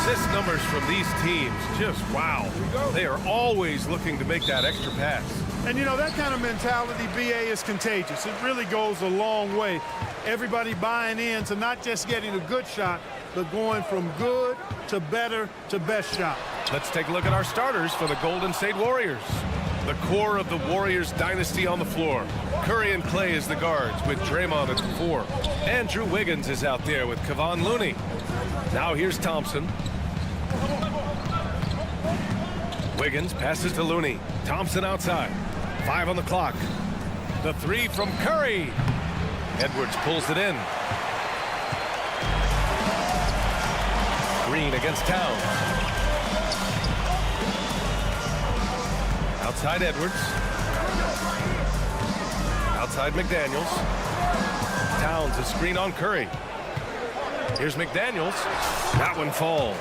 assist numbers from these teams, just wow. They are always looking to make that extra pass. And, you know, that kind of mentality, BA, is contagious. It really goes a long way. Everybody buying in to not just getting a good shot, but going from good to better to best shot. Let's take a look at our starters for the Golden State Warriors. The core of the Warriors dynasty on the floor. Curry and Clay as the guards with Draymond at the 4. Andrew Wiggins is out there with Kevon Looney. Now here's Thompson. Wiggins passes to Looney. Thompson outside. 5 on the clock. The 3 from Curry. Edwards pulls it in. Green against Towns. Outside Edwards. Outside McDaniels. Towns a screen on Curry. Here's McDaniels. That one falls.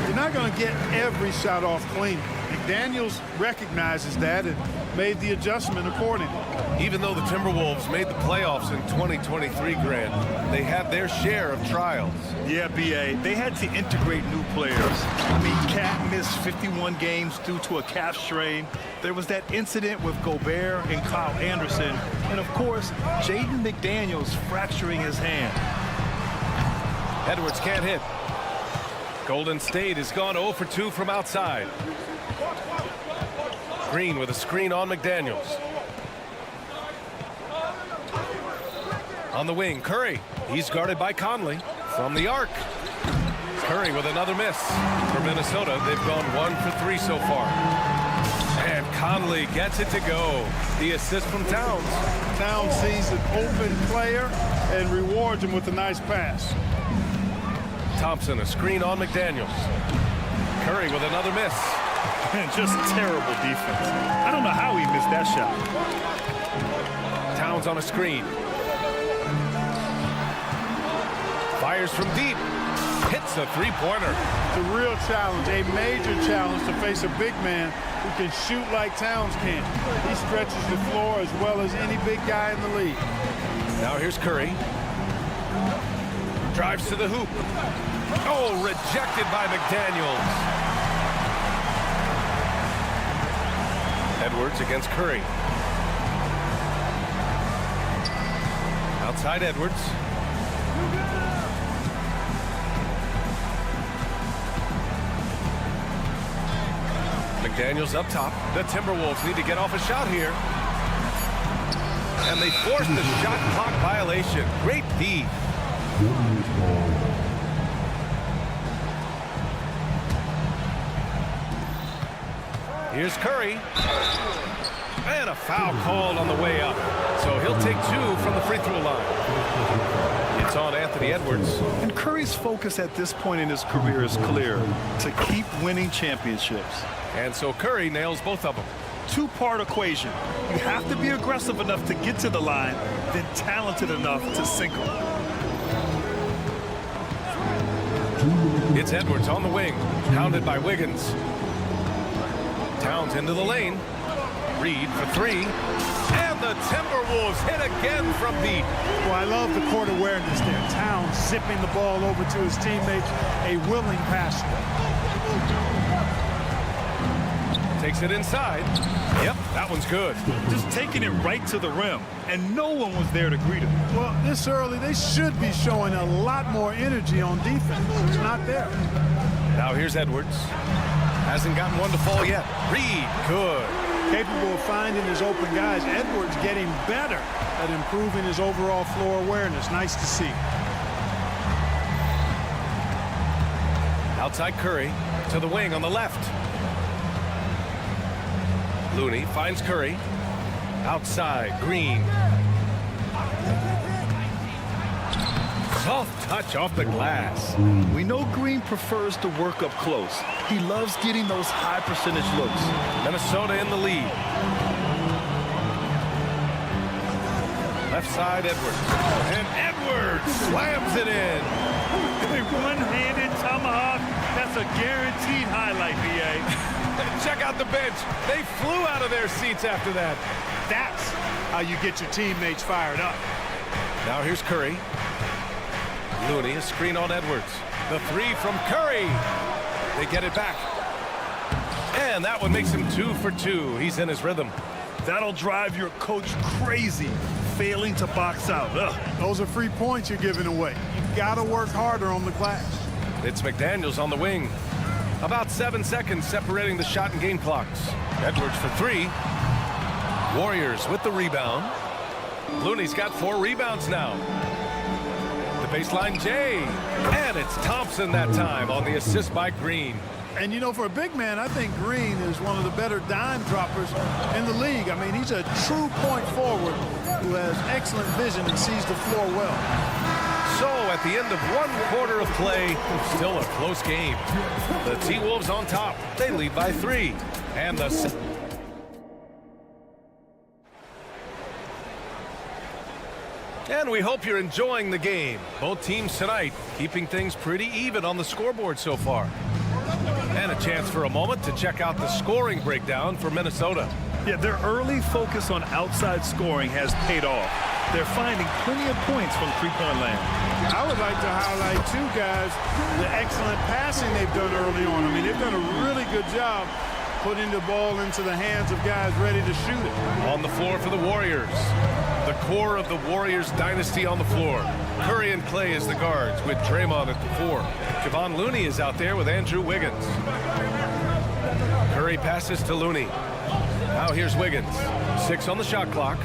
You're not going to get every shot off clean. McDaniels recognizes that and made the adjustment accordingly. Even though the Timberwolves made the playoffs in 2023, Grant, they had their share of trials. Yeah, BA, they had to integrate new players. I mean, Cat missed 51 games due to a calf strain. There was that incident with Gobert and Kyle Anderson. And, of course, Jaden McDaniels fracturing his hand. Edwards can't hit. Golden State has gone 0 for 2 from outside. Green with a screen on McDaniels. On the wing, Curry. He's guarded by Conley from the arc. Curry with another miss. For Minnesota, they've gone 1 for 3 so far. And Conley gets it to go. The assist from Towns. Towns sees an open player and rewards him with a nice pass. Thompson, a screen on McDaniels. Curry with another miss. Just terrible defense. I don't know how he missed that shot. Towns on a screen. Fires from deep. Hits a three-pointer. It's a real challenge, a major challenge to face a big man who can shoot like Towns can. He stretches the floor as well as any big guy in the league. Now here's Curry. Drives to the hoop. Oh, rejected by McDaniels. Edwards against Curry. Outside Edwards. McDaniels up top. The Timberwolves need to get off a shot here. And they force the shot clock violation. Great D. Here's Curry. And a foul called on the way up. So he'll take 2 from the free throw line. It's on Anthony Edwards. And Curry's focus at this point in his career is clear: to keep winning championships. And so Curry nails both of them. Two-part equation. You have to be aggressive enough to get to the line, then talented enough to sink them. It's Edwards on the wing, hounded by Wiggins. Towns into the lane. Reed for 3. And the Timberwolves hit again from deep. Well, I love the court awareness there. Towns zipping the ball over to his teammates, a willing passer. Takes it inside. Yep, that one's good. Just taking it right to the rim, and no one was there to greet him. Well, this early, they should be showing a lot more energy on defense. It's not there. Now here's Edwards. Hasn't gotten one to fall yet. Reed, good. Capable of finding his open guys. Edwards getting better at improving his overall floor awareness. Nice to see. Outside Curry to the wing on the left. Looney finds Curry. Outside, Green. Soft touch off the glass. We know Green prefers to work up close. He loves getting those high percentage looks. Minnesota in the lead. Left side, Edwards. And Edwards slams it in. A one-handed tomahawk. That's a guaranteed highlight, BA. Check out the bench. They flew out of their seats after that. That's how you get your teammates fired up. Now here's Curry. Looney, a screen on Edwards. The three from Curry. They get it back. And that one makes him 2 for 2. He's in his rhythm. That'll drive your coach crazy, failing to box out. Ugh. Those are free points you're giving away. You've got to work harder on the glass. It's McDaniels on the wing. About 7 seconds separating the shot and game clocks. Edwards for 3. Warriors with the rebound. Looney's got 4 rebounds now. The baseline J. And it's Thompson that time on the assist by Green. And, you know, for a big man, I think Green is one of the better dime droppers in the league. I mean, he's a true point forward who has excellent vision and sees the floor well. So, at the end of 1 quarter of play, still a close game. The T-Wolves on top. They lead by 3. And the... And we hope you're enjoying the game. Both teams tonight keeping things pretty even on the scoreboard so far. And a chance for a moment to check out the scoring breakdown for Minnesota. Yeah, their early focus on outside scoring has paid off. They're finding plenty of points from three-point land. I would like to highlight, too, guys, the excellent passing they've done early on. I mean, they've done a really good job putting the ball into the hands of guys ready to shoot it. On the floor for the Warriors. The core of the Warriors dynasty on the floor. Curry and Clay as the guards with Draymond at the 4. Kevon Looney is out there with Andrew Wiggins. Curry passes to Looney. Now here's Wiggins. 6 on the shot clock.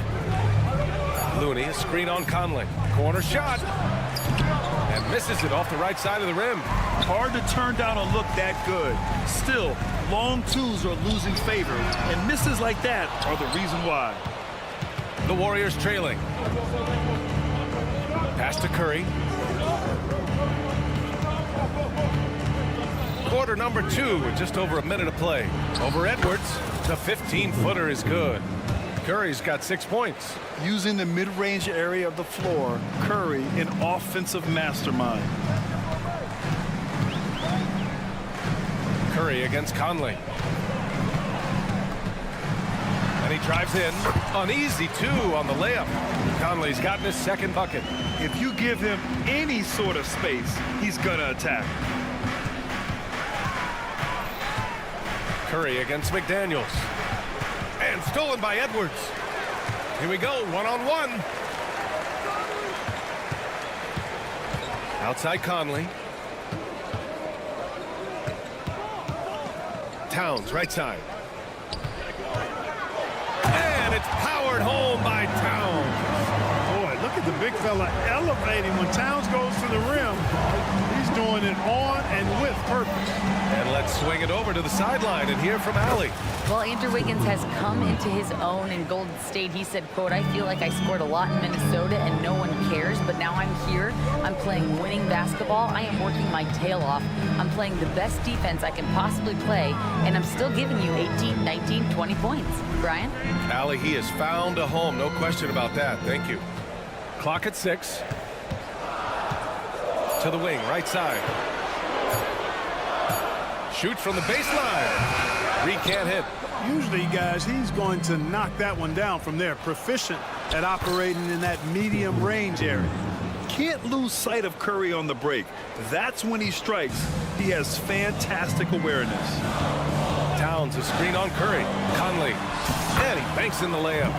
Looney, a screen on Conley. Corner shot. And misses it off the right side of the rim. Hard to turn down a look that good. Still, long twos are losing favor, and misses like that are the reason why. The Warriors trailing. Pass to Curry. Quarter number 2 with just over a minute of play. Over Edwards. The 15-footer is good. Curry's got 6 points. Using the mid-range area of the floor, Curry, an offensive mastermind. Curry against Conley. And he drives in. An easy 2 on the layup. Conley's gotten his second bucket. If you give him any sort of space, he's gonna attack. Curry against McDaniels. And stolen by Edwards. Here we go, one-on-one. Outside Conley. Towns, right side. And it's powered home by Towns. Boy, look at the big fella elevating. When Towns goes to the rim, he's doing it on and with purpose. And let's swing it over to the sideline and hear from Allie. Well, Andrew Wiggins has come into his own in Golden State. He said, quote, I feel like I scored a lot in Minnesota and no one cares, but now I'm here. I'm playing winning basketball. I am working my tail off. I'm playing the best defense I can possibly play, and I'm still giving you 18, 19, 20 points. Brian? Allie, he has found a home. No question about that. Thank you. Clock at 6. To the wing, right side. Shoots from the baseline. Reed can't hit. Usually, guys, he's going to knock that one down from there. Proficient at operating in that medium range area. Can't lose sight of Curry on the break. That's when he strikes. He has fantastic awareness. Towns, a screen on Curry. Conley. And he banks in the layup.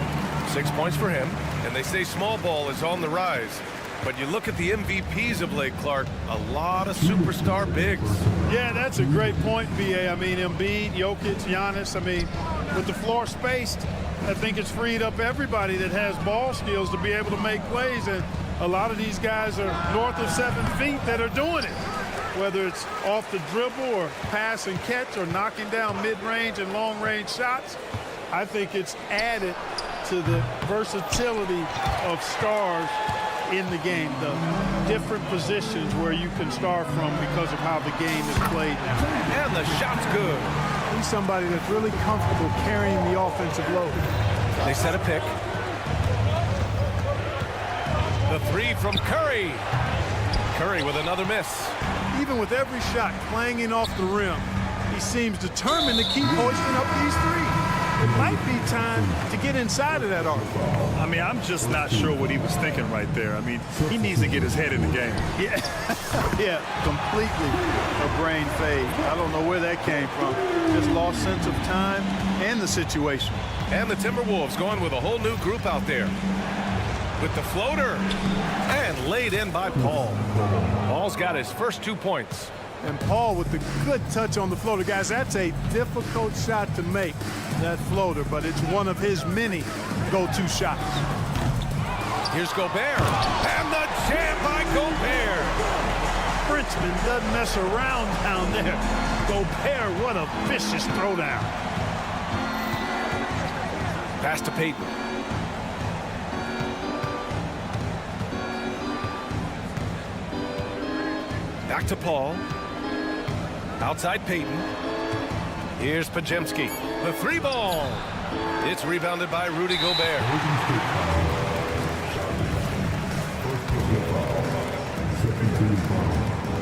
6 points for him. And they say small ball is on the rise. But you look at the MVPs of late, Clark, a lot of superstar bigs. Yeah, that's a great point, B.A. I mean, Embiid, Jokic, Giannis. I mean, with the floor spaced, I think it's freed up everybody that has ball skills to be able to make plays. And a lot of these guys are north of 7 feet that are doing it, whether it's off the dribble or pass and catch or knocking down mid-range and long-range shots. I think it's added to the versatility of stars in the game, the different positions where you can start from because of how the game is played now. And the shot's good. He's somebody that's really comfortable carrying the offensive load. They set a pick. The 3 from Curry. Curry with another miss. Even with every shot clanging off the rim, he seems determined to keep hoisting up these threes. It might be time to get inside of that arc. I mean, I'm just not sure what he was thinking right there. I mean, he needs to get his head in the game. Yeah, yeah, completely a brain fade. I don't know where that came from. Just lost sense of time and the situation. And the Timberwolves going with a whole new group out there. With the floater. And laid in by Paul. Paul's got his first 2 points. And Paul with the good touch on the floater. Guys, that's a difficult shot to make, that floater, but it's one of his many go-to shots. Here's Gobert. And the jam by Gobert. Frenchman doesn't mess around down there. Gobert, what a vicious throwdown. Pass to Payton. Back to Paul. Outside Payton. Here's Pajemski. The 3-ball. It's rebounded by Rudy Gobert.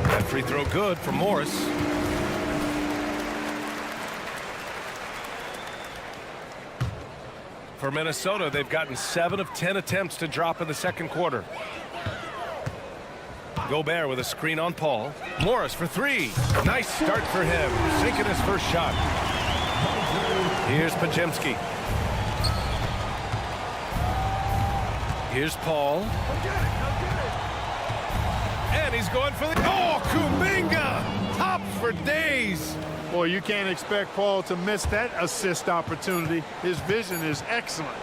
That free throw good for Morris. For Minnesota, they've gotten 7 of 10 attempts to drop in the second quarter. Gobert with a screen on Paul. Morris for 3. Nice start for him. Sinking his first shot. Here's Pajemski. Here's Paul. And he's going for the... Oh, Kuminga! Top for days. Boy, you can't expect Paul to miss that assist opportunity. His vision is excellent.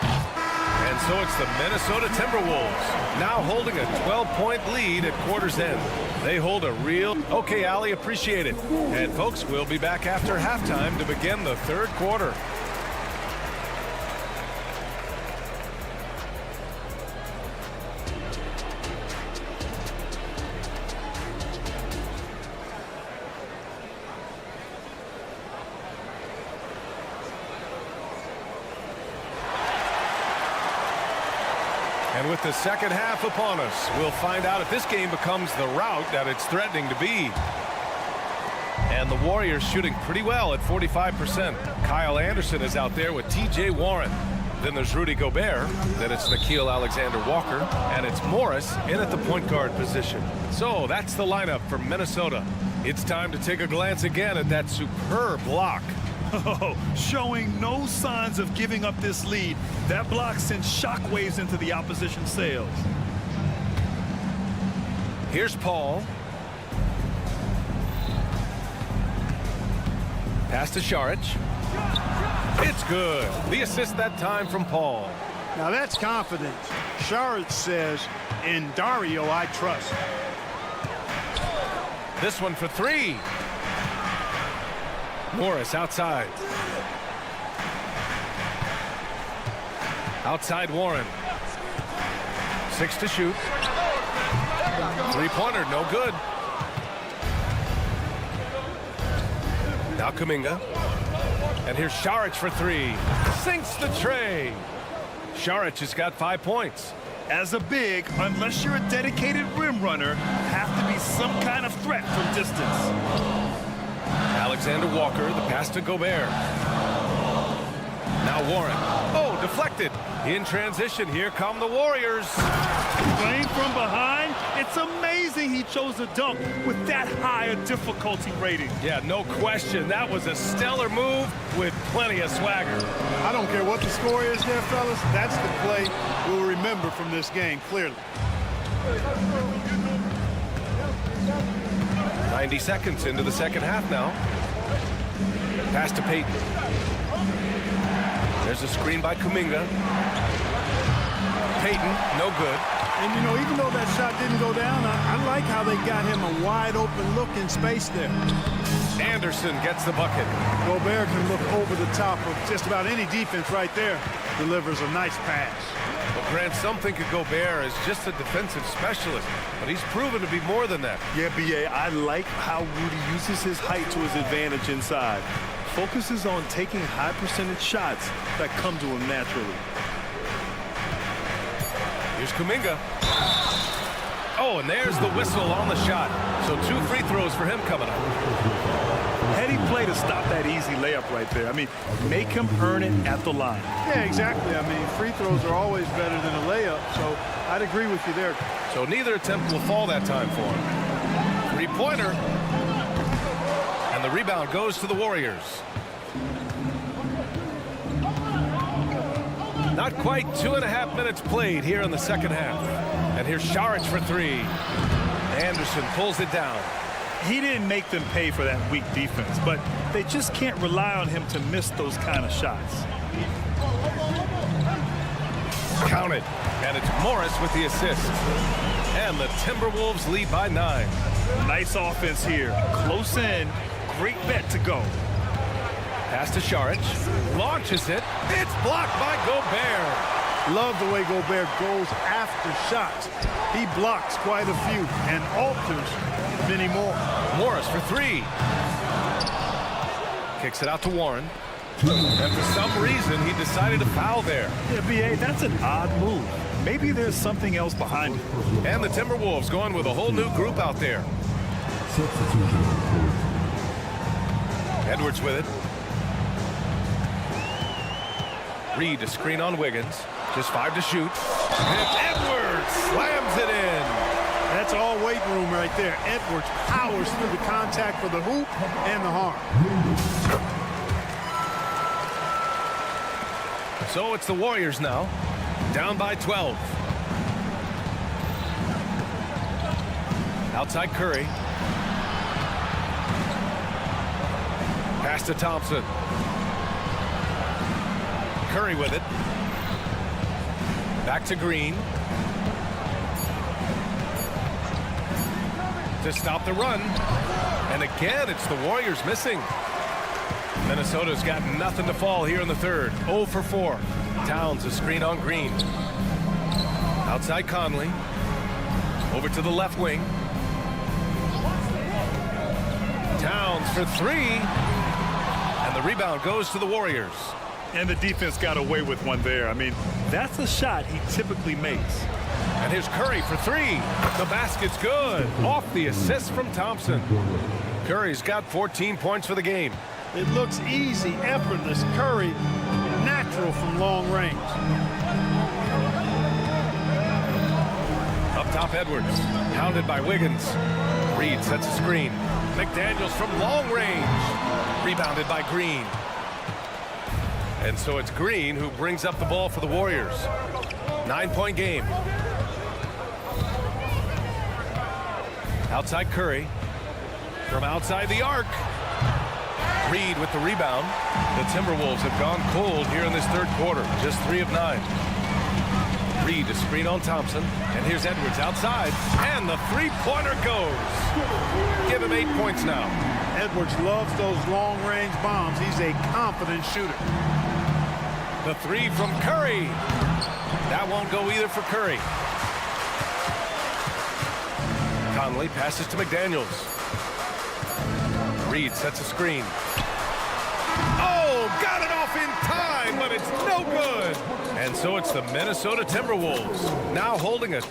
And so it's the Minnesota Timberwolves now holding a 12-point lead at quarter's end. They hold a real... Okay, Allie, appreciate it. And folks, we'll be back after halftime to begin the third quarter. And with the second half upon us, we'll find out if this game becomes the rout that it's threatening to be. And the Warriors shooting pretty well at 45%. Kyle Anderson is out there with T.J. Warren. Then there's Rudy Gobert. Then it's Nickeil Alexander-Walker. And it's Morris in at the point guard position. So that's the lineup for Minnesota. It's time to take a glance again at that superb block. Oh, showing no signs of giving up this lead. That block sends shockwaves into the opposition sails. Here's Paul. Pass to Saric. It's good. The assist that time from Paul. Now that's confidence. Saric says, in Dario I trust. This one for 3. Morris outside. Outside Warren. 6 to shoot. 3-pointer, no good. Now Kuminga. And here's Saric for 3. Sinks the tray. Saric has got 5 points. As a big, unless you're a dedicated rim runner, have to be some kind of threat from distance. Alexander Walker, the pass to Gobert. Now Warren. Oh, deflected. In transition, here come the Warriors. Playing from behind, it's amazing he chose a dunk with that high a difficulty rating. Yeah, no question. That was a stellar move with plenty of swagger. I don't care what the score is there, fellas. That's the play we'll remember from this game, clearly. 90 seconds into the second half now. Pass to Payton. There's a screen by Kuminga. Payton, no good. And, you know, even though that shot didn't go down, I like how they got him a wide-open look in space there. Anderson gets the bucket. Gobert can look over the top of just about any defense right there. Delivers a nice pass. Well, Grant, some think of Gobert as just a defensive specialist, but he's proven to be more than that. Yeah, B.A., I like how Rudy uses his height to his advantage inside. Focuses on taking high percentage shots that come to him naturally. Here's Kuminga. Oh, and there's the whistle on the shot. So 2 free throws for him coming up. Heady play to stop that easy layup right there. I mean, make him earn it at the line. Yeah, exactly. I mean, free throws are always better than a layup, so I'd agree with you there. So neither attempt will fall that time for him. Three-pointer. And the rebound goes to the Warriors. Not quite 2.5 minutes played here in the second half. And here's Saric for three. Anderson pulls it down. He didn't make them pay for that weak defense, but they just can't rely on him to miss those kind of shots. Counted. And it's Morris with the assist. And the Timberwolves lead by 9. Nice offense here. Close in. Great bet to go. Pass to Saric. Launches it. It's blocked by Gobert. Love the way Gobert goes after shots. He blocks quite a few and alters many more. Morris for three. Kicks it out to Warren. And for some reason, he decided to foul there. Yeah, B.A., that's an odd move. Maybe there's something else behind it. And the Timberwolves going with a whole new group out there. Edwards with it. Reed to screen on Wiggins. Just 5 to shoot. And Edwards slams it in. That's all weight room right there. Edwards powers through the contact for the hoop and the harm. So it's the Warriors now, down by 12. Outside Curry. Pass to Thompson. Curry with it. Back to Green. To stop the run. And again, it's the Warriors missing. Minnesota's got nothing to fall here in the third. 0 for 4. Towns a screen on Green. Outside Conley. Over to the left wing. Towns for three. And the rebound goes to the Warriors. And the defense got away with one there. I mean, that's a shot he typically makes. And here's Curry for three. The basket's good. Off the assist from Thompson. Curry's got 14 points for the game. It looks easy, effortless. Curry, natural from long range. Up top, Edwards. Pounded by Wiggins. Reed sets a screen. McDaniels from long range. Rebounded by Green. And so it's Green who brings up the ball for the Warriors. 9-point game. Outside Curry. From outside the arc. Reed with the rebound. The Timberwolves have gone cold here in this third quarter. Just 3 of 9. Reed to screen on Thompson. And here's Edwards outside. And the three-pointer goes. Give him 8 points now. Edwards loves those long-range bombs. He's a confident shooter. The three from Curry. That won't go either for Curry. Conley passes to McDaniels. Reed sets a screen. Oh, got it off in time, but it's no good. And so it's the Minnesota Timberwolves now holding it.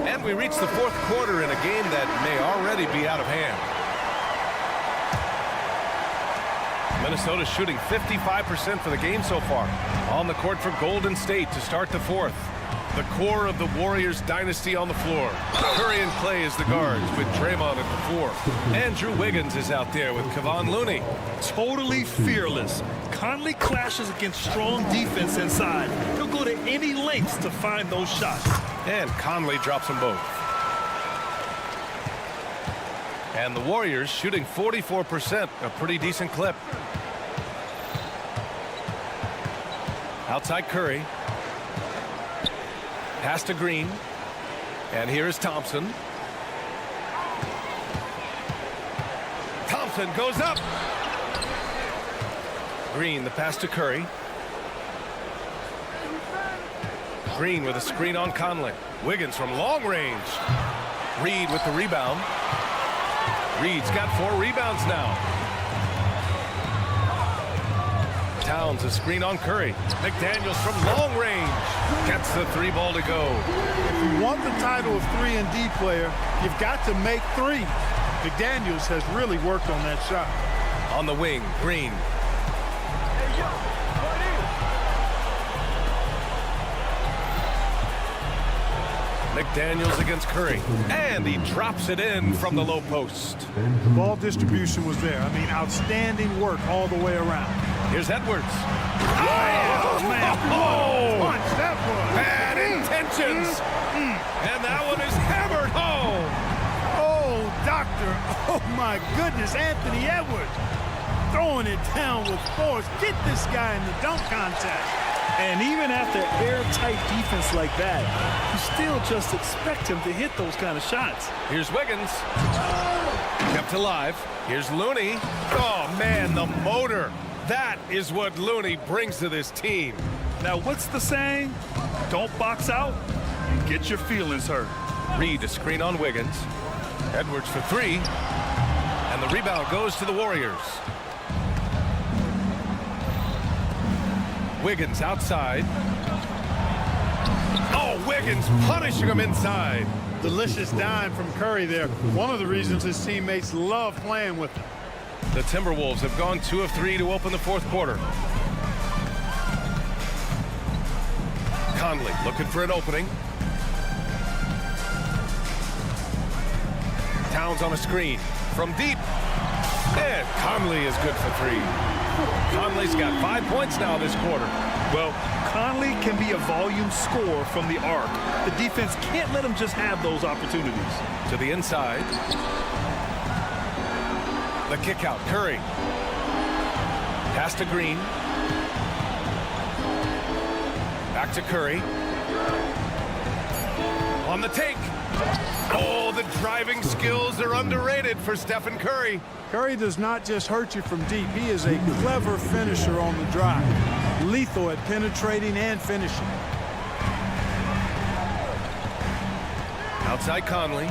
And we reach the fourth quarter in a game that may already be out of hand. Minnesota shooting 55% for the game so far. On the court for Golden State to start the fourth. The core of the Warriors dynasty on the floor. Curry and Clay as the guards with Draymond at the 4. Andrew Wiggins is out there with Kevon Looney. Totally fearless. Conley clashes against strong defense inside. He'll go to any lengths to find those shots. And Conley drops them both. And the Warriors shooting 44%, a pretty decent clip. Outside Curry. Pass to Green. And here is Thompson. Thompson goes up. Green, the pass to Curry. Green with a screen on Conley. Wiggins from long range. Reed with the rebound. Reed's got 4 rebounds now. Towns, a screen on Curry. McDaniels from long range gets the 3 ball to go. If you want the title of 3 and D player, you've got to make 3. McDaniels has really worked on that shot. On the wing, Green. McDaniels against Curry, and he drops it in from the low post. The ball distribution was there. I mean, outstanding work all the way around. Here's Edwards. Oh, man. Oh! Punch, that was. Bad intentions. And that one is hammered home. Oh, doctor. Oh, my goodness. Anthony Edwards throwing it down with force. Get this guy in the dunk contest. And even after airtight defense like that, you still just expect him to hit those kind of shots. Here's Wiggins. Kept alive. Here's Looney. Oh, man, the motor. That is what Looney brings to this team. Now, what's the saying? Don't box out and get your feelings hurt. Reed, a screen on Wiggins. Edwards for 3. And the rebound goes to the Warriors. Wiggins outside. Oh, Wiggins punishing him inside. Delicious dime from Curry there. One of the reasons his teammates love playing with him. The Timberwolves have gone 2 of 3 to open the 4th quarter. Conley looking for an opening. Towns on a screen from deep. And Conley is good for 3. Conley's got 5 points now this quarter. Well, Conley can be a volume scorer from the arc. The defense can't let him just have those opportunities. To the inside. The kick out, Curry. Pass to Green. Back to Curry. On the take. Oh, the driving skills are underrated for Stephen Curry. Curry does not just hurt you from deep. He is a clever finisher on the drive. Lethal at penetrating and finishing. Outside Conley.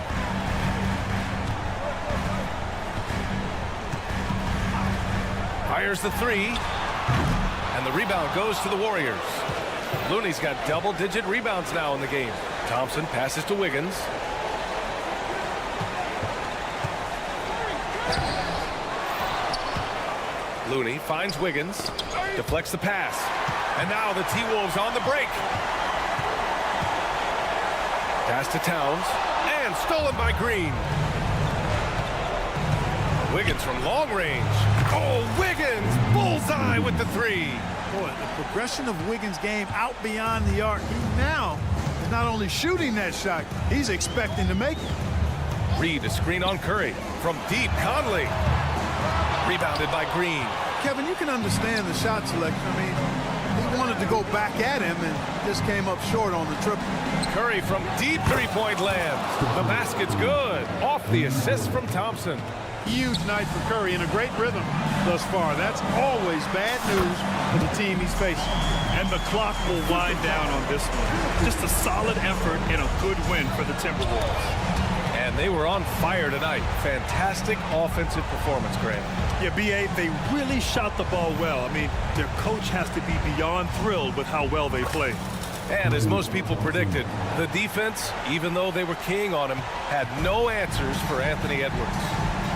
Fires the 3. And the rebound goes to the Warriors. Looney's got double-digit rebounds now in the game. Thompson passes to Wiggins. Looney finds Wiggins, deflects the pass, and now the T-Wolves on the break. Pass to Towns, and stolen by Green. Wiggins from long range. Oh, Wiggins, bullseye with the 3. Boy, the progression of Wiggins' game out beyond the arc. He now is not only shooting that shot, he's expecting to make it. Reed, a screen on Curry. From deep, Conley. Rebounded by Green. Kevin, you can understand the shot selection. I mean, he wanted to go back at him and just came up short on the triple. Curry from deep 3-point land. The basket's good. Off the assist from Thompson. Huge night for Curry and a great rhythm thus far. That's always bad news for the team he's facing. And the clock will wind down on this one. Just a solid effort and a good win for the Timberwolves. And they were on fire tonight. Fantastic offensive performance, Grant. Yeah, B.A., they really shot the ball well. I mean, their coach has to be beyond thrilled with how well they played. And as most people predicted, the defense, even though they were keying on him, had no answers for Anthony Edwards.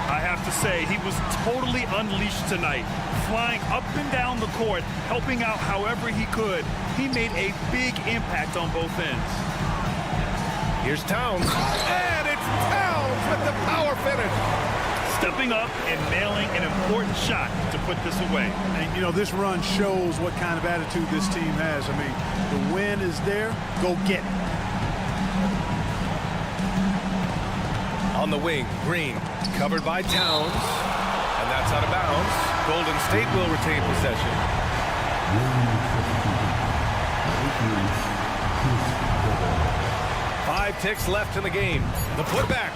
I have to say, he was totally unleashed tonight. Flying up and down the court, helping out however he could. He made a big impact on both ends. Here's Towns. And it's Towns with the power finish. Stepping up and nailing an important shot to put this away. And, you know, this run shows what kind of attitude this team has. I mean, the win is there. Go get it. On the wing, Green, covered by Towns. And that's out of bounds. Golden State will retain possession. 5 ticks left in the game. The putback.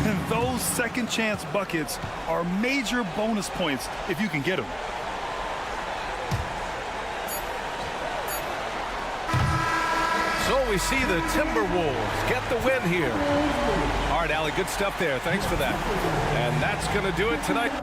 And those second chance buckets are major bonus points if you can get them. So we see the Timberwolves get the win here. All right, Allie, good stuff there. Thanks for that. And that's going to do it tonight.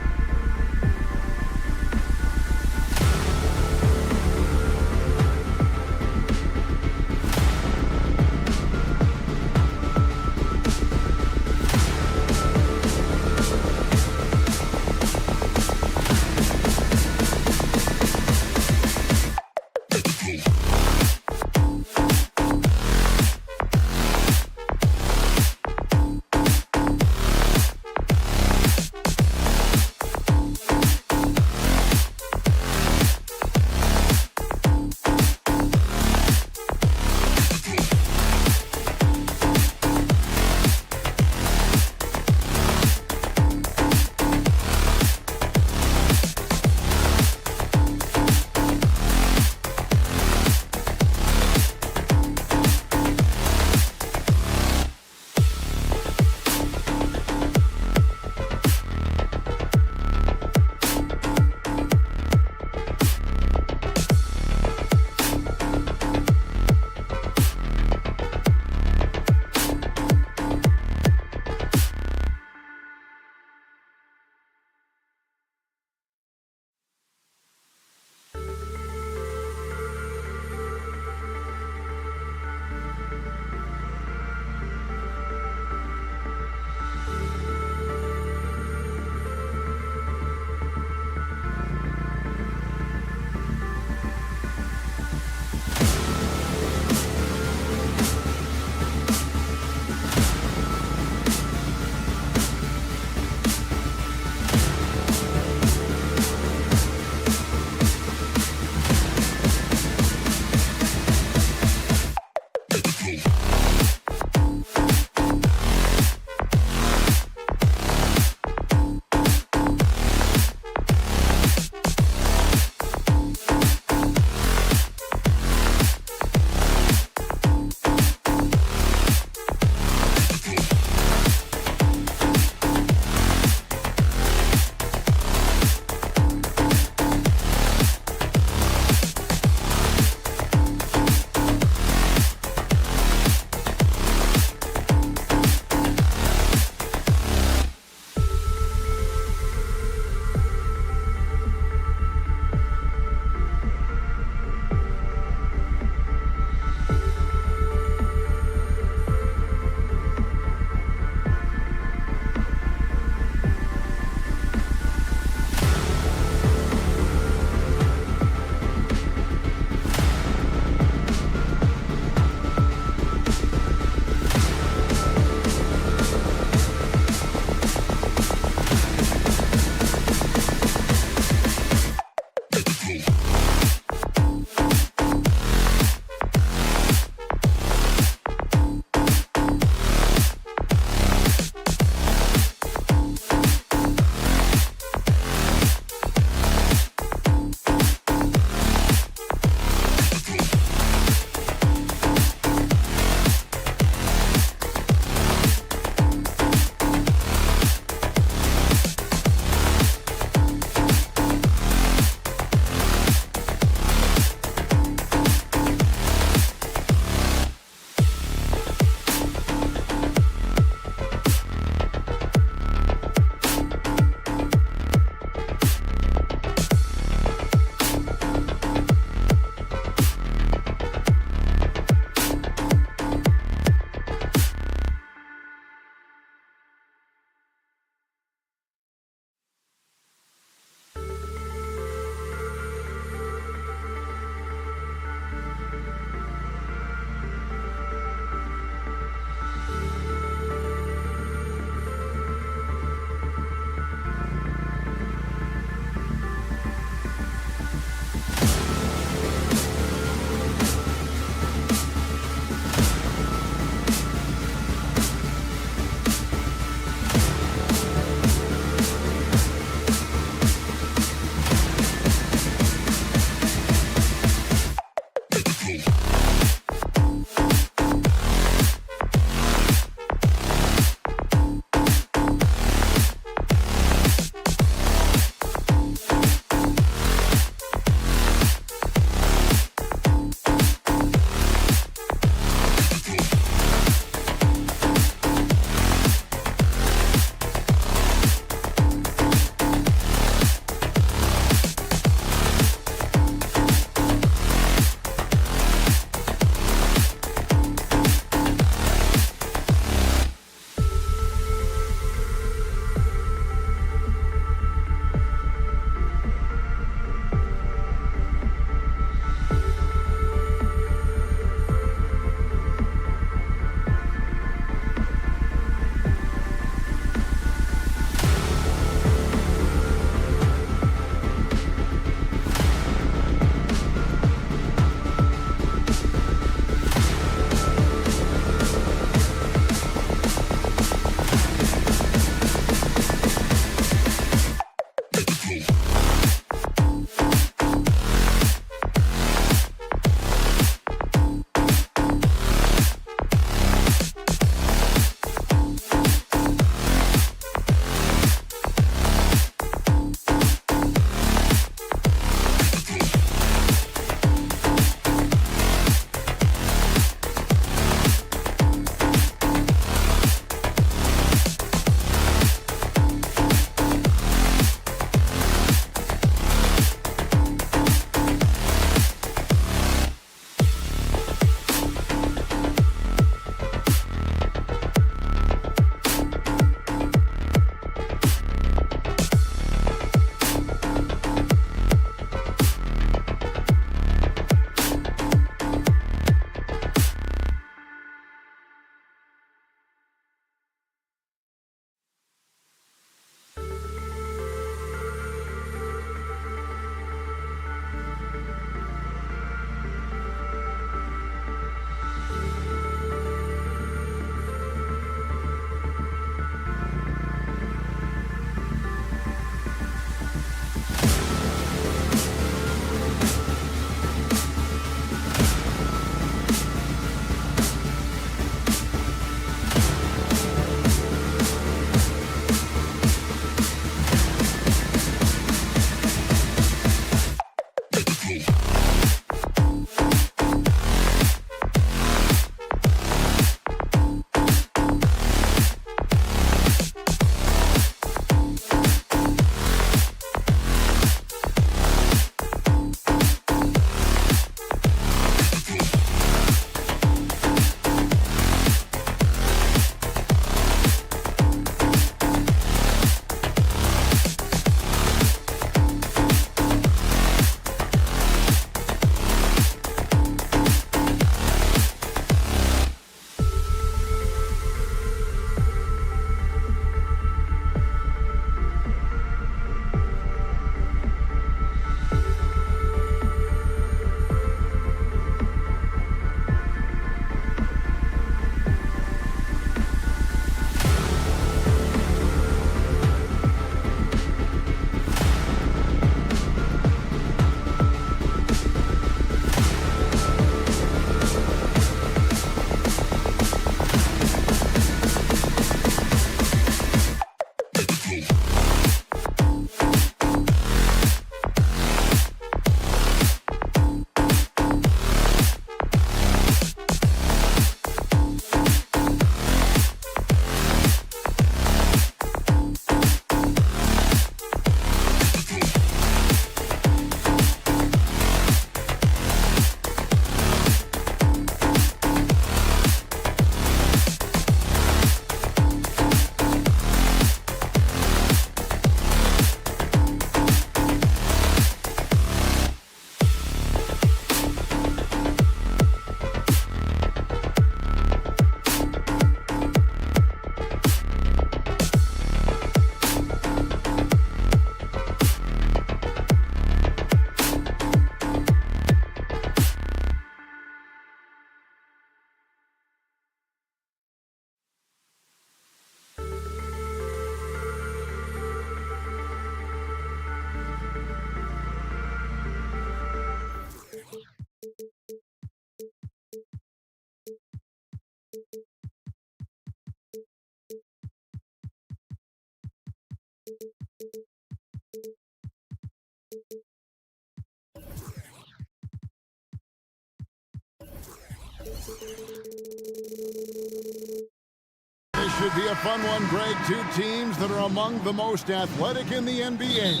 This should be a fun one, Greg. Two teams that are among the most athletic in the NBA.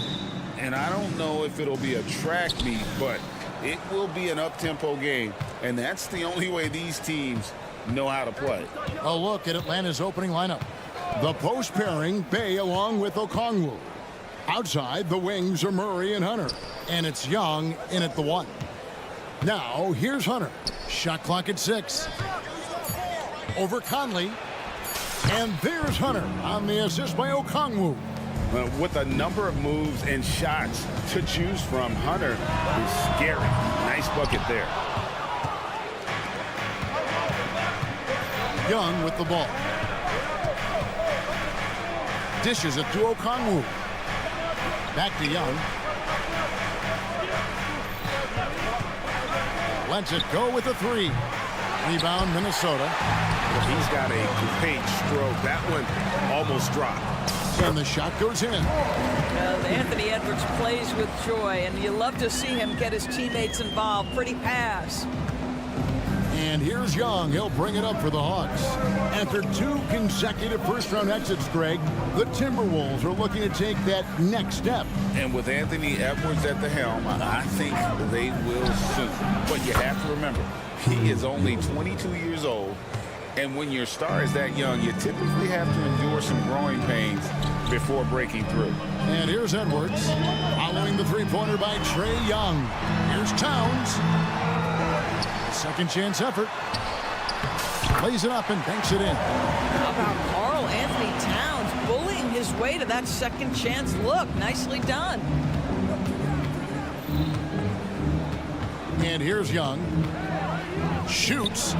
And I don't know if it'll be a track meet, but it will be an up-tempo game. And that's the only way these teams know how to play. A look at Atlanta's opening lineup. The post pairing, Bay along with Okongwu. Outside, the wings are Murray and Hunter. And it's Young in at the 1. Now, here's Hunter. Shot clock at 6. Over Conley. And there's Hunter on the assist by Okongwu. With a number of moves and shots to choose from, Hunter is scary. Nice bucket there. Young with the ball. Dishes it to Okongwu. Back to Young. Lets it go with a 3. Rebound, Minnesota. He's got a great stroke. That one almost dropped. And the shot goes in. Well, Anthony Edwards plays with joy, and you love to see him get his teammates involved. Pretty pass. And here's Young. He'll bring it up for the Hawks. After 2 consecutive first-round exits, Greg, the Timberwolves are looking to take that next step. And with Anthony Edwards at the helm, I think they will soon. But you have to remember, he is only 22 years old. And when your star is that young, you typically have to endure some growing pains before breaking through. And here's Edwards, following the three-pointer by Trae Young. Here's Towns. Second chance effort. Lays it up and banks it in. How about Karl Anthony Towns bullying his way to that second chance look? Nicely done. And here's Young. Shoots.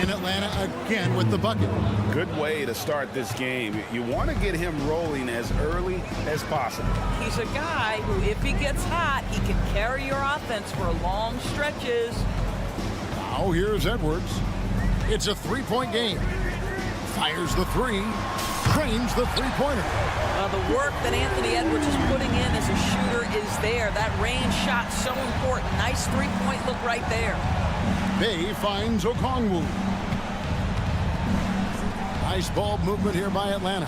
In Atlanta again with the bucket. Good way to start this game. You want to get him rolling as early as possible. He's a guy who, if he gets hot, he can carry your offense for long stretches. Now here's Edwards. It's a 3-point game. Fires the 3. Trains the three-pointer. The work that Anthony Edwards is putting in as a shooter is there. That range shot so important. Nice 3-point look right there. Bay finds Okongwu. Nice ball movement here by Atlanta.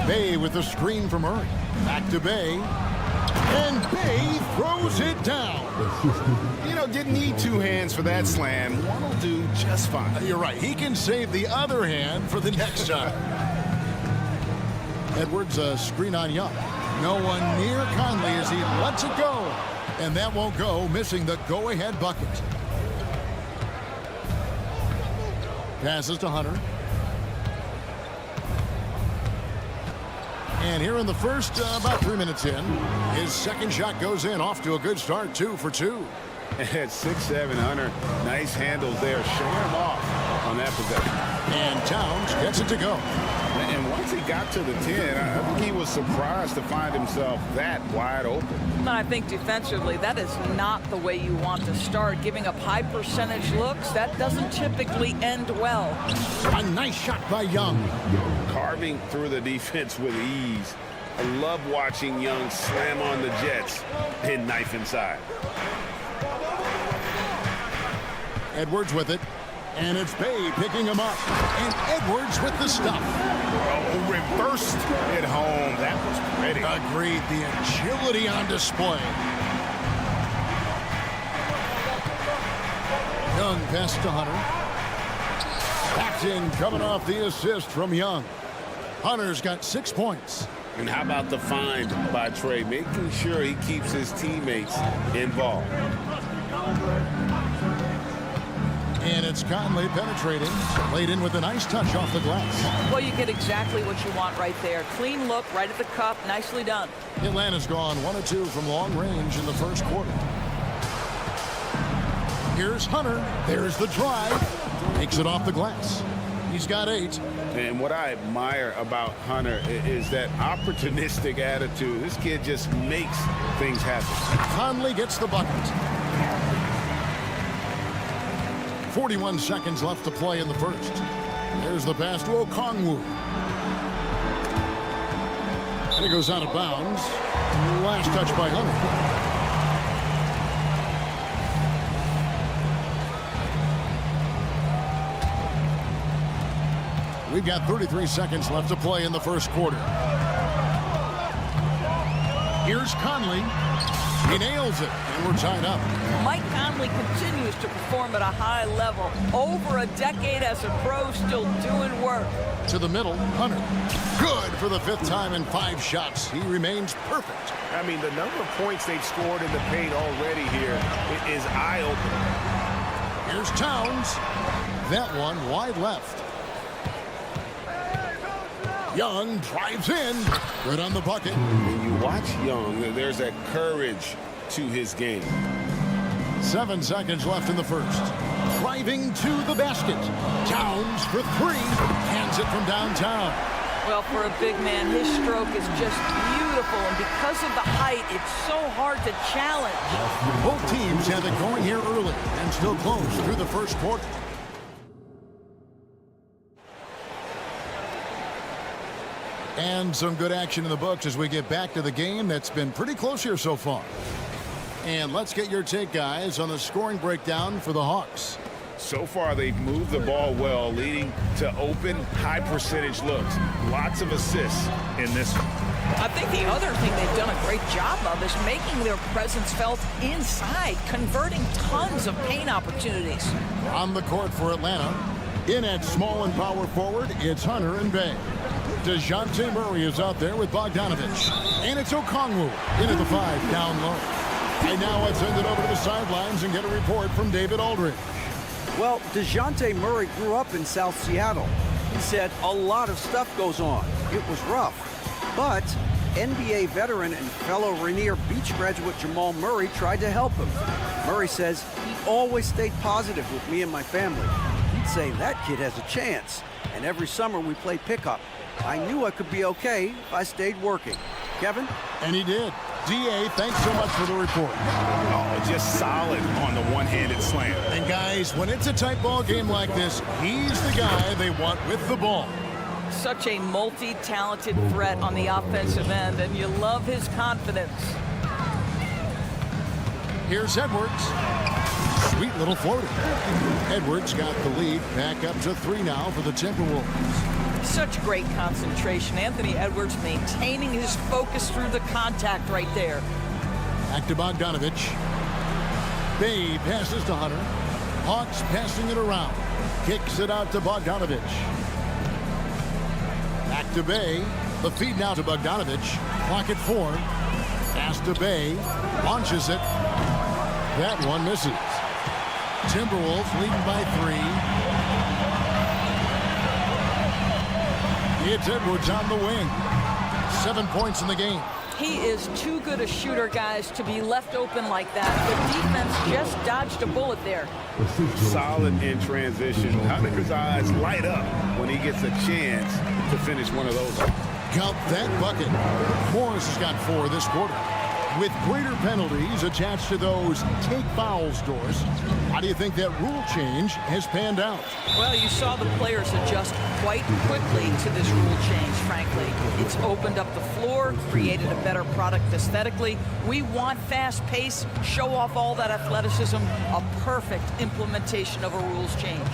Bay with the screen from Murray. Back to Bay. And Bay throws it down. Didn't need 2 hands for that slam. One will do just fine. You're right. He can save the other hand for the next time. Edwards, a screen on Young. No one near Conley as he lets it go. And that won't go, missing the go-ahead bucket. Passes to Hunter. And here in the first, about 3 minutes in, his second shot goes in. Off to a good start, 2 for 2. At 6'7", Hunter, nice handles there, showing him off on that possession. And Towns gets it to go. And once he got to the 10, I think he was surprised to find himself that wide open. But I think defensively, that is not the way you want to start. Giving up high percentage looks, that doesn't typically end well. A nice shot by Young. Carving through the defense with ease. I love watching Young slam on the Jets and knife inside. Edwards with it. And it's Bay picking him up. And Edwards with the stuff. Oh, reversed it home. That was pretty. Agreed. The agility on display. Young pass to Hunter. Backed in, coming off the assist from Young. Hunter's got 6 points. And how about the find by Trae, making sure he keeps his teammates involved. And it's Conley penetrating. Laid in with a nice touch off the glass. Well, you get exactly what you want right there. Clean look, right at the cup. Nicely done. Atlanta's gone 1 of 2 from long range in the first quarter. Here's Hunter. There's the drive. Takes it off the glass. He's got 8. And what I admire about Hunter is that opportunistic attitude. This kid just makes things happen. Conley gets the bucket. 41 seconds left to play in the first. There's the pass to Okongwu. And it goes out of bounds. Last touch by Hunter. We've got 33 seconds left to play in the first quarter. Here's Conley. He nails it, and we're tied up. Mike Conley continues to perform at a high level. Over a decade as a pro, still doing work. To the middle, Hunter. Good for the 5th time in 5 shots. He remains perfect. I mean, the number of points they've scored in the paint already here is eye-opening. Here's Towns. That one wide left. Young drives in. Good on the bucket. When you watch Young, there's that courage to his game. 7 seconds left in the first. Driving to the basket. Towns for 3. Hands it from downtown. Well, for a big man, his stroke is just beautiful, and because of the height, it's so hard to challenge. Both teams have it going here early and still close through the first quarter. And some good action in the books as we get back to the game that's been pretty close here so far. And let's get your take, guys, on the scoring breakdown for the Hawks. So far, they've moved the ball well, leading to open, high-percentage looks. Lots of assists in this one. I think the other thing they've done a great job of is making their presence felt inside, converting tons of paint opportunities. On the court for Atlanta, in at small and power forward, it's Hunter and Bay. DeJounte Murray is out there with Bogdanovich. And it's Okongwu into the 5 down low. And now let's send it over to the sidelines and get a report from David Aldridge. Well, DeJounte Murray grew up in South Seattle. He said a lot of stuff goes on. It was rough. But NBA veteran and fellow Rainier Beach graduate Jamal Murray tried to help him. Murray says he always stayed positive with me and my family. He'd say that kid has a chance. And every summer we play pickup. I knew I could be okay if I stayed working. Kevin? And he did. DA, thanks so much for the report. Oh, just solid on the one-handed slam. And guys, when it's a tight ball game like this, he's the guy they want with the ball. Such a multi-talented threat on the offensive end, and you love his confidence. Here's Edwards. Sweet little floater. Edwards got the lead back up to 3 now for the Timberwolves. Such great concentration. Anthony Edwards maintaining his focus through the contact right there. Back to Bogdanovich. Bay passes to Hunter. Hawks passing it around. Kicks it out to Bogdanovich. Back to Bay. The feed now to Bogdanovich. Clock at 4. Pass to Bay. Launches it. That one misses. Timberwolves leading by 3. It's Edwards on the wing. 7 points in the game. He is too good a shooter, guys, to be left open like that. The defense just dodged a bullet there. Solid in transition. Hunter's eyes light up when he gets a chance to finish one of those. Count that bucket. Morris has got 4 this quarter. With greater penalties attached to those take fouls doors, how do you think that rule change has panned out? Well, you saw the players adjust quite quickly to this rule change, frankly. It's opened up the floor, created a better product aesthetically. We want fast pace, show off all that athleticism, a perfect implementation of a rules change.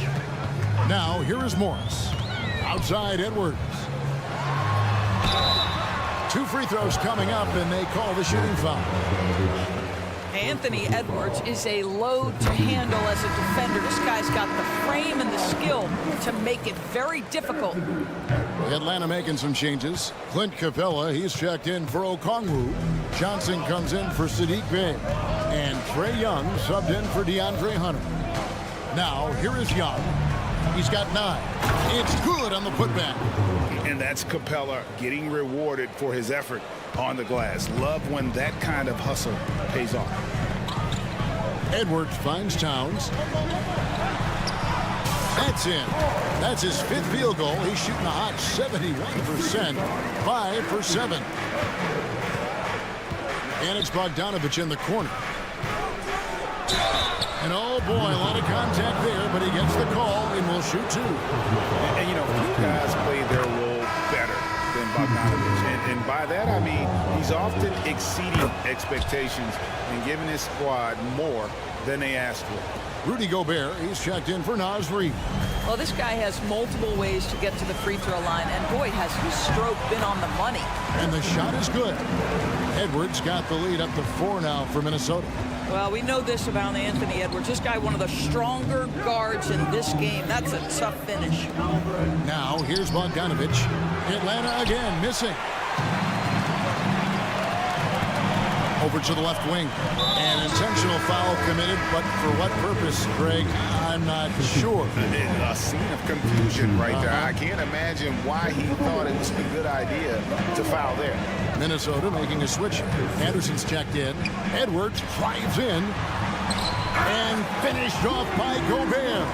Now, here is Morris. Outside Edwards. 2 free throws coming up, and they call the shooting foul. Anthony Edwards is a load to handle as a defender. This guy's got the frame and the skill to make it very difficult. Atlanta making some changes. Clint Capella, he's checked in for Okongwu. Johnson comes in for Sadiq Bey. And Trae Young subbed in for DeAndre Hunter. Now, here is Young. He's got 9. It's good on the putback. And that's Capella getting rewarded for his effort on the glass. Love when that kind of hustle pays off. Edwards finds Towns. That's in. That's his 5th field goal. He's shooting a hot 71%. 5 for 7. And it's Bogdanovich in the corner. And oh boy, a lot of contact there, but he gets the call and will shoot 2. And you know, few guys play their role better than Bogdanovich. And by that, I mean, he's often exceeding expectations and giving his squad more than they asked for. Rudy Gobert, he's checked in for Naz Reid. Well, this guy has multiple ways to get to the free throw line, and boy, has his stroke been on the money. And the shot is good. Edwards got the lead up to 4 now for Minnesota. Well, we know this about Anthony Edwards. This guy, one of the stronger guards in this game. That's a tough finish. Now, here's Bogdanovich. Atlanta again, missing. Over to the left wing. An intentional foul committed, but for what purpose, Greg? I'm not sure. A scene of confusion right there. I can't imagine why he thought it was a good idea to foul there. Minnesota making a switch. Anderson's checked in. Edwards drives in. And finished off by Gobert.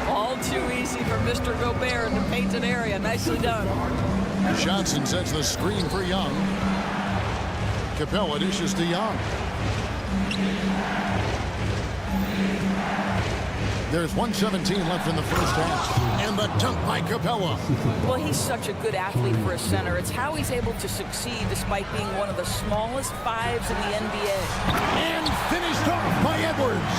All too easy for Mr. Gobert in the painted area. Nicely done. Johnson sets the screen for Young. Capella dishes to Young. There's 1:17 left in the first half. And the dunk by Capella. Well, he's such a good athlete for a center. It's how he's able to succeed despite being one of the smallest fives in the NBA. And finished off by Edwards.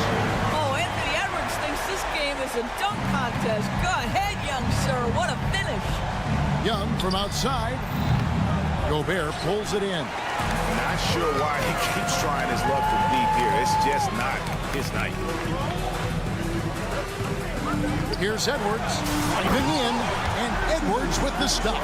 Oh, Anthony Edwards thinks this game is a dunk contest. Go ahead, young sir. What a finish. Young from outside. Gobert pulls it in. Not sure why he keeps trying his luck from deep here. It's just not his night. Here's Edwards. Diving in. And Edwards with the stop.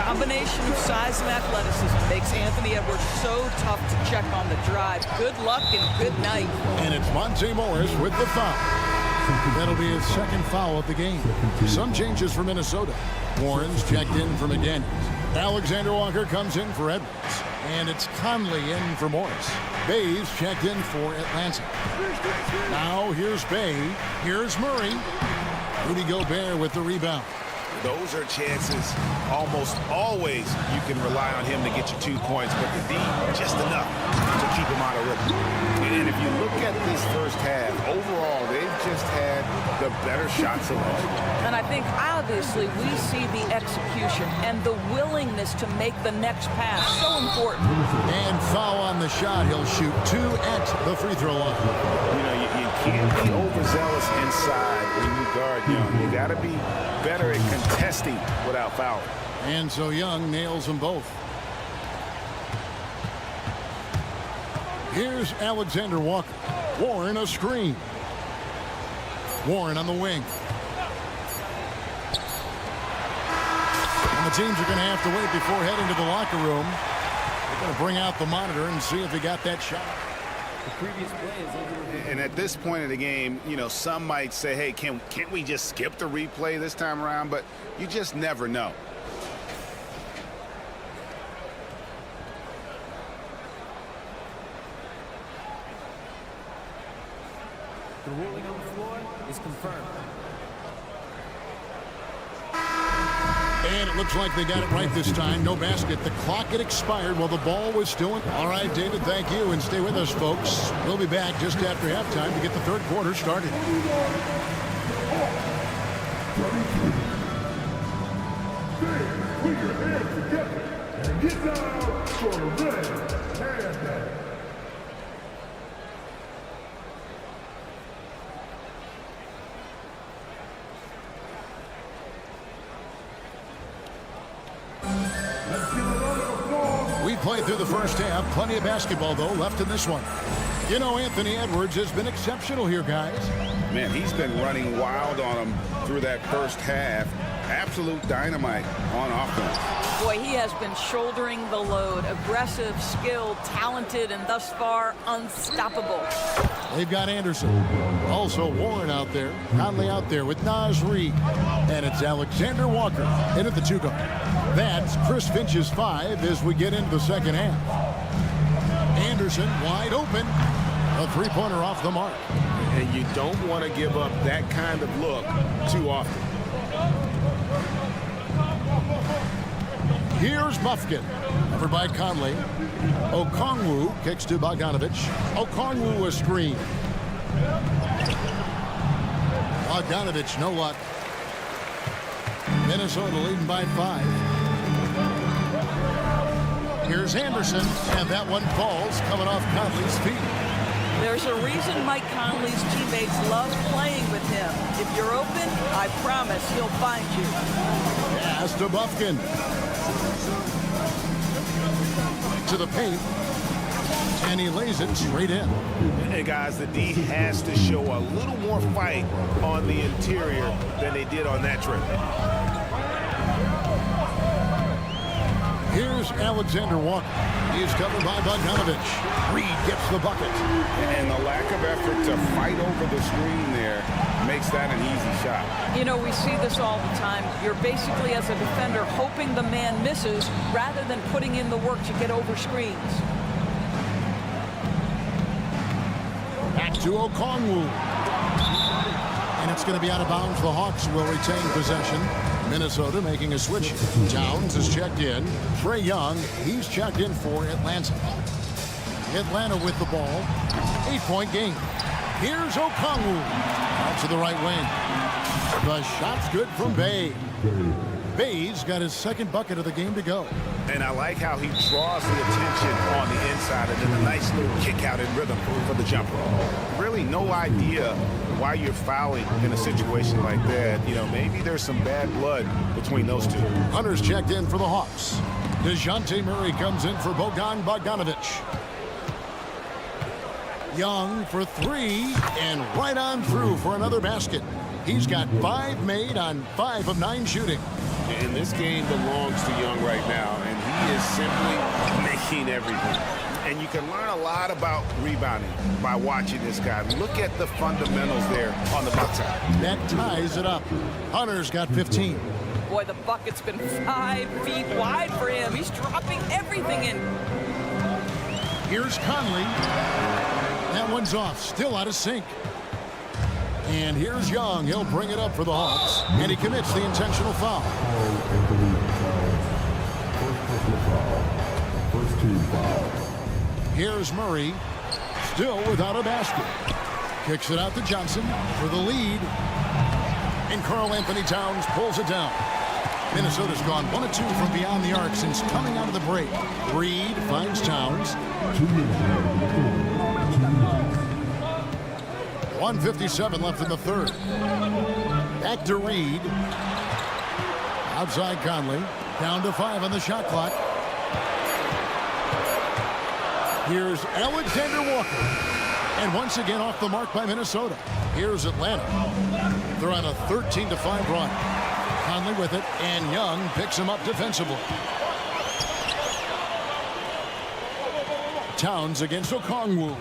Combination of size and athleticism makes Anthony Edwards so tough to check on the drive. Good luck and good night. And it's Monte Morris with the foul. That'll be his second foul of the game. Some changes for Minnesota. Warren's checked in for McDaniels. Alexander Walker comes in for Edwards. And it's Conley in for Morris. Bay's checked in for Atlanta. Now here's Bay. Here's Murray. Rudy Gobert with the rebound. Those are chances almost always you can rely on him to get you 2 points, but the D, just enough to keep him out of rhythm. And if you look at this first half, overall, they've just had the better shot selection. And I think, obviously, we see the execution and the willingness to make the next pass so important. And foul on the shot. He'll shoot 2 at the free throw line. You know, you can't be overzealous inside when you guard Young. You got to be better at contesting without fouling. And so Young nails them both. Here's Alexander Walker. Warren a screen. Warren on the wing. And the teams are going to have to wait before heading to the locker room. They're going to bring out the monitor and see if he got that shot. And at this point in the game, you know, some might say, hey, can't we just skip the replay this time around? But you just never know. The ruling on the floor is confirmed. And it looks like they got it right this time. No basket. The clock had expired while the ball was still in. All right, David, thank you. And stay with us, folks. We'll be back just after halftime to get the third quarter started. Put your hands together and get down for the red handbag. We played through the first half. Plenty of basketball, though, left in this one. You know, Anthony Edwards has been exceptional here, guys. Man, he's been running wild on him through that first half. Absolute dynamite on offense. Boy, he has been shouldering the load. Aggressive, skilled, talented, and thus far unstoppable. They've got Anderson. Also Warren out there. Conley out there with Naz Reid. And it's Alexander Walker in at the 2 guard. That's Chris Finch's 5 as we get into the second half. Anderson wide open. A three-pointer off the mark. And you don't want to give up that kind of look too often. Here's Buffkin. Covered by Conley. Okongwu kicks to Bogdanovich. Okongwu a screen. Bogdanovich, no luck. Minnesota leading by 5. Here's Anderson, and that one falls coming off Conley's feet. There's a reason Mike Conley's teammates love playing with him. If you're open, I promise he'll find you. Pass to Buffkin. To the paint. And he lays it straight in. Hey, guys, the D has to show a little more fight on the interior than they did on that trip. Here's Alexander Walker. He's covered by Bogdanovich. Reed gets the bucket. And the lack of effort to fight over the screen there makes that an easy shot. You know, we see this all the time. You're basically, as a defender, hoping the man misses rather than putting in the work to get over screens. Back to Okongwu. And it's going to be out of bounds. The Hawks will retain possession. Minnesota making a switch. Towns is checked in. Trae Young, he's checked in for Atlanta. Atlanta with the ball. 8-point game. Here's Okongwu. Out to the right wing. The shot's good from Bay. Bay's got his second bucket of the game to go. And I like how he draws the attention on the inside and then a nice little kick out in rhythm for the jumper. Really no idea why you're fouling in a situation like that. You know, maybe there's some bad blood between those two. Hunter's checked in for the Hawks. DeJounte Murray comes in for Bogdanovich. Young for three and right on through for another basket. He's got 5 made on 5 of 9 shooting. And this game belongs to Young right now, and he is simply making everything. And you can learn a lot about rebounding by watching this guy. Look at the fundamentals there on the Bucks side. That ties it up. Hunter's got 15. Boy, the bucket's been 5 feet wide for him. He's dropping everything in. Here's Conley. That one's off. Still out of sync. And here's Young. He'll bring it up for the Hawks. And he commits the intentional foul. First team foul. Here's Murray. Still without a basket. Kicks it out to Johnson for the lead. And Karl Anthony Towns pulls it down. Minnesota's gone 1 of 2 from beyond the arc since coming out of the break. Reed finds Towns. 1:57 left in the third. Back to Reed. Outside Conley. Down to 5 on the shot clock. Here's Alexander Walker. And once again off the mark by Minnesota. Here's Atlanta. They're on a 13-5 run. Conley with it, and Young picks him up defensively. Towns against Okongwu.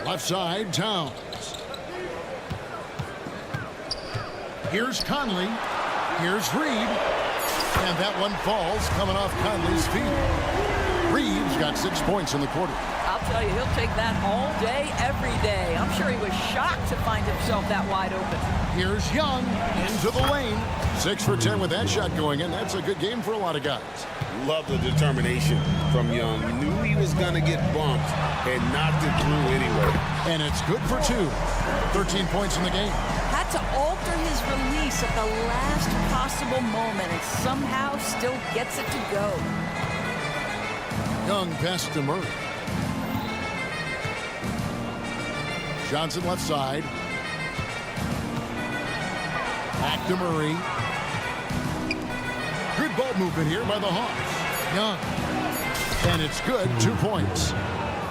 Left side, Towns. Here's Conley. Here's Reed. And that one falls coming off Conley's feet. Reed's got 6 points in the quarter. I'll tell you, he'll take that all day, every day. I'm sure he was shocked to find himself that wide open. Here's Young into the lane. 6 for 10 with that shot going in. That's a good game for a lot of guys. Love the determination from Young. Knew he was going to get bumped and knocked it through anyway. And it's good for 2. 13 points in the game. Had to alter his release at the last possible moment and somehow still gets it to go. Young pass to Murray. Johnson left side. Back to Murray. Good ball movement here by the Hawks. Young. And it's good. 2 points.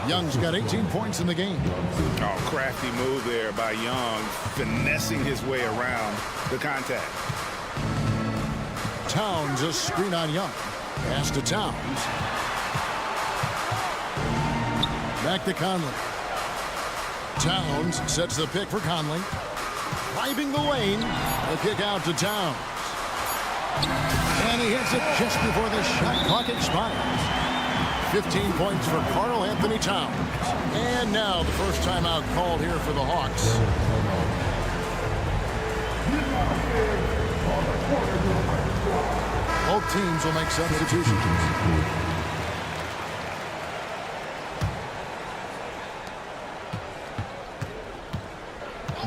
Young's got 18 points in the game. Oh, crafty move there by Young, finessing his way around the contact. Towns a screen on Young. Pass to Towns. Back to Conley. Towns sets the pick for Conley. Driving the lane. A kick out to Towns. And he hits it just before the shot clock expires. 15 points for Karl Anthony Towns. And now the first timeout called here for the Hawks. Both teams will make substitutions.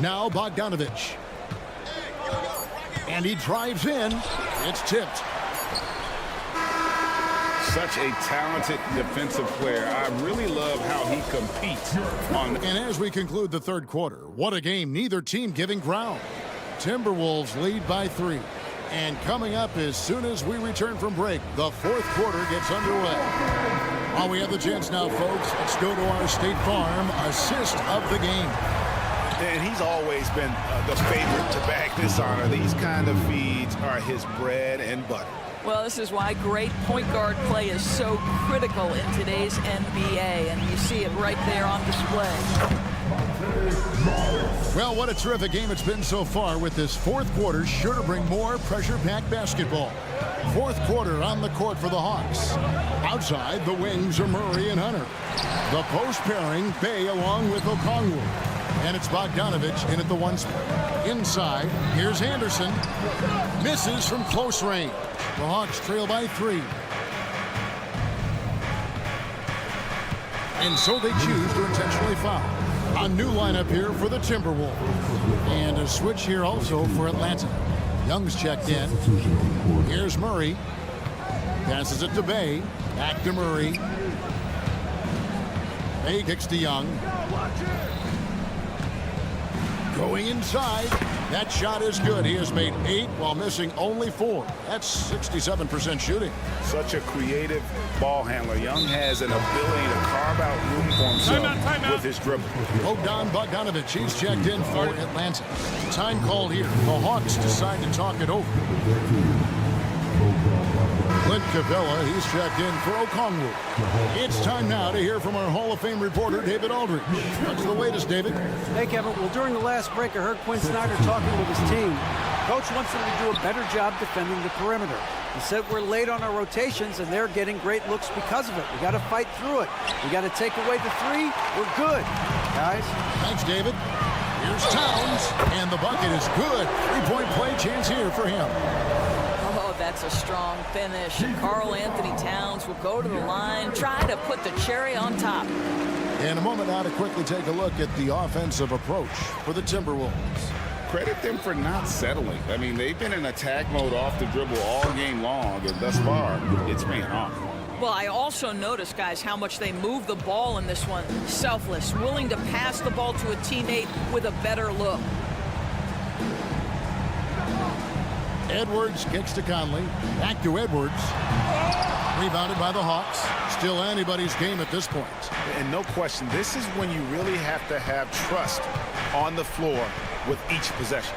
Now Bogdanovich. And he drives in. It's tipped. such a talented defensive player. I really love how he competes on. And as we conclude the third quarter, what a game, neither team giving ground. Timberwolves lead by 3. And coming up as soon as we return from break, the fourth quarter gets underway. While we have the chance now, folks, let's go to our State Farm assist of the game. And he's always been the favorite to bag this honor. These kind of feeds are his bread and butter. Well, this is why great point guard play is so critical in today's NBA, and you see it right there on display. Well, what a terrific game it's been so far, with this fourth quarter sure to bring more pressure-packed basketball. Fourth quarter on the court for the Hawks. Outside, the wings are Murray and Hunter. The post pairing, Bay along with Okongwu. And it's Bogdanovich in at the 1 spot. Inside, here's Anderson. Misses from close range. The Hawks trail by 3. And so they choose to intentionally foul. A new lineup here for the Timberwolves. And a switch here also for Atlanta. Young's checked in. Here's Murray. Passes it to Bay. Back to Murray. Bay kicks to Young. Going inside. That shot is good. He has made 8 while missing only 4. That's 67% shooting. Such a creative ball handler. Young has an ability to carve out room for himself with his dribble. Bogdanovich, he's checked in for Atlanta. Time called here. The Hawks decide to talk it over. Clint Capella, he's checked in for Okongwu. It's time now to hear from our Hall of Fame reporter, David Aldridge. What's the latest, David? Hey, Kevin. Well, during the last break, I heard Quinn Snyder talking with his team. Coach wants them to do a better job defending the perimeter. He said we're late on our rotations, and they're getting great looks because of it. We got to fight through it. We got to take away the 3. We're good, guys. Thanks, David. Here's Towns, and the bucket is good. 3-point play chance here for him. Oh, that's a strong finish. And Karl Anthony Towns will go to the line, try to put the cherry on top. In a moment now to quickly take a look at the offensive approach for the Timberwolves. Credit them for not settling. I mean, they've been in attack mode off the dribble all game long, and thus far, it's paying off. Well, I also noticed, guys, how much they move the ball in this one. Selfless, willing to pass the ball to a teammate with a better look. Edwards kicks to Conley. Back to Edwards. Rebounded by the Hawks. Still anybody's game at this point. And no question, this is when you really have to have trust on the floor with each possession.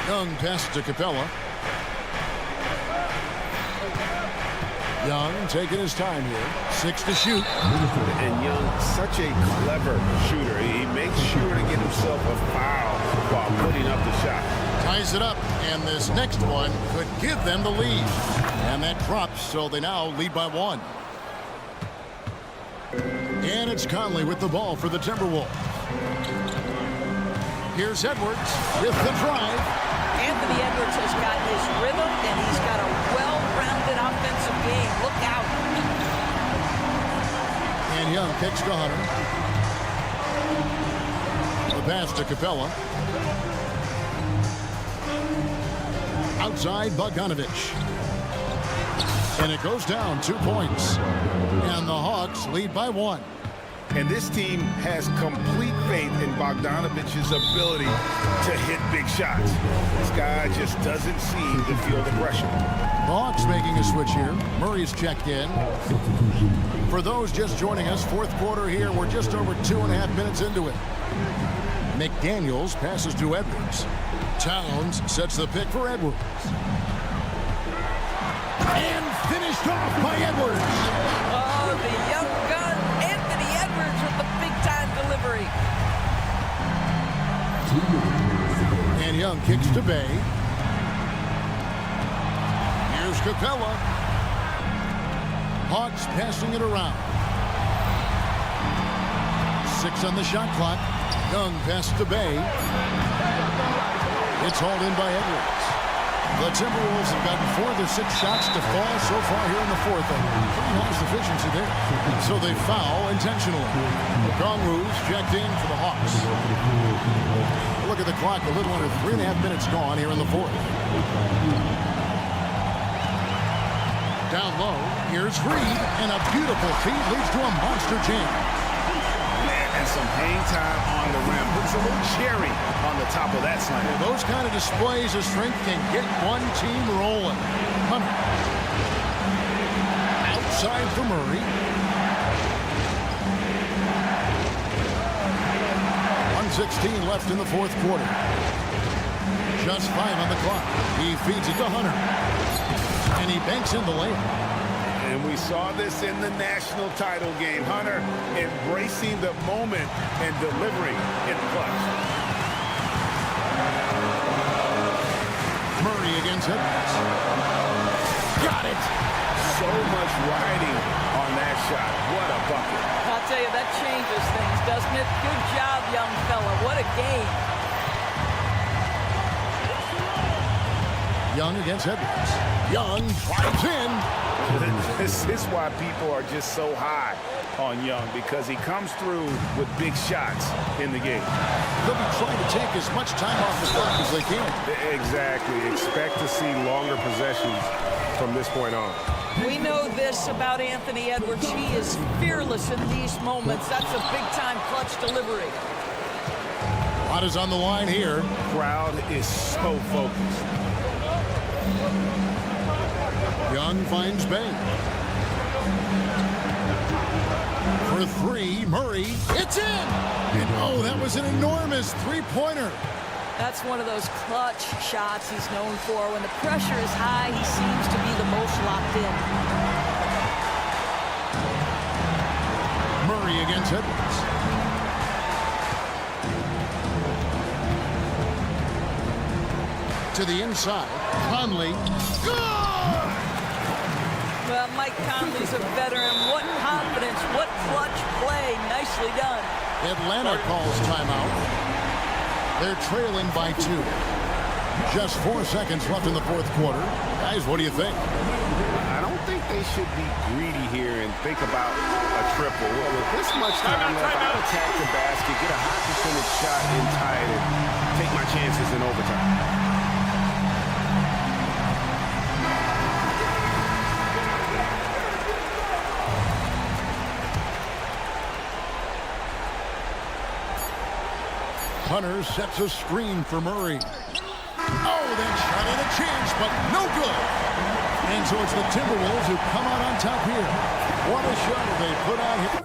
Young passes to Capella. Young taking his time here. 6 to shoot. And Young, such a clever shooter. He makes sure to get himself a foul while putting up the shot. Ties it up, and this next one could give them the lead. And that drops, so they now lead by 1. And it's Conley with the ball for the Timberwolves. Here's Edwards with the drive. Anthony Edwards has got his rhythm, and he's got a well-rounded offensive game. Look out. And Young kicks to Hunter. The pass to Capella. Outside, Bogdanovich. And it goes down 2 points. And the Hawks lead by 1. And this team has complete faith in Bogdanovich's ability to hit big shots. This guy just doesn't seem to feel the pressure. The Hawks making a switch here. Murray's checked in. For those just joining us, fourth quarter here. We're just over 2.5 minutes into it. McDaniels passes to Edwards. Towns sets the pick for Edwards. And finished off by Edwards. Oh, the young gun, Anthony Edwards with the big-time delivery. And Young kicks to Bay. Here's Capella. Hawks passing it around. 6 on the shot clock. Young passes to Bay. It's hauled in by Edwards. The Timberwolves have gotten 4 of their 6 shots to fall so far here in the fourth. Pretty nice efficiency there. So they foul intentionally. Okongwu's checked in for the Hawks. Look at the clock. A little under 3.5 minutes gone here in the fourth. Down low, here's Reed, and a beautiful feed leads to a monster jam. And some hang time on the rim. Puts a little cherry on the top of that slam. Those kind of displays of strength can get one team rolling. Hunter. Outside for Murray. 1:16 left in the fourth quarter. Just 5 on the clock. He feeds it to Hunter. And he banks in the layup. And we saw this in the national title game. Hunter embracing the moment and delivering in the clutch. Murray against Edwards. Got it. So much riding on that shot. What a bucket. I'll tell you, that changes things, doesn't it? Good job, young fella. What a game. Young against Edwards. Young drives in. This is why people are just so high on Young, because he comes through with big shots in the game. They'll be trying to take as much time off the clock as they can. Exactly. Expect to see longer possessions from this point on. We know this about Anthony Edwards. He is fearless in these moments. That's a big-time clutch delivery. A lot is on the line here. Crowd is so focused. Young finds Bay. For 3, Murray. It's in! And oh, that was an enormous three-pointer. That's one of those clutch shots he's known for. When the pressure is high, he seems to be the most locked in. Murray against Edwards. To the inside. Conley. Good! Well, Mike Conley's a veteran. What confidence, what clutch play. Nicely done. Atlanta calls timeout. They're trailing by 2. Just 4 seconds left in the fourth quarter. Guys, what do you think? I don't think they should be greedy here and think about a triple. Well, with this much time left, I'll attack the basket, get a high percentage shot in tight, and take my chances in overtime. Hunter sets a screen for Murray. Oh, that shot had a chance, but no good. And so it's the Timberwolves who come out on top here. What a show they put on here.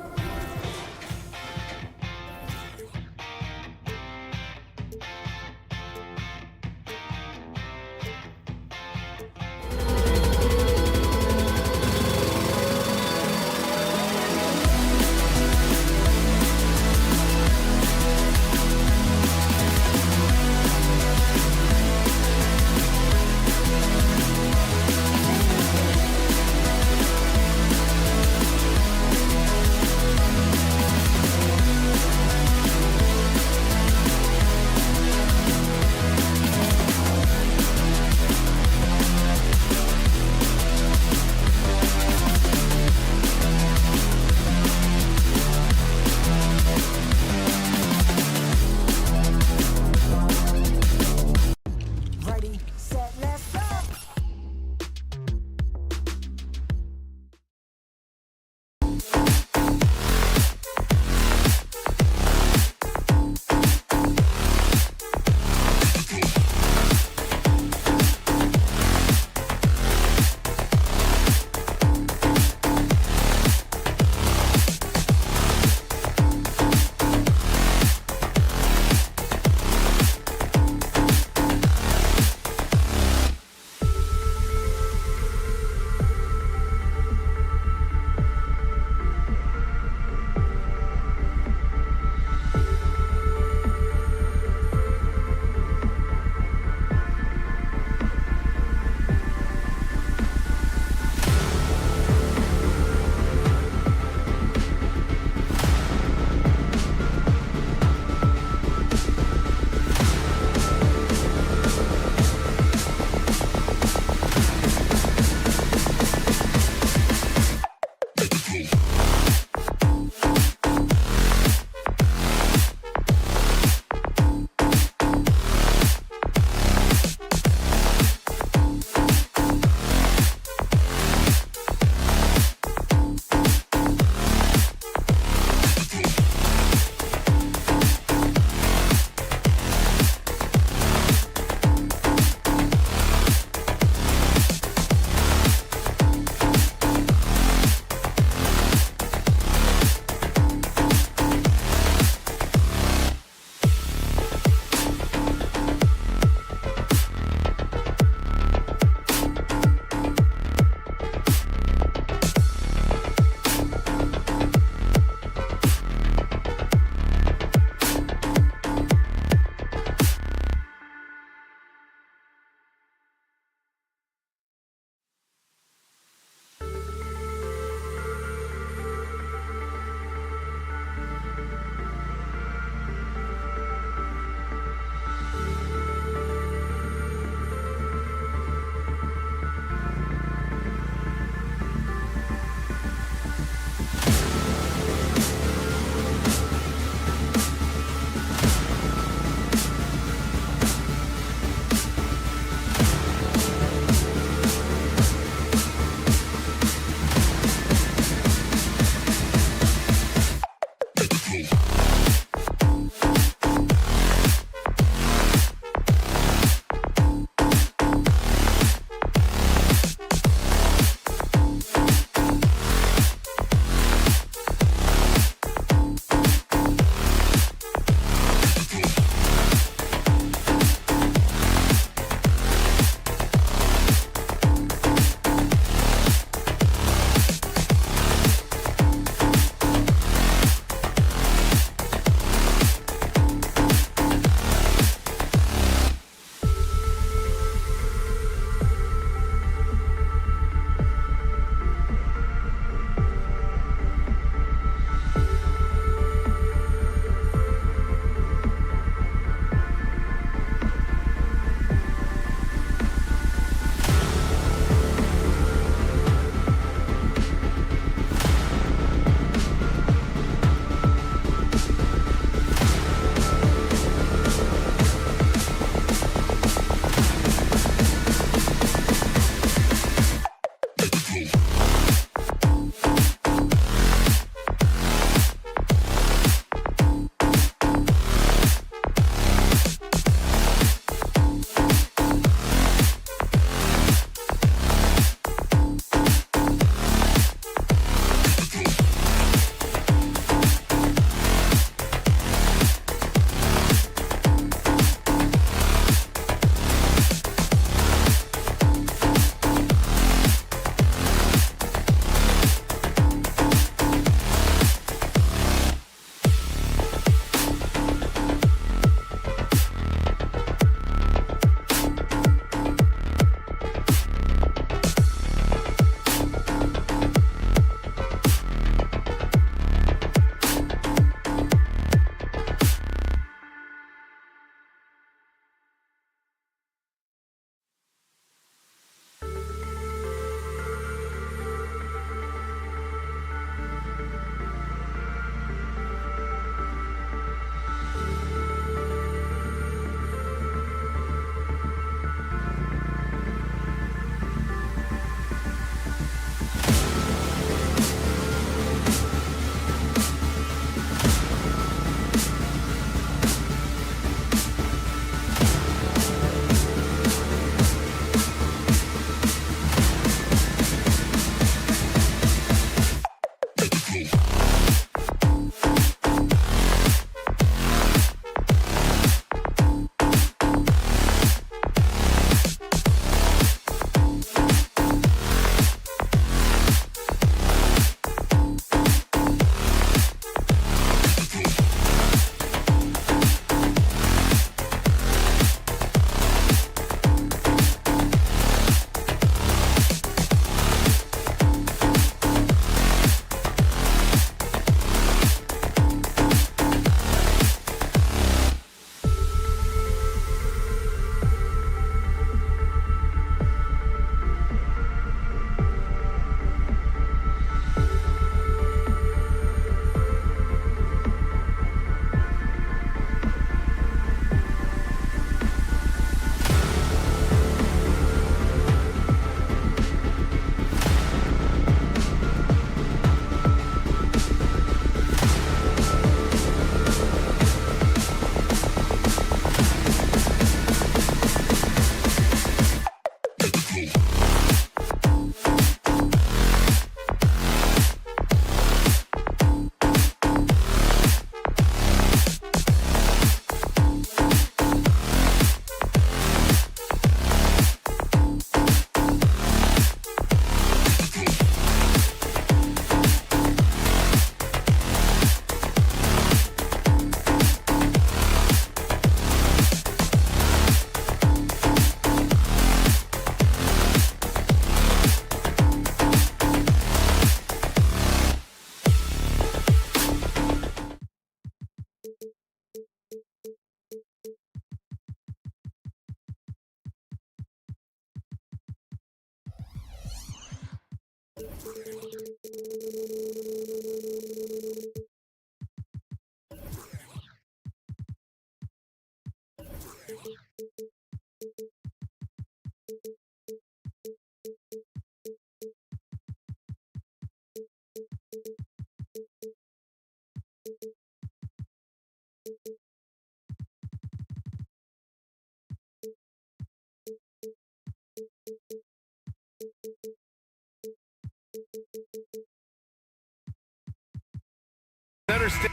Center stage.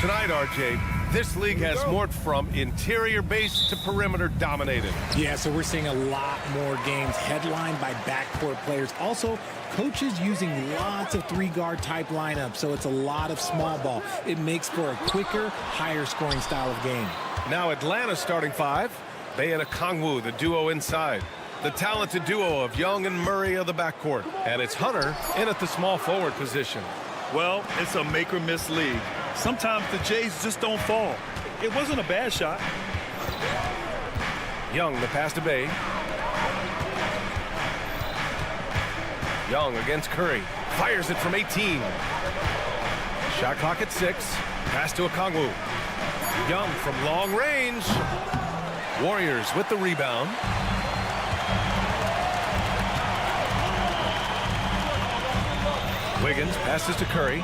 Tonight, RJ, this league has morphed from interior base to perimeter dominated. Yeah, so we're seeing a lot more games headlined by backcourt players. Also, coaches using lots of three-guard type lineups, so it's a lot of small ball. It makes for a quicker, higher-scoring style of game. Now Atlanta's starting five. Bay and Okongwu, the duo inside. The talented duo of Young and Murray of the backcourt. And it's Hunter in at the small forward position. Well, it's a make-or-miss league. Sometimes the Jays just don't fall. It wasn't a bad shot. Young, the pass to Bay. Young against Curry. Fires it from 18. Shot clock at 6. Pass to Okongwu. Young from long range. Warriors with the rebound. Wiggins passes to Curry.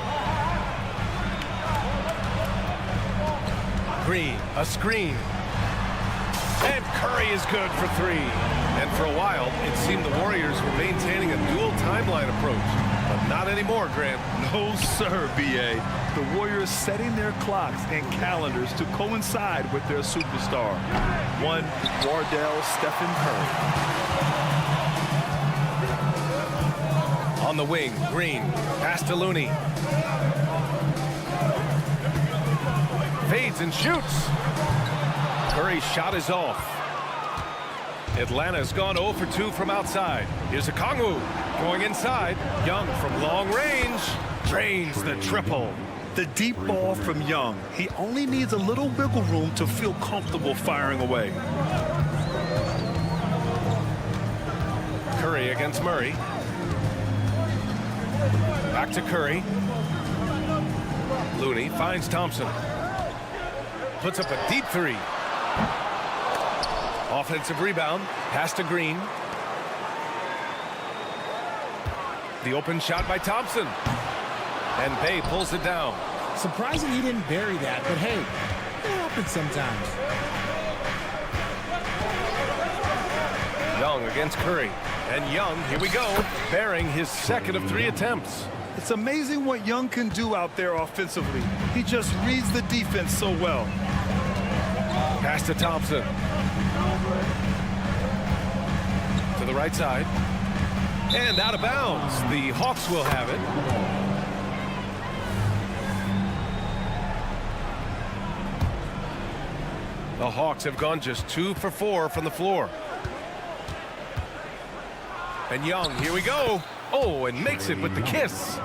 Green, a screen. And Curry is good for 3. And for a while, it seemed the Warriors were maintaining a dual timeline approach. But not anymore, Grant. No, sir, B.A. The Warriors setting their clocks and calendars to coincide with their superstar. One, Wardell Stephen Curry. On the wing, Green, pass to Looney. Fades and shoots. Curry's shot is off. Atlanta's gone 0 for 2 from outside. Here's Okongwu going inside. Young from long range drains the triple. The deep ball from Young. He only needs a little wiggle room to feel comfortable firing away. Curry against Murray. Back to Curry. Looney finds Thompson. Puts up a deep 3. Offensive rebound. Pass to Green. The open shot by Thompson. And Bay pulls it down. Surprising he didn't bury that, but hey, it happens sometimes. Young against Curry. And Young, here we go, bearing his second of 3 attempts. It's amazing what Young can do out there offensively. He just reads the defense so well. Pass to Thompson. To the right side. And out of bounds. The Hawks will have it. The Hawks have gone just 2 for 4 from the floor. And Young, here we go. Oh, and makes it with the kiss.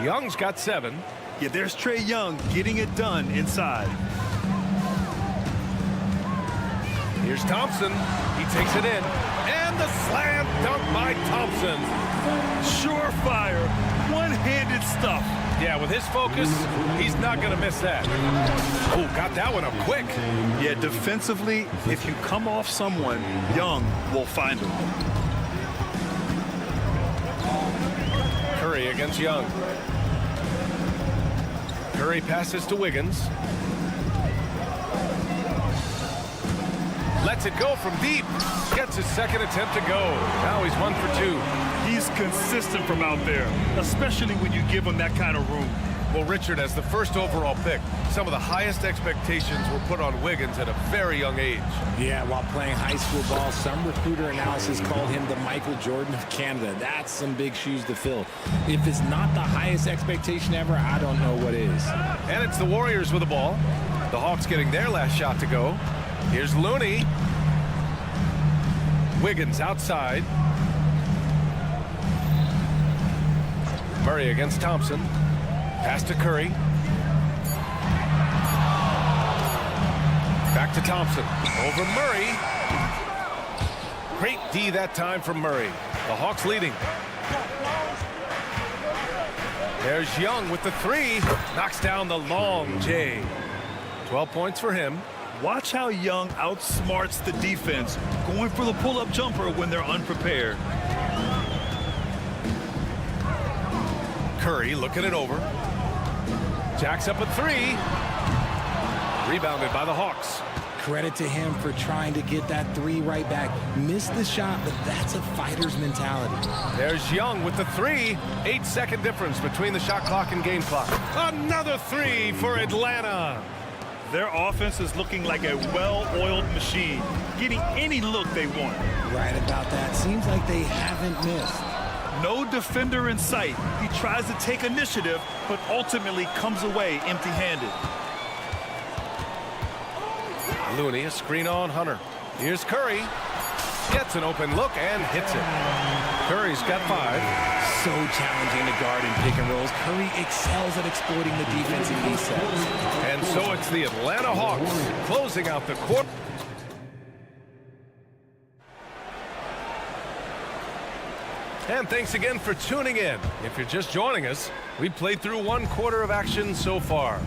Young's got 7. Yeah, there's Trae Young getting it done inside. Here's Thompson. He takes it in. And the slam dunk by Thompson. Surefire, one-handed stuff. Yeah, with his focus, he's not going to miss that. Oh, got that one up quick. Yeah, defensively, if you come off someone, Young will find him. Curry against Young. Curry passes to Wiggins. Lets it go from deep. Gets his second attempt to go. Now he's 1 for 2. He's consistent from out there, especially when you give him that kind of room. Well, Richard, as the first overall pick, some of the highest expectations were put on Wiggins at a very young age. Yeah, while playing high school ball, some recruiter analysis called him the Michael Jordan of Canada. That's some big shoes to fill. If it's not the highest expectation ever, I don't know what is. And it's the Warriors with the ball. The Hawks getting their last shot to go. Here's Looney. Wiggins outside. Murray against Thompson. Pass to Curry. Back to Thompson. Over Murray. Great D that time from Murray. The Hawks leading. There's Young with the 3. Knocks down the long J. 12 points for him. Watch how Young outsmarts the defense, going for the pull-up jumper when they're unprepared. Curry looking it over. Jacks up a 3. Rebounded by the Hawks. Credit to him for trying to get that 3 right back. Missed the shot, but that's a fighter's mentality. There's Young with the 3. 8-second difference between the shot clock and game clock. Another 3 for Atlanta. Their offense is looking like a well-oiled machine, getting any look they want. Right about that. Seems like they haven't missed. No defender in sight. He tries to take initiative, but ultimately comes away empty-handed. Looney, a screen on Hunter. Here's Curry. Gets an open look and hits it. Curry's got 5. So challenging to guard in pick and rolls. Curry excels at exploiting the defense in these sets. And so it's the Atlanta Hawks closing out the quarter. And thanks again for tuning in. If you're just joining us, we played through 1 quarter of action so far.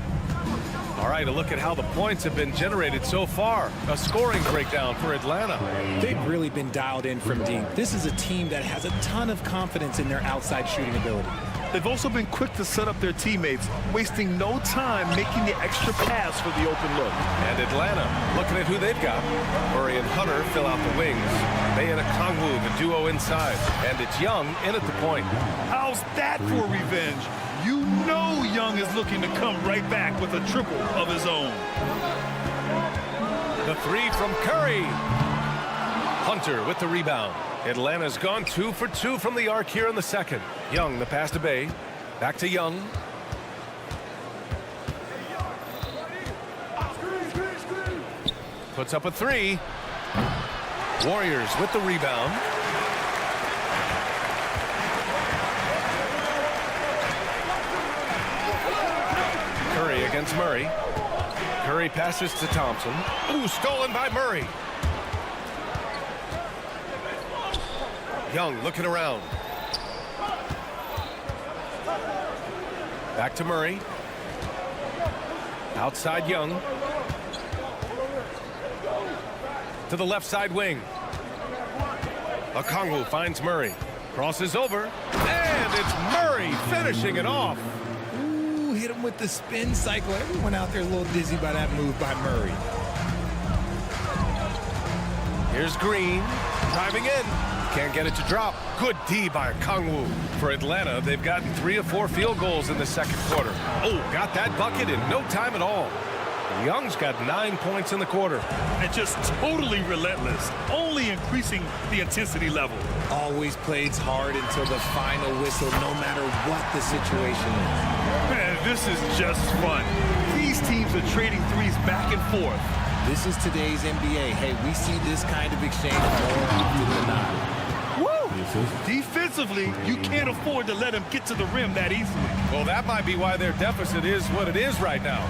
All right, a look at how the points have been generated so far. A scoring breakdown for Atlanta. They've really been dialed in from deep. This is a team that has a ton of confidence in their outside shooting ability. They've also been quick to set up their teammates, wasting no time making the extra pass for the open look. And Atlanta, looking at who they've got. Murray and Hunter fill out the wings. Bay and Okongwu, the duo inside. And it's Young in at the point. How's that for revenge? You know Young is looking to come right back with a triple of his own. The 3 from Curry. Hunter with the rebound. Atlanta's gone 2 for 2 from the arc here in the second. Young, the pass to Bay. Back to Young. Puts up a 3. Warriors with the rebound. Curry against Murray. Curry passes to Thompson. Ooh, stolen by Murray. Young looking around. Back to Murray. Outside Young. to the left side wing. Okongwu finds Murray. Crosses over. And it's Murray finishing it off. Ooh, hit him with the spin cycle. Everyone out there a little dizzy by that move by Murray. Here's Green. Driving in. Can't get it to drop. Good D by Okongwu. For Atlanta, they've gotten 3 or 4 field goals in the second quarter. Oh, got that bucket in no time at all. Young's got 9 points in the quarter. And just totally relentless, only increasing the intensity level. Always plays hard until the final whistle, no matter what the situation is. Man, this is just fun. These teams are trading threes back and forth. This is today's NBA. Hey, we see this kind of exchange more often than not. Woo! Defensively, you can't afford to let him get to the rim that easily. Well, that might be why their deficit is what it is right now.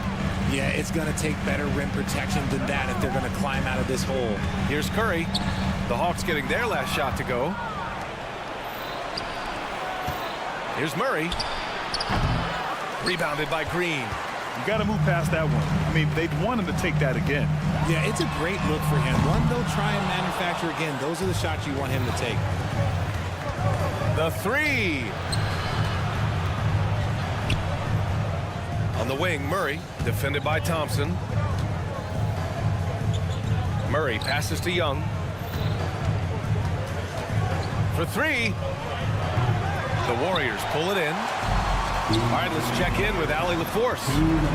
Yeah, it's going to take better rim protection than that if they're going to climb out of this hole. Here's Curry. The Hawks getting their last shot to go. Here's Murray. Rebounded by Green. You got to move past that one. I mean, they'd want him to take that again. Yeah, it's a great look for him. One they'll try and manufacture again. Those are the shots you want him to take. The 3. On the wing, Murray, defended by Thompson. Murray passes to Young. For 3. The Warriors pull it in. All right, let's check in with Allie LaForce.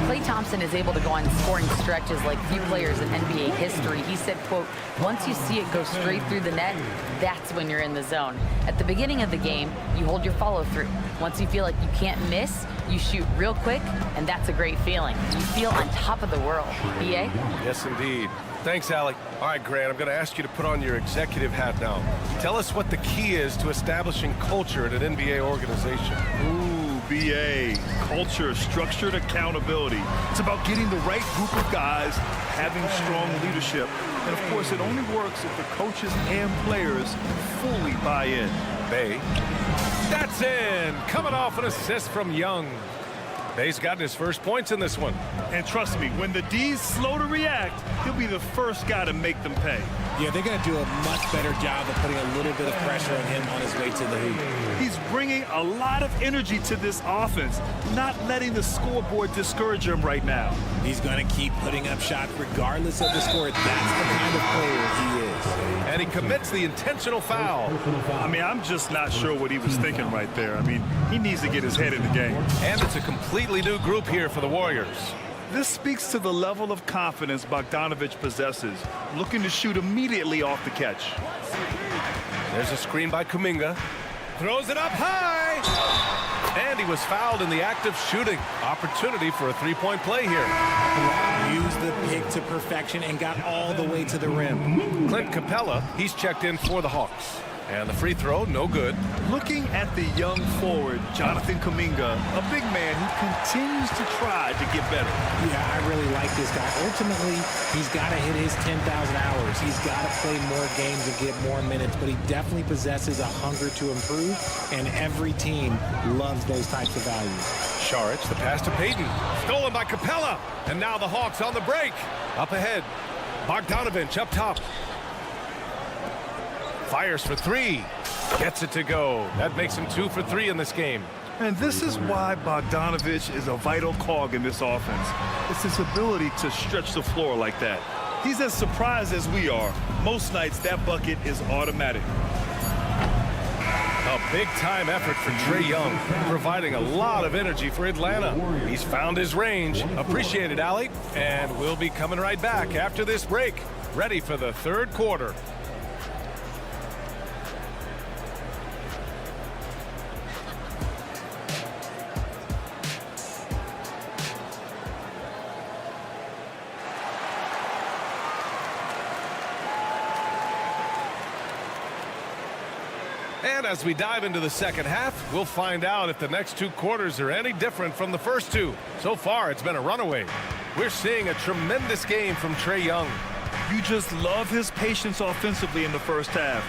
Klay Thompson is able to go on scoring stretches like few players in NBA history. He said, quote, once you see it go straight through the net, that's when you're in the zone. At the beginning of the game, you hold your follow through. Once you feel like you can't miss, you shoot real quick, and that's a great feeling. You feel on top of the world. BA? Yes, indeed. Thanks, Allie. All right, Grant, I'm going to ask you to put on your executive hat now. Tell us what the key is to establishing culture at an NBA organization. Ooh, BA, culture, structured accountability. It's about getting the right group of guys, having strong leadership. And, of course, it only works if the coaches and players fully buy in. Bay. That's in. Coming off an assist from Young. Bay's gotten his first points in this one. And trust me, when the D's slow to react, he'll be the first guy to make them pay. Yeah, they're going to do a much better job of putting a little bit of pressure on him on his way to the hoop. He's bringing a lot of energy to this offense, not letting the scoreboard discourage him right now. He's going to keep putting up shots regardless of the score. That's the kind of player he is. And he commits the intentional foul. I mean, I'm just not sure what he was thinking right there. I mean, he needs to get his head in the game. And it's a completely new group here for the Warriors. This speaks to the level of confidence Bogdanović possesses, looking to shoot immediately off the catch. There's a screen by Kuminga. Throws it up high. And he was fouled in the act of shooting. Opportunity for a three-point play here. Used the pick to perfection and got all the way to the rim. Clint Capella, he's checked in for the Hawks. And the free throw, no good. Looking at the young forward, Jonathan Kuminga, a big man who continues to try to get better. Yeah, I really like this guy. Ultimately, he's got to hit his 10,000 hours. He's got to play more games and get more minutes, but he definitely possesses a hunger to improve, and every team loves those types of values. Saric, the pass to Payton. Stolen by Capella. And now the Hawks on the break. Up ahead. Bogdanović up top. Fires for 3. Gets it to go. That makes him 2 for 3 in this game. And this is why Bogdanović is a vital cog in this offense. It's his ability to stretch the floor like that. He's as surprised as we are. Most nights, that bucket is automatic. A big-time effort for Trae Young, providing a lot of energy for Atlanta. He's found his range. Appreciate it, Allie. And we'll be coming right back after this break. Ready for the third quarter. And as we dive into the second half, we'll find out if the next 2 quarters are any different from the first 2. So far, it's been a runaway. We're seeing a tremendous game from Trae Young. You just love his patience offensively in the first half.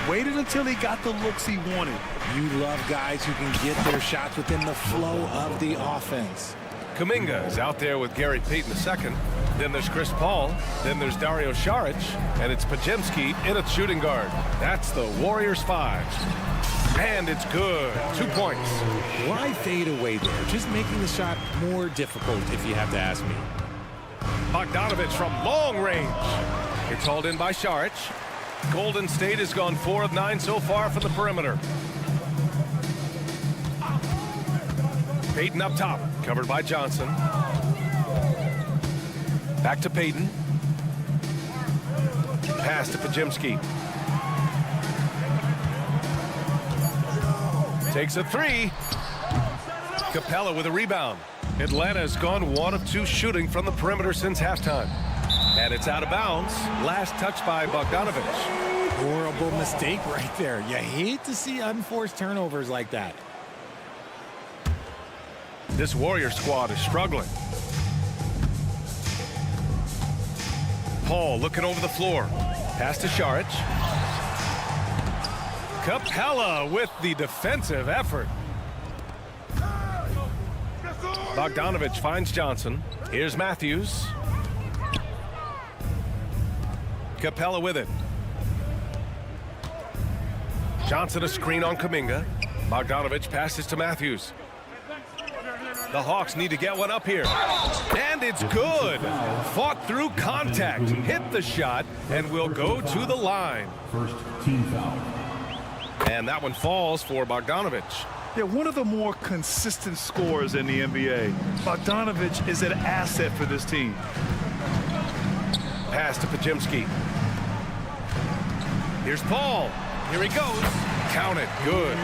Waited until he got the looks he wanted. You love guys who can get their shots within the flow of the offense. Kuminga is out there with Gary Payton II. Then there's Chris Paul. Then there's Dario Saric. And it's Podziemski in at shooting guard. That's the Warriors 5. And it's good. 2 points. Why fade away there? Just making the shot more difficult, if you have to ask me. Bogdanovich from long range. It's hauled in by Saric. Golden State has gone 4 of 9 so far from the perimeter. Payton up top, covered by Johnson. Back to Payton. Pass to Podziemski. Takes a 3. Capella with a rebound. Atlanta has gone 1 of 2 shooting from the perimeter since halftime. And it's out of bounds. Last touch by Bogdanovich. Horrible mistake right there. You hate to see unforced turnovers like that. This Warrior squad is struggling. Paul looking over the floor. Pass to Saric. Capella with the defensive effort. Bogdanovich finds Johnson. Here's Matthews. Capella with it. Johnson a screen on Kuminga. Bogdanovich passes to Matthews. The Hawks need to get one up here. And it's good. Fought through contact. Hit the shot and will go to the line. First team foul. And that one falls for Bogdanovich. Yeah, one of the more consistent scorers in the NBA. Bogdanovich is an asset for this team. Pass to Podziemski. Here's Paul. Here he goes. Count it. Good.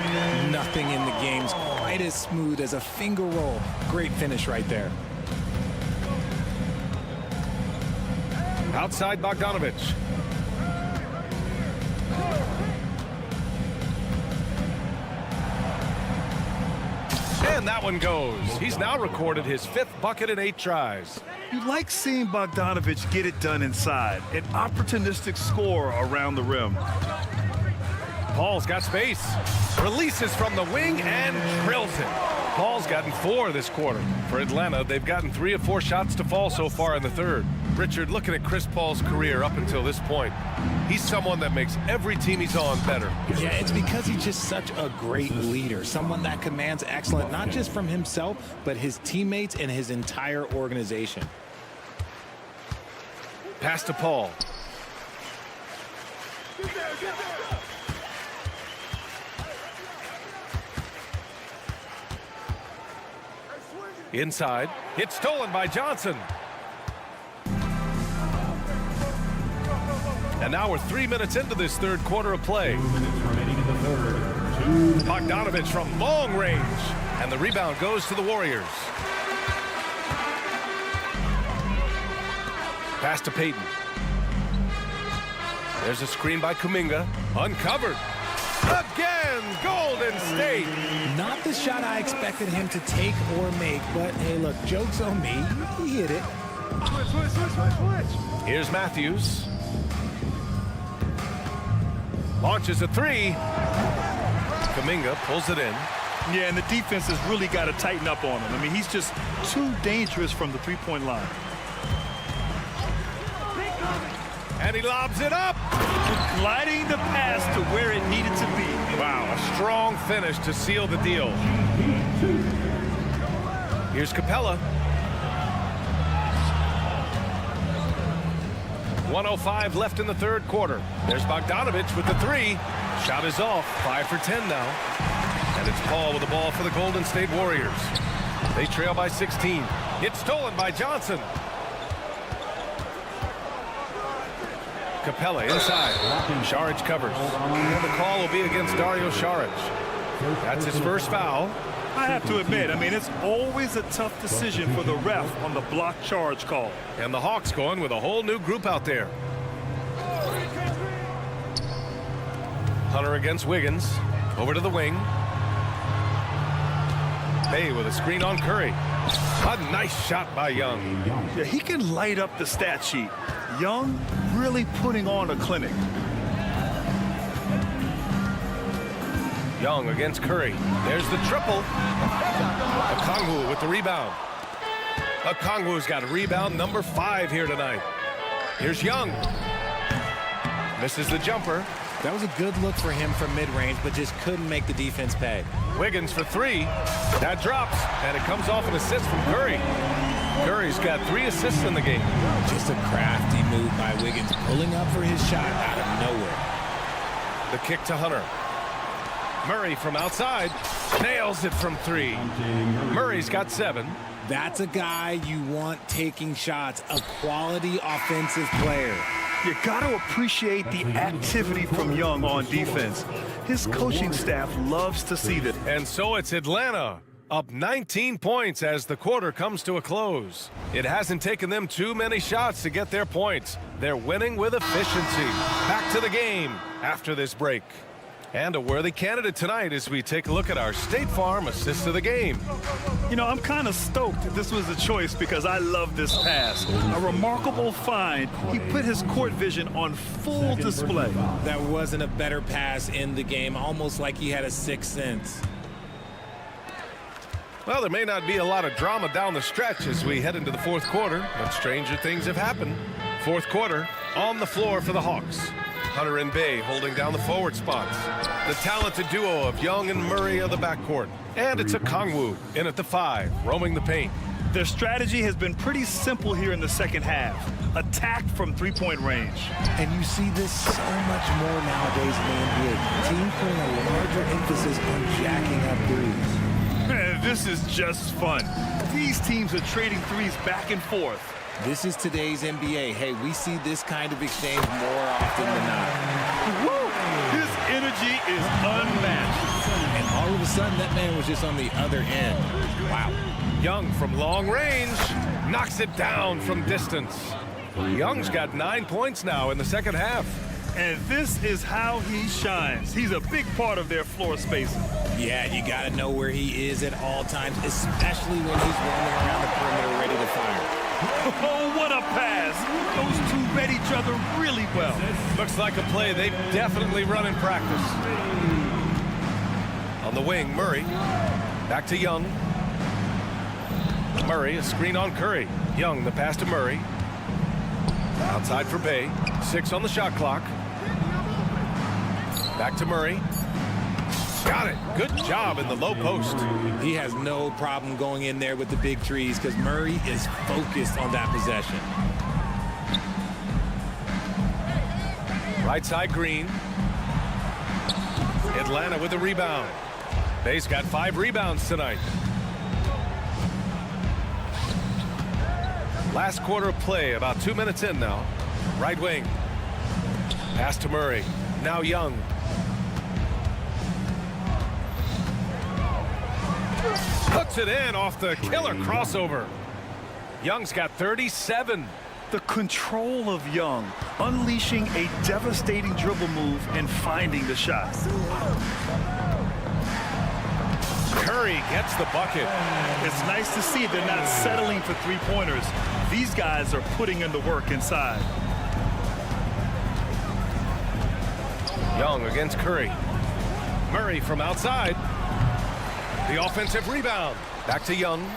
Nothing in the game's quite as smooth as a finger roll. Great finish right there. Outside Bogdanovich. And that one goes. He's now recorded his 5th bucket in 8 tries. You like seeing Bogdanovich get it done inside. An opportunistic scorer around the rim. Paul's got space. Releases from the wing and drills it. Paul's gotten 4 this quarter. For Atlanta, they've gotten 3 of 4 shots to fall so far in the third. Richard, looking at Chris Paul's career up until this point, he's someone that makes every team he's on better. Yeah, it's because he's just such a great leader. Someone that commands excellence, not just from himself, but his teammates and his entire organization. Pass to Paul. Inside. It's stolen by Johnson. And now we're 3 minutes into this third quarter of play. 2 minutes remaining in the third. Bogdanovich from long range. And the rebound goes to the Warriors. Pass to Payton. There's a screen by Kuminga. Uncovered. Again, Golden State. Not the shot I expected him to take or make, but hey, look, joke's on me. He hit it. Here's Matthews. Launches a 3. Kuminga pulls it in. Yeah, and the defense has really got to tighten up on him. I mean, he's just too dangerous from the three-point line. And he lobs it up. Gliding the pass to where it needed to be. Wow, a strong finish to seal the deal. Here's Capella. 1:05 left in the third quarter. There's Bogdanovich with the 3. Shot is off. 5 for 10 now. And it's Paul with the ball for the Golden State Warriors. They trail by 16. It's stolen by Johnson. Capella inside. Saric covers. And the call will be against Dario Saric. That's his first foul. I have to admit, I mean, it's always a tough decision for the ref on the block charge call. And the Hawks going with a whole new group out there. Hunter against Wiggins. Over to the wing. Bay with a screen on Curry. A nice shot by Young. Yeah, he can light up the stat sheet. Young really putting on a clinic. Young against Curry. There's the triple. Okongwu with the rebound. Okongwu's got rebound number 5 here tonight. Here's Young. Misses the jumper. That was a good look for him from mid-range, but just couldn't make the defense pay. Wiggins for 3. That drops, and it comes off an assist from Curry. Curry's got 3 assists in the game. Just a crafty move by Wiggins, pulling up for his shot out of nowhere. The kick to Hunter. Murray from outside. Nails it from 3. Murray's got 7. That's a guy you want taking shots, a quality offensive player. You got to appreciate the activity from Young on defense. His coaching staff loves to see that. And so it's Atlanta, up 19 points as the quarter comes to a close. It hasn't taken them too many shots to get their points. They're winning with efficiency. Back to the game after this break. And a worthy candidate tonight as we take a look at our State Farm assist of the game. You know, I'm kind of stoked this was a choice because I love this pass. A remarkable find. He put his court vision on full display. That wasn't a better pass in the game, almost like he had a sixth sense. Well, there may not be a lot of drama down the stretch as we head into the fourth quarter, but stranger things have happened. Fourth quarter, on the floor for the Hawks. Hunter and Bay holding down the forward spots. The talented duo of Young and Murray of the backcourt. And it's Okongwu in at the 5, roaming the paint. Their strategy has been pretty simple here in the second half. Attack from three-point range. And you see this so much more nowadays in the NBA. Teams putting a larger emphasis on jacking up threes. This is just fun. These teams are trading threes back and forth. This is today's NBA. Hey, we see this kind of exchange more often than not. Woo! His energy is unmatched. And all of a sudden, that man was just on the other end. Wow. Young from long range knocks it down from distance. Young's got 9 points now in the second half. And this is how he shines. He's a big part of their floor spacing. Yeah, you got to know where he is at all times, especially when he's roaming around the perimeter ready to fire. Oh, what a pass. Those two read each other really well. Looks like a play they've definitely run in practice. On the wing, Murray. Back to Young. Murray, a screen on Curry. Young, the pass to Murray. Outside for Bay. 6 on the shot clock. Back to Murray. Got it. Good job in the low post. He has no problem going in there with the big trees because Murray is focused on that possession. Right side, Green. Atlanta with the rebound. Bay's got 5 rebounds tonight. Last quarter of play, about 2 minutes in now. Right wing. Pass to Murray. Now Young. Puts it in off the killer crossover. Young's got 37. The control of Young, unleashing a devastating dribble move and finding the shot. Curry gets the bucket. It's nice to see they're not settling for three-pointers. These guys are putting in the work inside. Young against Curry. Murray from outside. The offensive rebound. Back to Young.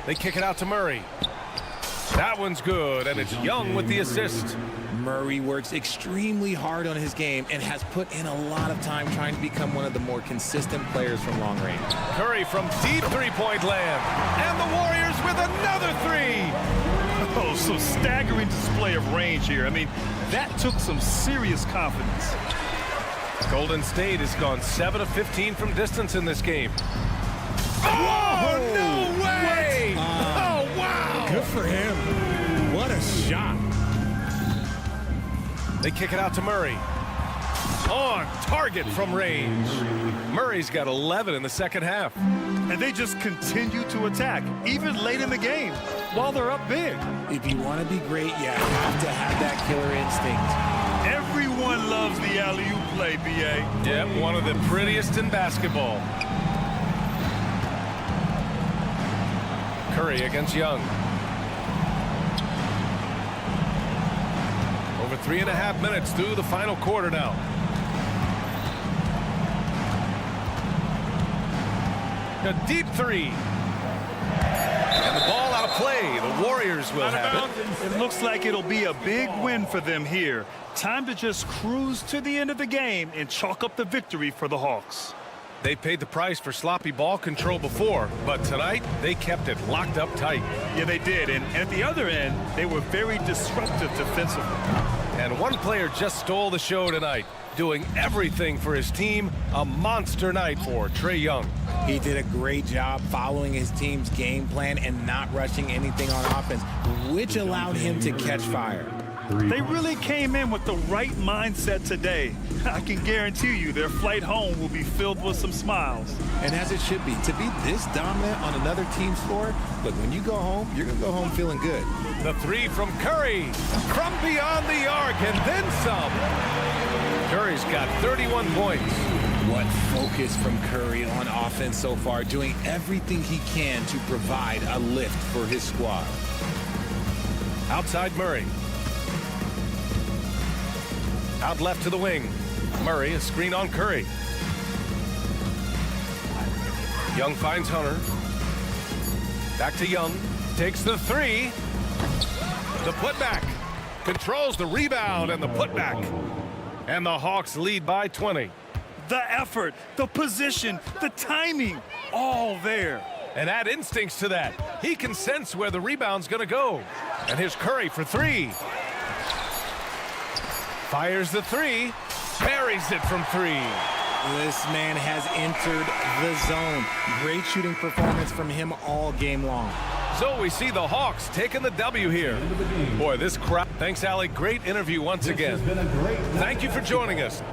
They kick it out to Murray. That one's good, and it's Young with the assist. Murray works extremely hard on his game and has put in a lot of time trying to become one of the more consistent players from long range. Curry from deep three-point land. And the Warriors with another 3. Oh, so staggering display of range here. I mean, that took some serious confidence. Golden State has gone 7 of 15 from distance in this game. Oh, no way! Oh, wow! Good for him. What a shot. They kick it out to Murray. On target from range. Murray's got 11 in the second half. And they just continue to attack, even late in the game, while they're up big. If you want to be great, you have to have that killer instinct. Everyone loves the alley-oop play, B.A. Yep, one of the prettiest in basketball. Curry against Young. Over 3.5 minutes through the final quarter now. A deep three. And the ball out of play. The Warriors will have it. It looks like it'll be a big win for them here. Time to just cruise to the end of the game and chalk up the victory for the Hawks. They paid the price for sloppy ball control before, but tonight they kept it locked up tight. Yeah, they did. And at the other end, they were very disruptive defensively. And one player just stole the show tonight, doing everything for his team. A monster night for Trae Young. He did a great job following his team's game plan and not rushing anything on offense, which allowed him to catch fire. They really came in with the right mindset today. I can guarantee you their flight home will be filled with some smiles. And as it should be, to be this dominant on another team's floor, look, when you go home, you're going to go home feeling good. The three from Curry, from beyond the arc, and then some. Curry's got 31 points. What focus from Curry on offense so far, doing everything he can to provide a lift for his squad. Outside Murray. Out left to the wing. Murray, a screen on Curry. Young finds Hunter. Back to Young. Takes the three. The putback. Controls the rebound and the putback. And the Hawks lead by 20. The effort, the position, the timing, all there. And add instincts to that. He can sense where the rebound's going to go. And here's Curry for three. Fires the three. Buries it from three. This man has entered the zone. Great shooting performance from him all game long. So we see the Hawks taking the W here. Boy, this crowd. Thanks, Allie. Great interview once again. Thank you for joining us.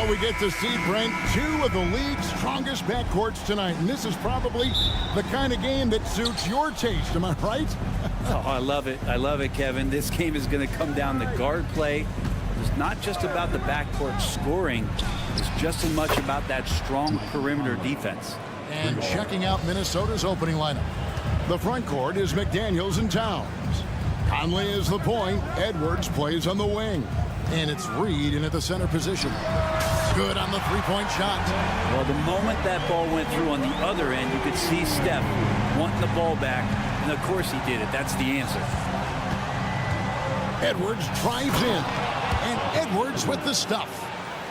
Well, we get to see, Brent, two of the league's strongest backcourts tonight. And this is probably the kind of game that suits your taste. Am I right? Oh, I love it. I love it, Kevin. This game is going to come down to guard play. It's not just about the backcourt scoring. It's just as much about that strong perimeter defense. And checking out Minnesota's opening lineup. The front court is McDaniels and Towns. Conley is the point. Edwards plays on the wing. And it's Reed in at the center position. Good on the three-point shot. Well, the moment that ball went through on the other end, you could see Steph wanting the ball back. And, of course, he did it. That's the answer. Edwards drives in. And Edwards with the stuff.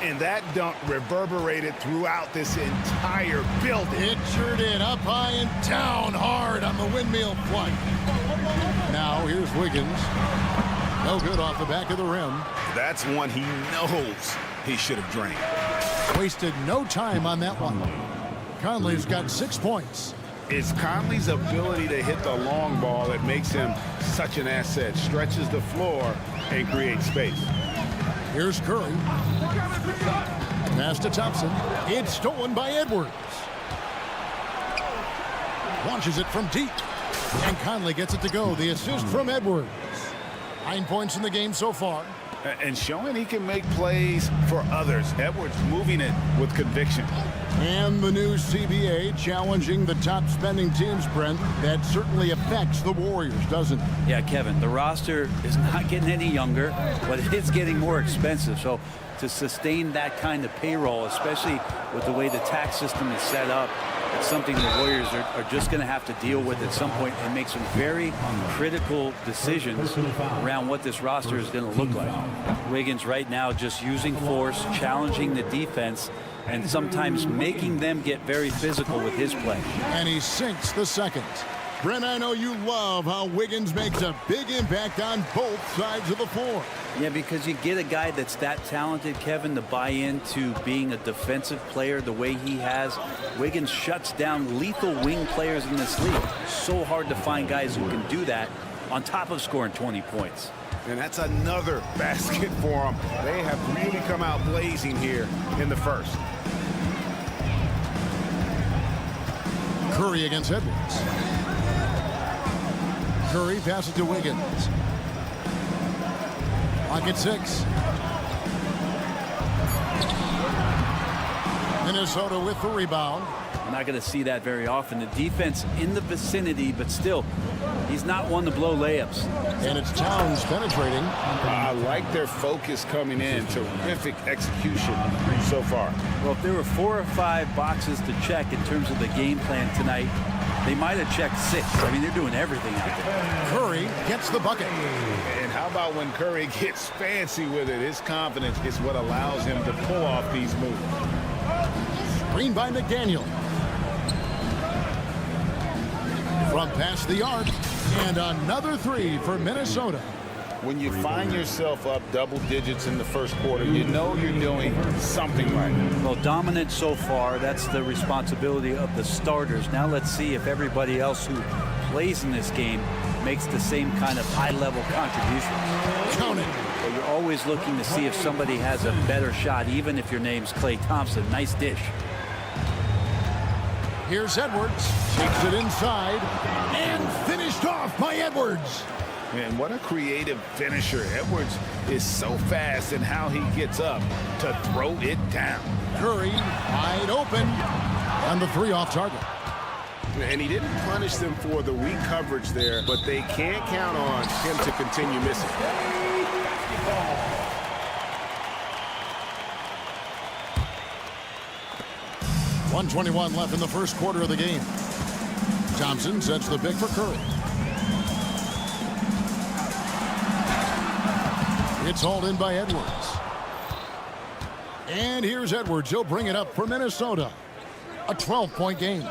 And that dunk reverberated throughout this entire building. It sure did. Up high and down hard on the windmill flight. Now here's Wiggins. No good off the back of the rim. That's one he knows he should have drained. Wasted no time on that one. Conley's got 6 points. It's Conley's ability to hit the long ball that makes him such an asset. Stretches the floor and creates space. Here's Curry. Pass to Thompson. It's stolen by Edwards. Launches it from deep. And Conley gets it to go. The assist from Edwards. 9 points in the game so far. And showing he can make plays for others. Edwards moving it with conviction. And the new CBA challenging the top spending teams, Brent. That certainly affects the Warriors, doesn't it? Yeah, Kevin, the roster is not getting any younger, but it is getting more expensive. So to sustain that kind of payroll, especially with the way the tax system is set up, it's something the Warriors are just going to have to deal with at some point and make some very critical decisions around what this roster is going to look like. Wiggins right now just using force, challenging the defense, and sometimes making them get very physical with his play. And he sinks the second. Brent, I know you love how Wiggins makes a big impact on both sides of the floor. Yeah, because you get a guy that's that talented, Kevin, to buy into being a defensive player the way he has. Wiggins shuts down lethal wing players in this league. So hard to find guys who can do that on top of scoring 20 points. And that's another basket for them. They have really come out blazing here in the first. Curry against Edwards. Curry passes to Wiggins. Pocket 6. Minnesota with the rebound. We're not going to see that very often. The defense in the vicinity, but still, he's not one to blow layups. And it's Towns penetrating. I like their focus coming in. Terrific execution so far. Well, if there were 4 or 5 boxes to check in terms of the game plan tonight, they might have checked 6. I mean, they're doing everything out there. Curry gets the bucket. And how about when Curry gets fancy with it? His confidence is what allows him to pull off these moves. Screen by McDaniel. From past the arc. And another 3 for Minnesota. When you find yourself up double digits in the first quarter, you know you're doing something right. Well, dominant so far. That's the responsibility of the starters. Now let's see if everybody else who plays in this game makes the same kind of high-level contribution. Count it. Well, you're always looking to see if somebody has a better shot, even if your name's Klay Thompson. Nice dish. Here's Edwards. Takes it inside. And finished off by Edwards. Man, what a creative finisher. Edwards is so fast in how he gets up to throw it down. Curry wide open. And the 3 off target. And he didn't punish them for the weak coverage there, but they can't count on him to continue missing. 1:21 left in the first quarter of the game. Thompson sets the pick for Curry. It's hauled in by Edwards. And here's Edwards. He'll bring it up for Minnesota. A 12-point game.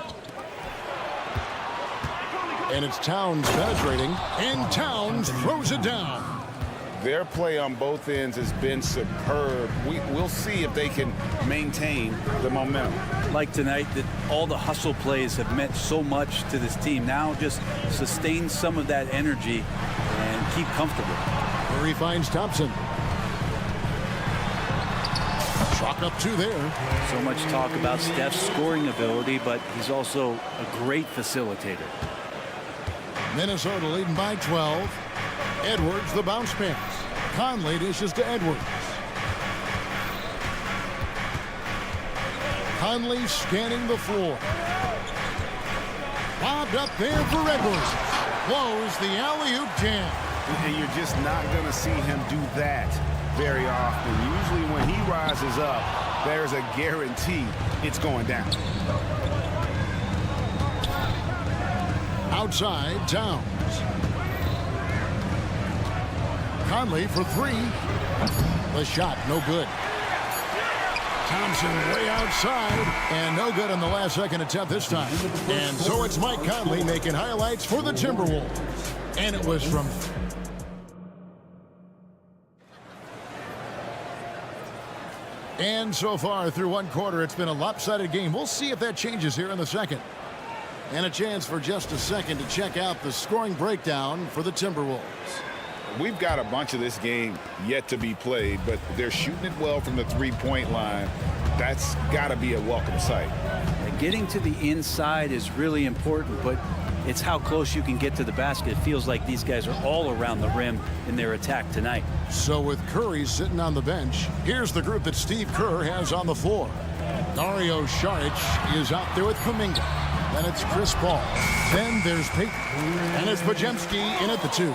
And it's Towns penetrating. And Towns throws it down. Their play on both ends has been superb. We'll see if they can maintain the momentum. Like tonight, that all the hustle plays have meant so much to this team. Now just sustain some of that energy and keep comfortable. Curry finds Thompson. Chalk up 2 there. So much talk about Steph's scoring ability, but he's also a great facilitator. Minnesota leading by 12. Edwards, the bounce pass. Conley dishes to Edwards. Conley scanning the floor. Bobbed up there for Edwards. Blows the alley-oop jam. And you're just not going to see him do that very often. Usually when he rises up, there's a guarantee it's going down. Outside, Towns. Conley for 3. The shot, no good. Thompson way outside, and no good on the last second attempt this time. And so it's Mike Conley making highlights for the Timberwolves. And it was from... And so far through 1 quarter, it's been a lopsided game. We'll see if that changes here in the second. And a chance for just a second to check out the scoring breakdown for the Timberwolves. We've got a bunch of this game yet to be played, but they're shooting it well from the three-point line. That's got to be a welcome sight. Getting to the inside is really important, but it's how close you can get to the basket. It feels like these guys are all around the rim in their attack tonight. So with Curry sitting on the bench, here's the group that Steve Kerr has on the floor. Dario Saric is out there with Kuminga. Then it's Chris Paul. Then there's Peyton. And it's Podziemski in at the 2.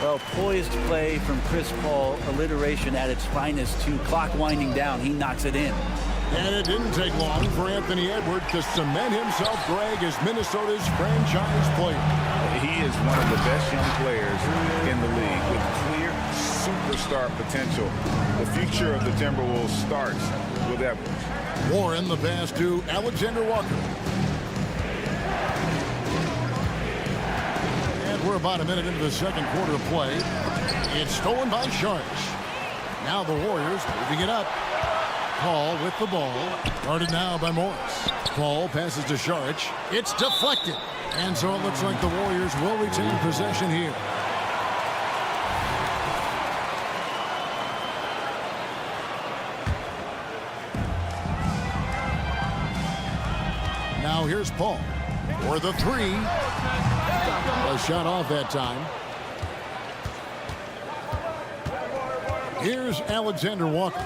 Well, poised play from Chris Paul, alliteration at its finest, to clock winding down. He knocks it in. And it didn't take long for Anthony Edwards to cement himself, Greg, as Minnesota's franchise player. He is one of the best young players in the league with clear superstar potential. The future of the Timberwolves starts with Edwards. Warren the pass to Alexander Walker. And we're about a minute into the second quarter of play. It's stolen by Saric. Now the Warriors moving it up. Paul with the ball. Guarded now by Morris. Paul passes to Saric. It's deflected. And so it looks like the Warriors will retain possession here. Now here's Paul for the 3. A shot off that time. Here's Alexander Walker.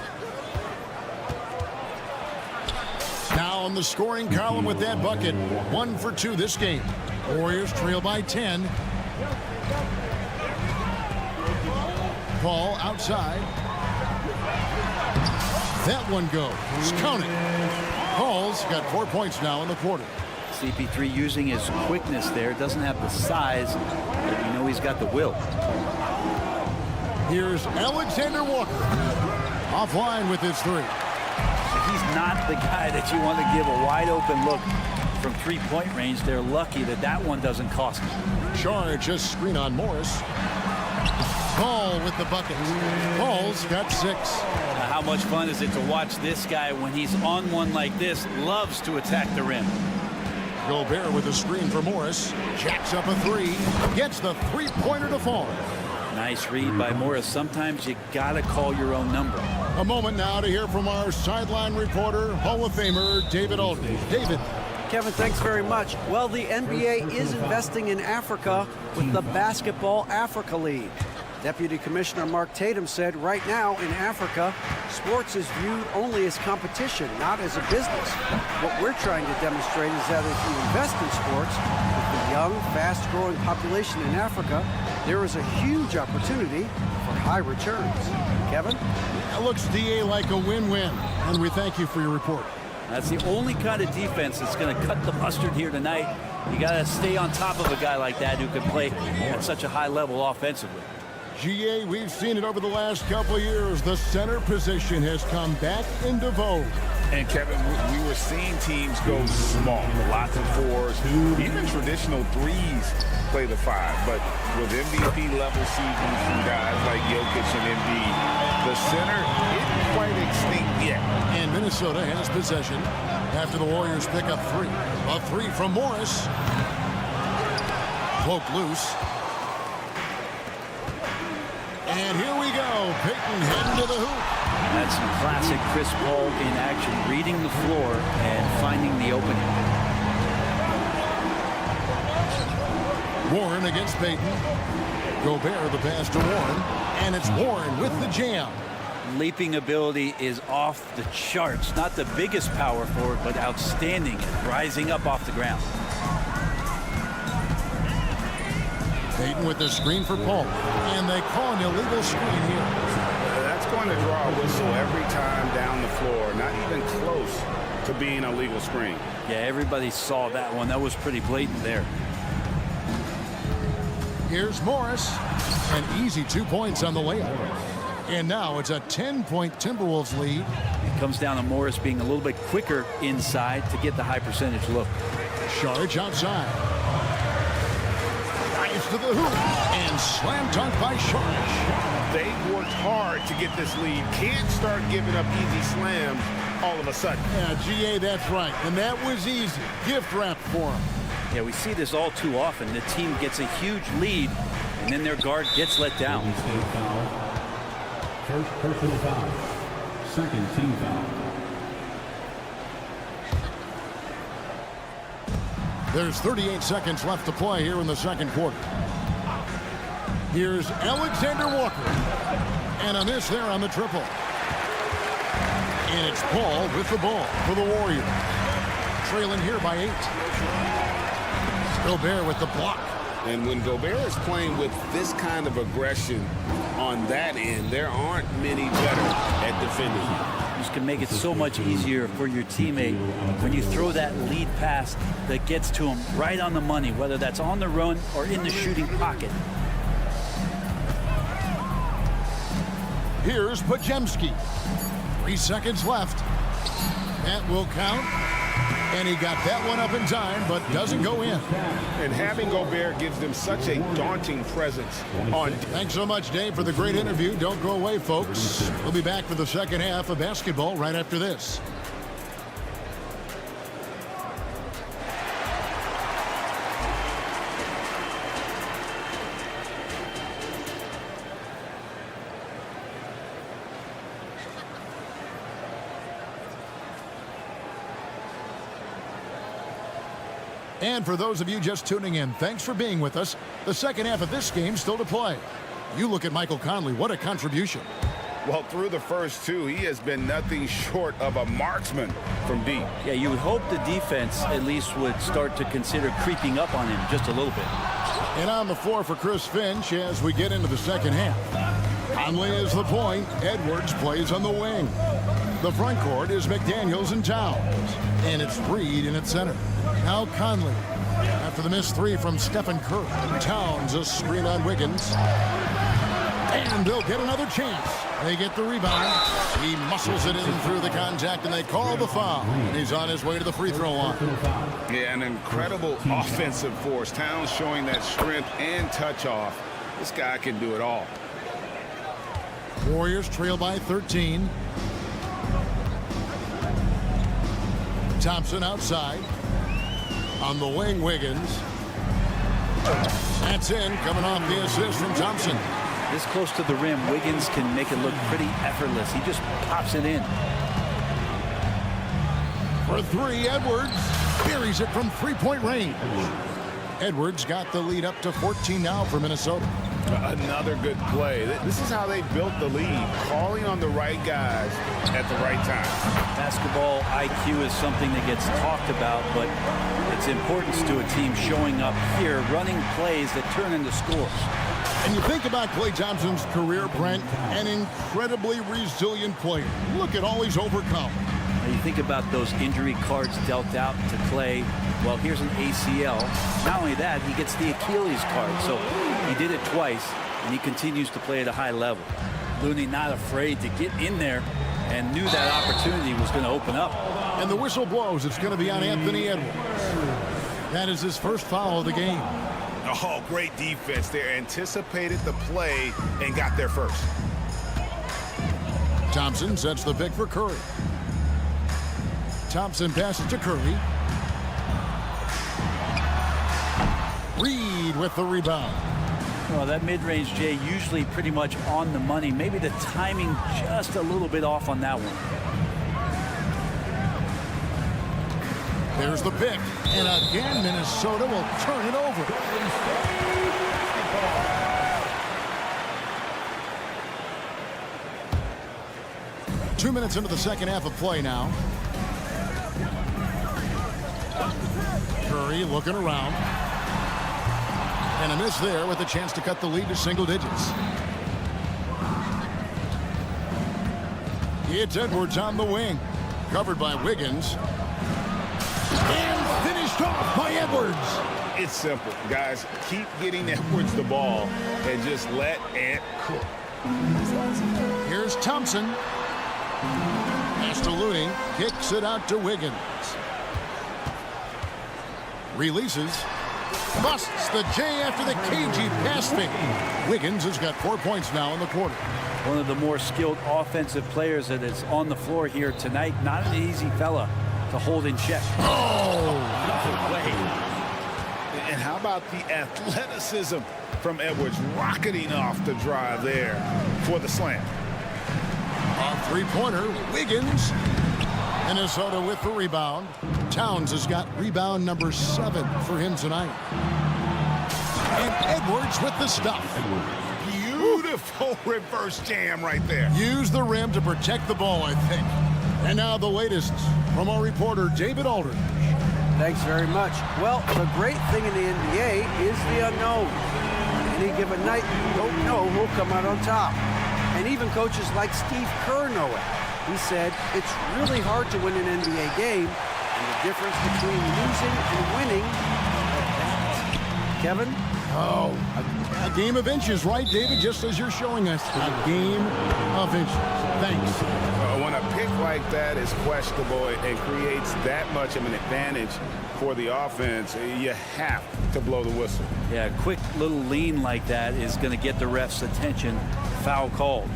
Now on the scoring column with that bucket. 1 for 2 this game. Warriors trail by 10. Paul outside. That one goes. Count it. Paul's got 4 points now in the quarter. CP3 using his quickness there. Doesn't have the size, but you know he's got the will. Here's Alexander Walker. Offline with his 3. He's not the guy that you want to give a wide open look from three-point range. They're lucky that that one doesn't cost them. Charge just screen on Morris. Paul with the bucket. Paul's got 6. Now, how much fun is it to watch this guy when he's on one like this? Loves to attack the rim. Gobert with a screen for Morris. Jacks up a 3. Gets the three-pointer to fall. Nice read by Morris. Sometimes you gotta call your own number. A moment now to hear from our sideline reporter, Hall of Famer David Aldridge. David. Kevin, thanks very much. Well, the NBA is investing in Africa with the Basketball Africa League. Deputy Commissioner Mark Tatum said right now in Africa, sports is viewed only as competition, not as a business. What we're trying to demonstrate is that if you invest in sports, with the young, fast-growing population in Africa, there is a huge opportunity for high returns. Kevin? That looks, DA, like a win-win, and we thank you for your report. That's the only kind of defense that's going to cut the mustard here tonight. You got to stay on top of a guy like that who can play at such a high level offensively. GA, we've seen it over the last couple of years. The center position has come back into vogue. And Kevin, we were seeing teams go small, lots of 4s, even traditional 3s play the 5. But with MVP level seasons from guys like Jokic and Embiid, the center isn't quite extinct yet. And Minnesota has possession after the Warriors pick up 3. A 3 from Morris. Poked loose. And here we go. Peyton heading to the hoop. That's some classic Chris Paul in action, reading the floor and finding the opening. Warren against Payton. Gobert the pass to Warren, and it's Warren with the jam. Leaping ability is off the charts. Not the biggest power forward, but outstanding, rising up off the ground. Payton with the screen for Paul, and they call an illegal screen here. That's going to draw a whistle every time down the floor. Not even close to being a legal screen. Yeah, everybody saw that one. That was pretty blatant there. Here's Morris. An easy 2 points on the layup. And now it's a 10-point Timberwolves lead. It comes down to Morris being a little bit quicker inside to get the high percentage look. Saric outside. Dives to the hoop. And slam dunk by Saric. They worked hard to get this lead. Can't start giving up easy slams all of a sudden. Yeah, GA, that's right. And that was easy. Gift wrap for him. Yeah, we see this all too often. The team gets a huge lead, and then their guard gets let down. First personal foul. Second team foul. There's 38 seconds left to play here in the second quarter. Here's Alexander Walker. And a miss there on the triple. And it's Paul with the ball for the Warriors. Trailing here by 8. Gobert with the block. And when Gobert is playing with this kind of aggression on that end, there aren't many better at defending. This can make it so much easier for your teammate when you throw that lead pass that gets to him right on the money, whether that's on the run or in the shooting pocket. Here's Pajemski. 3 seconds left. That will count. And he got that one up in time, but doesn't go in. And having Gobert gives them such a daunting presence on. Thanks so much, Dave, for the great interview. Don't go away, folks. We'll be back for the second half of basketball right after this. And for those of you just tuning in, thanks for being with us. The second half of this game still to play. You look at Michael Conley, what a contribution. Well, through the first two, he has been nothing short of a marksman from deep. Yeah, you would hope the defense at least would start to consider creeping up on him just a little bit. And on the floor for Chris Finch as we get into the second half. Conley is the point. Edwards plays on the wing. The front court is McDaniels and Towns. And it's Reed in at center. Now Conley. After the missed three from Stephen Curry. Towns a screen on Wiggins. And they'll get another chance. They get the rebound. He muscles it in through the contact, and they call the foul. And he's on his way to the free throw line. Yeah, an incredible offensive force. Towns showing that strength and touch off. This guy can do it all. Warriors trail by 13. Thompson outside. On the wing, Wiggins. That's in, coming off the assist from Thompson. This close to the rim, Wiggins can make it look pretty effortless. He just pops it in. For three, Edwards buries it from three-point range. Edwards got the lead up to 14 now for Minnesota. Another good play. This is how they built the lead, calling on the right guys at the right time. Basketball IQ is something that gets talked about, but its importance to a team showing up here, running plays that turn into scores. And you think about Klay Thompson's career, Brent, an incredibly resilient player. Look at all he's overcome. Now you think about those injury cards dealt out to Klay. Well, here's an ACL. Not only that, he gets the Achilles card. So he did it twice, and he continues to play at a high level. Looney not afraid to get in there and knew that opportunity was going to open up. And the whistle blows. It's going to be on Anthony Edwards. That is his first foul of the game. Oh, great defense there. Anticipated the play and got there first. Thompson sets the pick for Curry. Thompson passes to Curry. Reed with the rebound. Well, that mid-range, Jay, usually pretty much on the money. Maybe the timing just a little bit off on that one. There's the pick. And again, Minnesota will turn it over. 2 minutes into the second half of play now. Curry looking around. And a miss there with a chance to cut the lead to single digits. It's Edwards on the wing. Covered by Wiggins. And finished off by Edwards. It's simple, guys. Keep getting Edwards the ball and just let Ant cook. Here's Thompson. Pass to Looney. Kicks it out to Wiggins. Releases. Busts the J after the cagey pass fake. Wiggins has got 4 points now in the quarter. One of the more skilled offensive players that is on the floor here tonight. Not an easy fella to hold in check. Oh! No way. And how about the athleticism from Edwards rocketing off the drive there for the slam. On three-pointer, Wiggins. Minnesota with the rebound. Towns has got rebound number 7 for him tonight. And Edwards with the stuff. Beautiful reverse jam right there. Use the rim to protect the ball, I think. And now the latest from our reporter, David Aldridge. Thanks very much. Well, the great thing in the NBA is the unknown. Any given night, you don't know who'll come out on top. And even coaches like Steve Kerr know it. He said it's really hard to win an NBA game, and the difference between losing and winning. Kevin? Oh, a game of inches, right, David? Just as you're showing us. A game of inches. Thanks. When a pick like that is questionable and creates that much of an advantage for the offense, you have to blow the whistle. Yeah, a quick little lean like that is going to get the ref's attention. Foul called.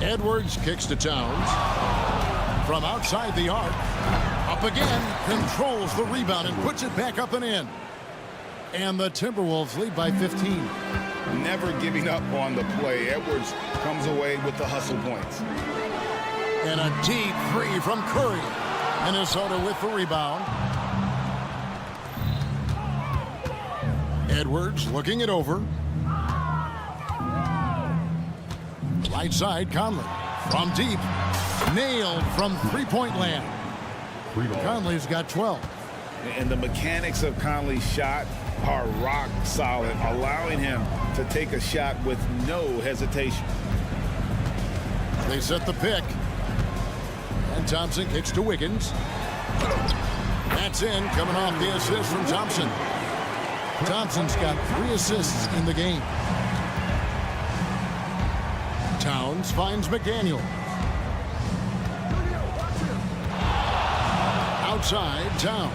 Edwards kicks to Towns. From outside the arc. Up again. Controls the rebound and puts it back up and in. And the Timberwolves lead by 15. Never giving up on the play. Edwards comes away with the hustle points. And a deep three from Curry. Minnesota with the rebound. Edwards looking it over. Right side, Conley. From deep. Nailed from three-point land. Conley's got 12. And the mechanics of Conley's shot are rock solid, allowing him to take a shot with no hesitation. They set the pick. And Thompson kicks to Wiggins. That's in, coming off the assist from Thompson. Thompson's got 3 assists in the game. Towns finds McDaniel. Outside, Towns.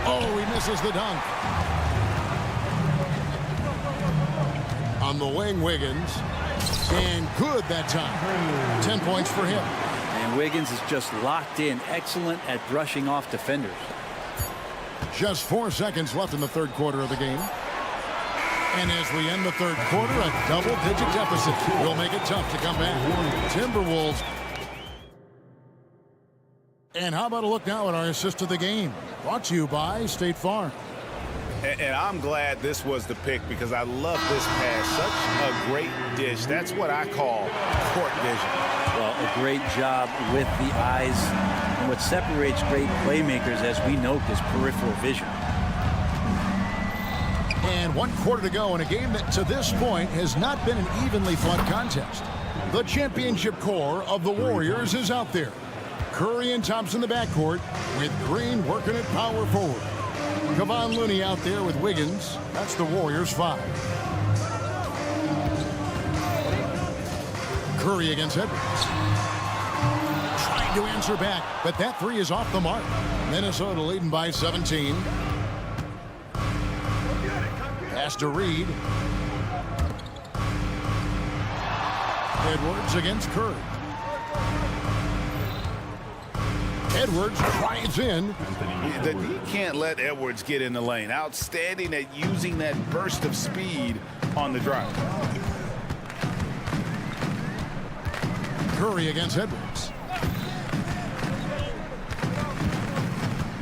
Oh, he misses the dunk. On the wing, Wiggins. And good that time. 10 points for him. And Wiggins is just locked in. Excellent at brushing off defenders. Just 4 seconds left in the third quarter of the game. And as we end the third quarter, a double-digit deficit will make it tough to come back. Timberwolves. And how about a look now at our assist of the game? Brought to you by State Farm. And I'm glad this was the pick because I love this pass. Such a great dish. That's what I call court vision. Well, a great job with the eyes. And what separates great playmakers, as we note, is peripheral vision. And 1 quarter to go in a game that to this point has not been an evenly fought contest. The championship core of the Warriors is out there. Curry and Thompson in the backcourt with Green working at power forward. Kevon Looney out there with Wiggins. That's the Warriors 5. Curry against Edwards. Trying to answer back, but that 3 is off the mark. Minnesota leading by 17. Pass to Reed. Edwards against Curry. Edwards drives in. You can't let Edwards get in the lane. Outstanding at using that burst of speed on the drive. Curry against Edwards.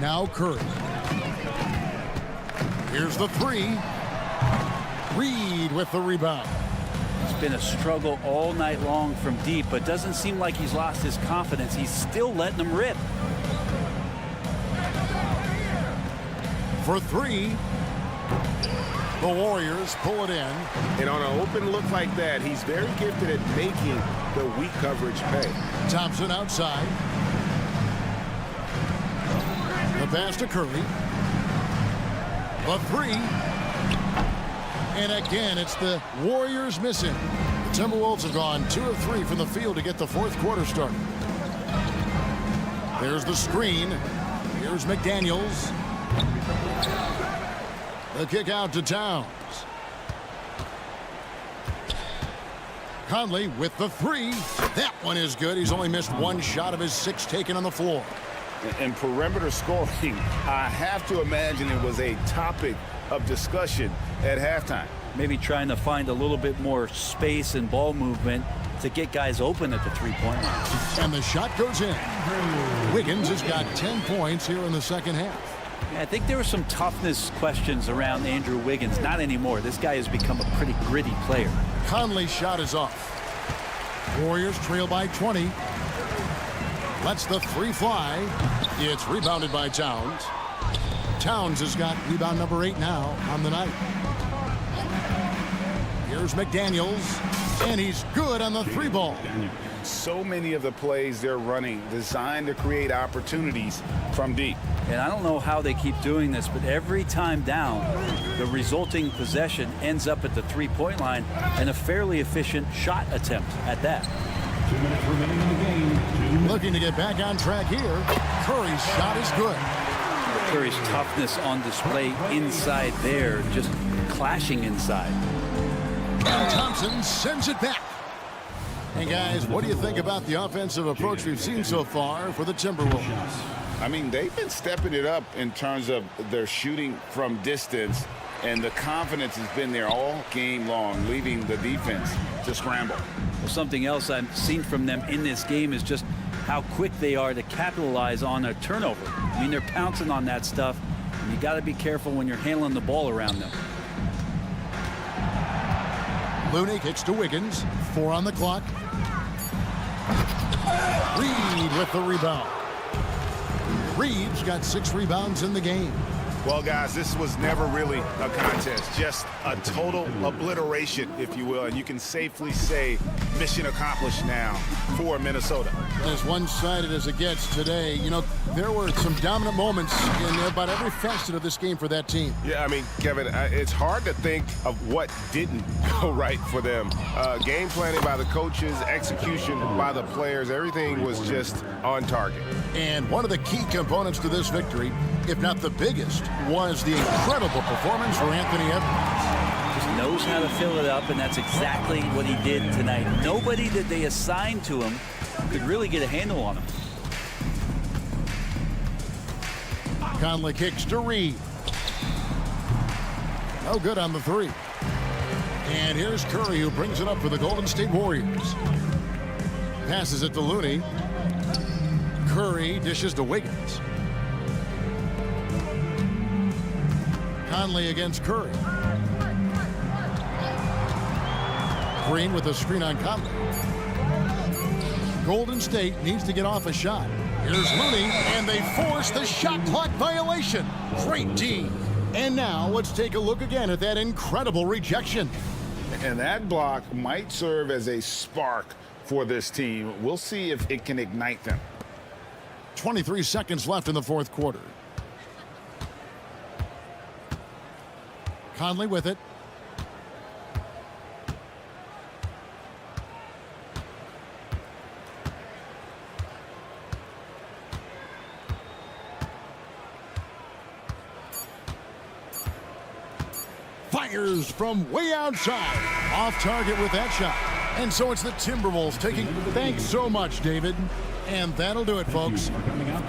Now Curry. Here's the three. Reed with the rebound. It's been a struggle all night long from deep, but doesn't seem like he's lost his confidence. He's still letting them rip. For three. The Warriors pull it in. And on an open look like that, he's very gifted at making the weak coverage pay. Thompson outside. The pass to Curry. The three. And again, it's the Warriors missing. The Timberwolves have gone 2 of 3 from the field to get the fourth quarter started. There's the screen. Here's McDaniels. The kick out to Towns. Conley with the three. That one is good. He's only missed 1 shot of his 6 taken on the floor. And perimeter scoring, I have to imagine it was a topic of discussion at halftime. Maybe trying to find a little bit more space and ball movement to get guys open at the three-point line. And the shot goes in. Wiggins has got 10 points here in the second half. I think there were some toughness questions around Andrew Wiggins. Not anymore. This guy has become a pretty gritty player. Conley's shot is off. Warriors trail by 20. Lets the three fly. It's rebounded by Towns. Towns has got rebound number 8 now on the night. Here's McDaniels. And he's good on the 3-ball. So many of the plays they're running designed to create opportunities from deep. And I don't know how they keep doing this, but every time down, the resulting possession ends up at the three-point line and a fairly efficient shot attempt at that. 2 minutes remaining in the game. Looking to get back on track here. Curry's shot is good. Curry's toughness on display inside there, just clashing inside. And Thompson sends it back. And guys, what do you think about the offensive approach we've seen so far for the Timberwolves? I mean, they've been stepping it up in terms of their shooting from distance, and the confidence has been there all game long, leaving the defense to scramble. Well, something else I've seen from them in this game is just how quick they are to capitalize on a turnover. I mean, they're pouncing on that stuff, and you got to be careful when you're handling the ball around them. Looney kicks to Wiggins. 4 on the clock. Reed with the rebound. Reed's got 6 rebounds in the game. Well, guys, this was never really a contest, just a total obliteration, if you will, and you can safely say mission accomplished now for Minnesota. As one-sided as it gets today, you know, there were some dominant moments in about every facet of this game for that team. Yeah, I mean, Kevin, it's hard to think of what didn't go right for them. Game planning by the coaches, execution by the players, everything was just on target. And one of the key components to this victory, if not the biggest, was the incredible performance for Anthony Edwards. Just knows how to fill it up, and that's exactly what he did tonight. Nobody that they assigned to him could really get a handle on him. Conley kicks to Reed. No good on the 3. And here's Curry, who brings it up for the Golden State Warriors. Passes it to Looney. Curry dishes to Wiggins. Conley against Curry. Green with a screen on Conley. Golden State needs to get off a shot. Here's Looney, and they force the shot clock violation. Great D. And now let's take a look again at that incredible rejection. And that block might serve as a spark for this team. We'll see if it can ignite them. 23 seconds left in the fourth quarter. Conley with it. Fires from way outside. Off target with that shot. And so it's the Timberwolves taking. Thanks so much, David. And that'll do it, folks. Coming up.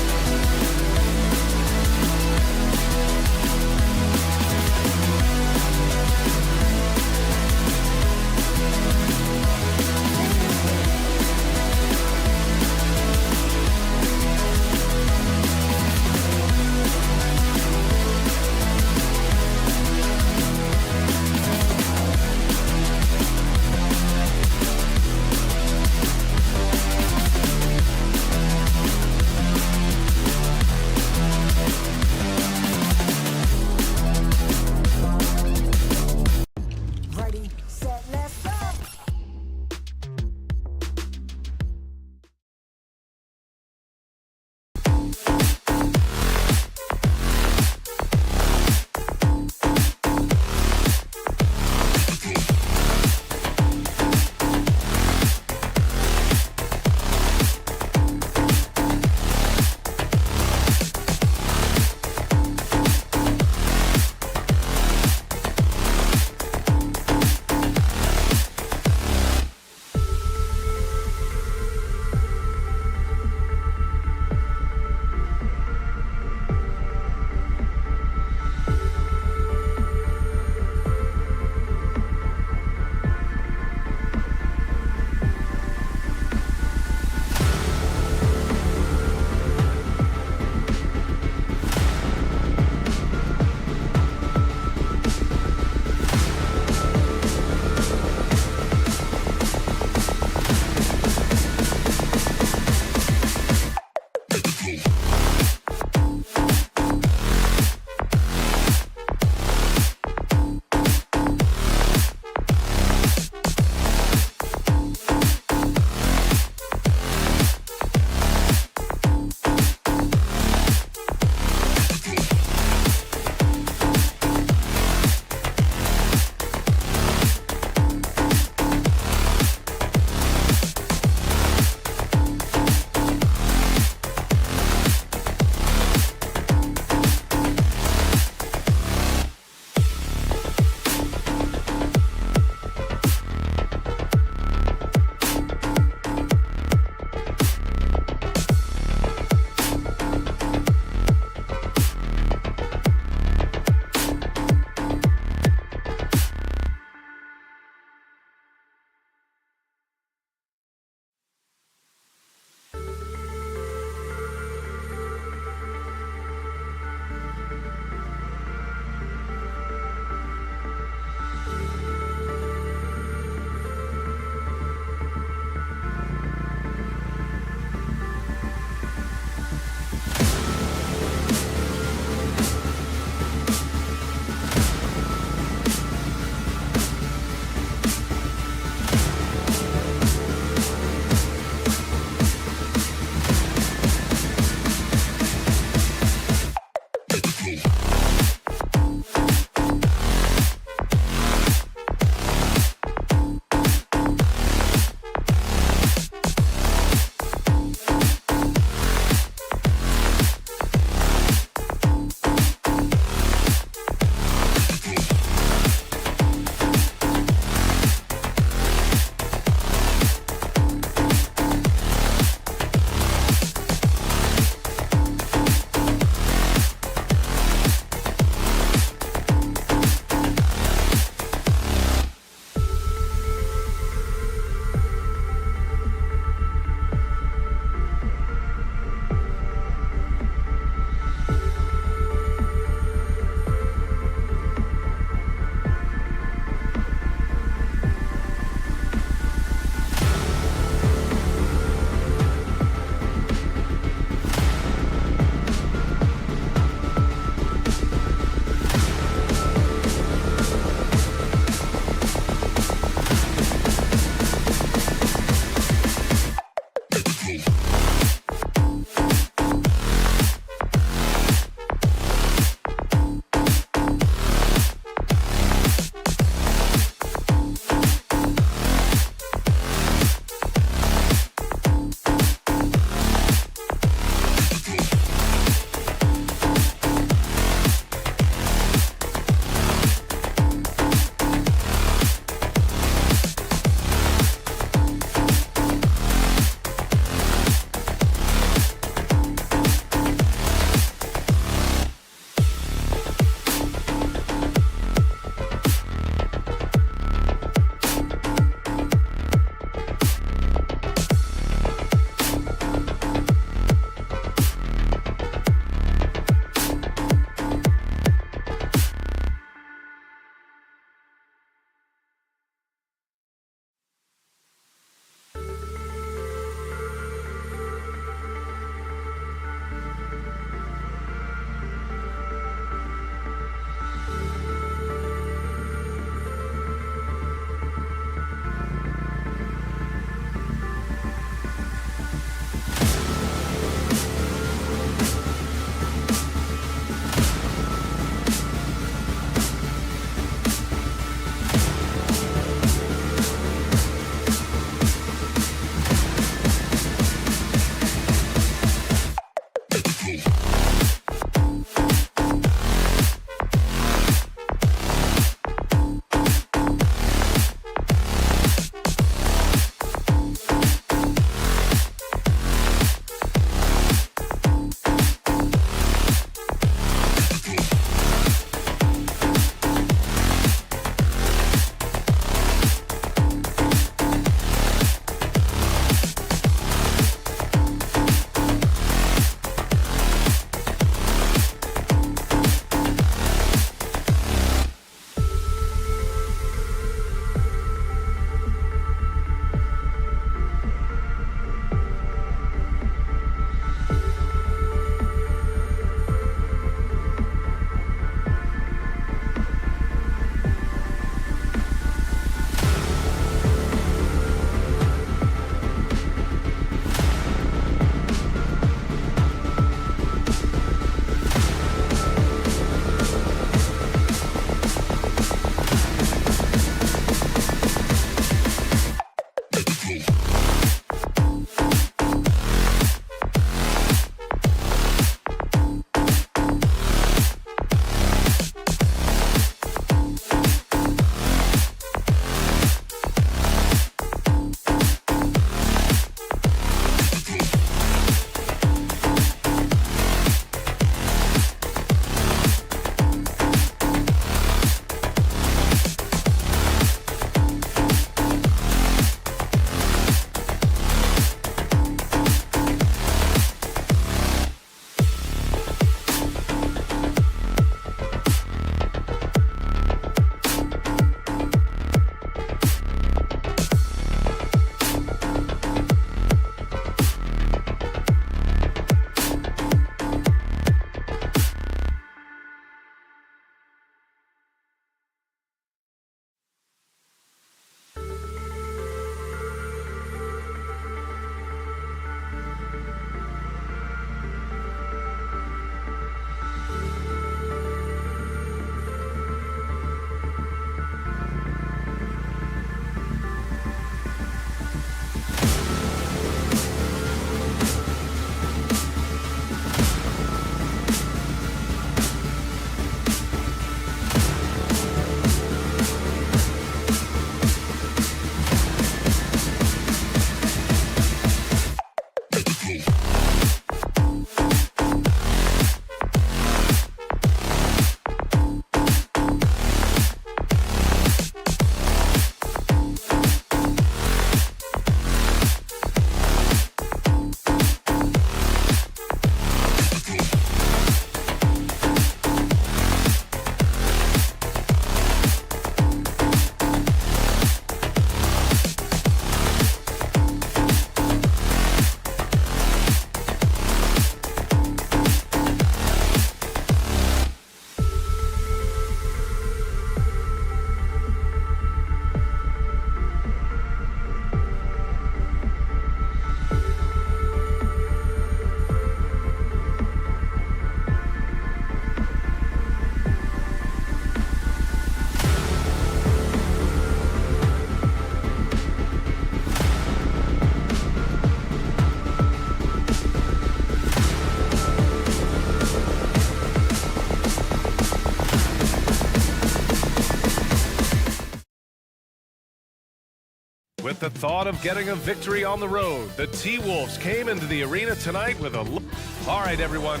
With the thought of getting a victory on the road, the T-Wolves came into the arena tonight with a look. All right, everyone.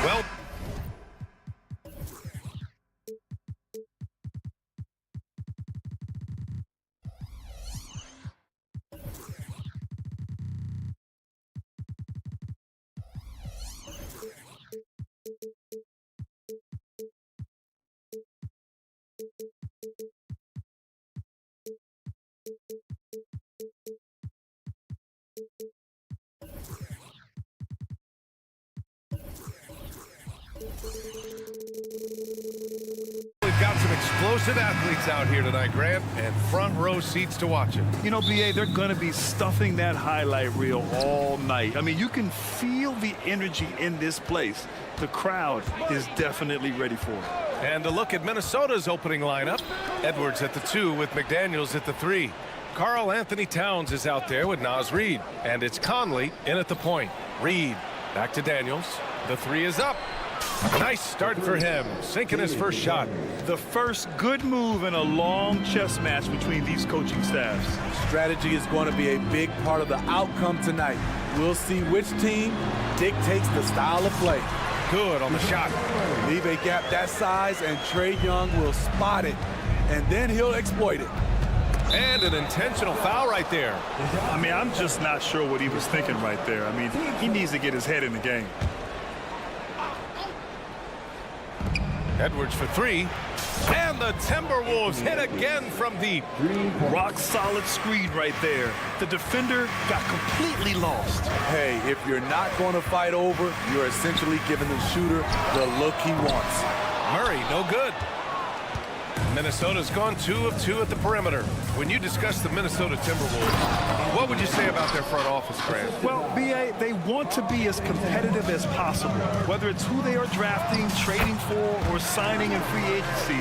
Well, we've got some explosive athletes out here tonight, Grant, and front row seats to watch it. You know, BA, they're going to be stuffing that highlight reel all night. I mean, you can feel the energy in this place. The crowd is definitely ready for it. And a look at Minnesota's opening lineup. Edwards at the 2 with McDaniels at the 3. Karl Anthony Towns is out there with Naz Reid. And it's Conley in at the point. Reid back to Daniels. The 3 is up. Nice start for him, sinking his first shot. The first good move in a long chess match between these coaching staffs. Strategy is going to be a big part of the outcome tonight. We'll see which team dictates the style of play. Good on the shot. Leave a gap that size and Trae Young will spot it, and then he'll exploit it. And an intentional foul right there. I mean, I'm just not sure what he was thinking right there. I mean, he needs to get his head in the game. Edwards for 3. And the Timberwolves hit again from deep. Rock solid screen right there. The defender got completely lost. Hey, if you're not going to fight over, you're essentially giving the shooter the look he wants. Murray, no good. Minnesota's gone 2 of 2 at the perimeter. When you discuss the Minnesota Timberwolves, what would you say about their front office, Grant? Well, BA, they want to be as competitive as possible. Whether it's who they are drafting, trading for, or signing in free agency,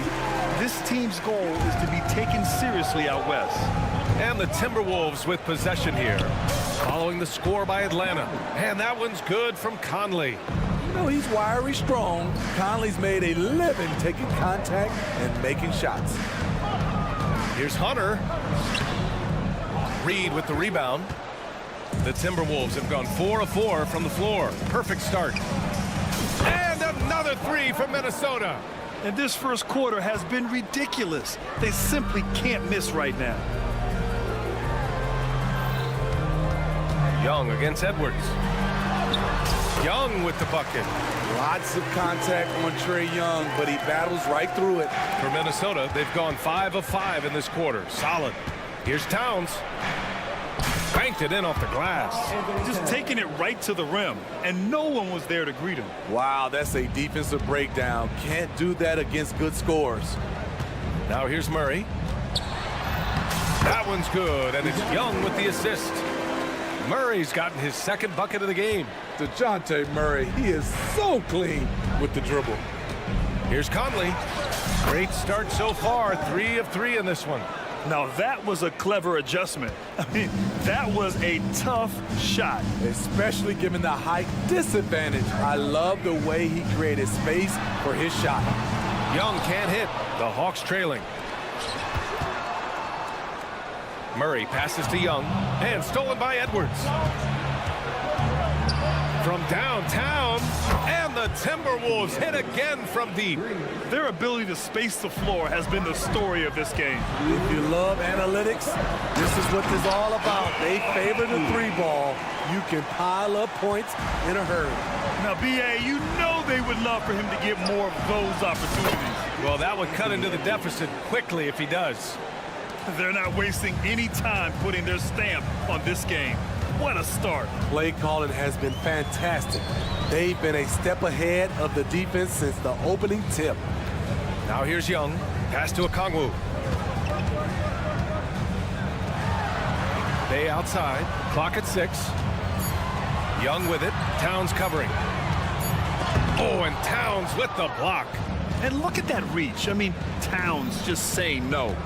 this team's goal is to be taken seriously out west. And the Timberwolves with possession here, following the score by Atlanta. And that one's good from Conley. You know, he's wiry strong. Conley's made a living taking contact and making shots. Here's Hunter. Reid with the rebound. The Timberwolves have gone 4 of 4 from the floor. Perfect start. And another 3 from Minnesota. And this first quarter has been ridiculous. They simply can't miss right now. Young against Edwards. Young with the bucket. Lots of contact on Trae Young, but he battles right through it. For Minnesota, they've gone 5 of 5 in this quarter. Solid. Here's Towns. Banked it in off the glass. Just taking it right to the rim, and no one was there to greet him. Wow, that's a defensive breakdown. Can't do that against good scores. Now here's Murray. That one's good, and it's Young with the assist. Murray's gotten his second bucket of the game. DeJounte Murray, he is so clean with the dribble. Here's Conley. Great start so far, 3 of 3 in this one. Now that was a clever adjustment. I mean, that was a tough shot. Especially given the height disadvantage. I love the way he created space for his shot. Young can't hit. The Hawks trailing. Murray passes to Young, and stolen by Edwards. From downtown, and the Timberwolves hit again from deep. Their ability to space the floor has been the story of this game. If you love analytics, this is what this is all about. They favor the 3 ball. You can pile up points in a hurry. Now, BA, you know they would love for him to get more of those opportunities. Well, that would cut into the deficit quickly if he does. They're not wasting any time putting their stamp on this game. What a start. Play calling has been fantastic. They've been a step ahead of the defense since the opening tip. Now here's Young. Pass to Okongwu. Bay outside. Clock at 6. Young with it. Towns covering. Oh, and Towns with the block. And look at that reach. I mean, Towns just saying no.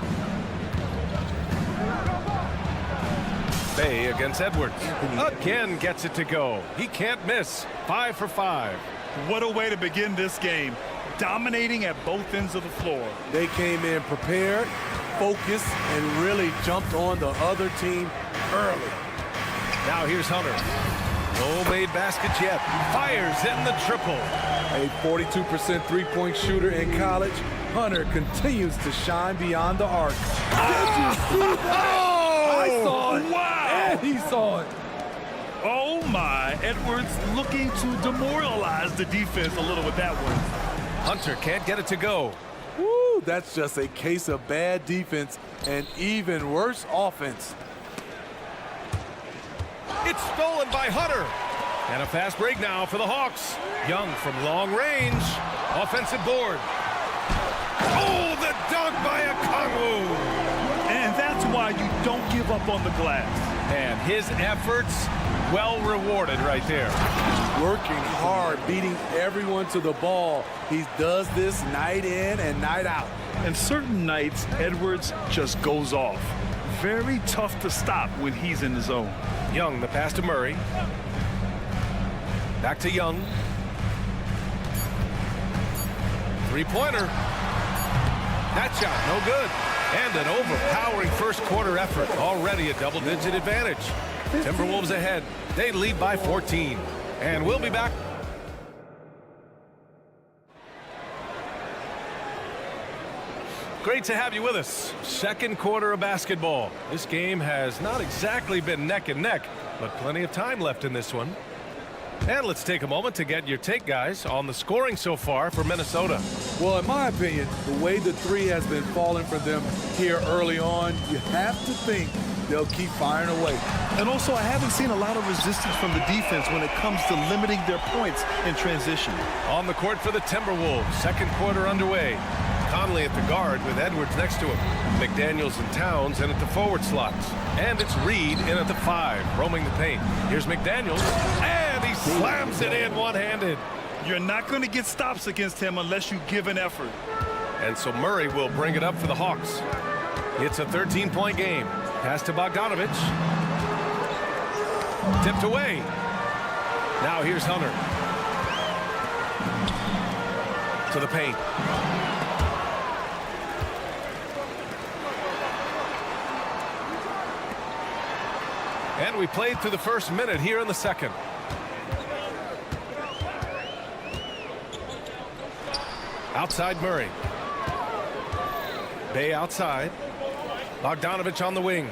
Bay against Edwards. Again gets it to go. He can't miss. 5 for 5. What a way to begin this game. Dominating at both ends of the floor. They came in prepared, focused, and really jumped on the other team early. Now here's Hunter. No made baskets yet. Fires in the triple. A 42% three-point shooter in college, Hunter continues to shine beyond the arc. Did you see that? I saw it. Wow. And he saw it. Oh, my. Edwards looking to demoralize the defense a little with that one. Hunter can't get it to go. Woo, that's just a case of bad defense and even worse offense. It's stolen by Hunter. And a fast break now for the Hawks. Young from long range. Offensive board. Oh, the dunk by Okongwu. And that's why you don't give up on the glass. And his efforts well rewarded right there. Working hard, beating everyone to the ball. He does this night in and night out. And certain nights, Edwards just goes off. Very tough to stop when he's in the zone. Young, the pass to Murray. Back to Young. Three-pointer. That shot, no good. And an overpowering first-quarter effort. Already a double-digit advantage. Timberwolves ahead. They lead by 14. And we'll be back. Great to have you with us. Second quarter of basketball. This game has not exactly been neck and neck, but plenty of time left in this one. And let's take a moment to get your take, guys, on the scoring so far for Minnesota. Well, in my opinion, the way the three has been falling for them here early on, you have to think they'll keep firing away. And also, I haven't seen a lot of resistance from the defense when it comes to limiting their points in transition. On the court for the Timberwolves, second quarter underway. Conley at the guard with Edwards next to him. McDaniels and Towns in at the forward slots. And it's Reed in at the 5, roaming the paint. Here's McDaniels, and he slams it in one-handed. You're not going to get stops against him unless you give an effort. And so Murray will bring it up for the Hawks. It's a 13-point game. Pass to Bogdanovich. Tipped away. Now here's Hunter. To the paint. And we played through the first minute here in the second. Outside Murray. Bay outside. Bogdanovich on the wing.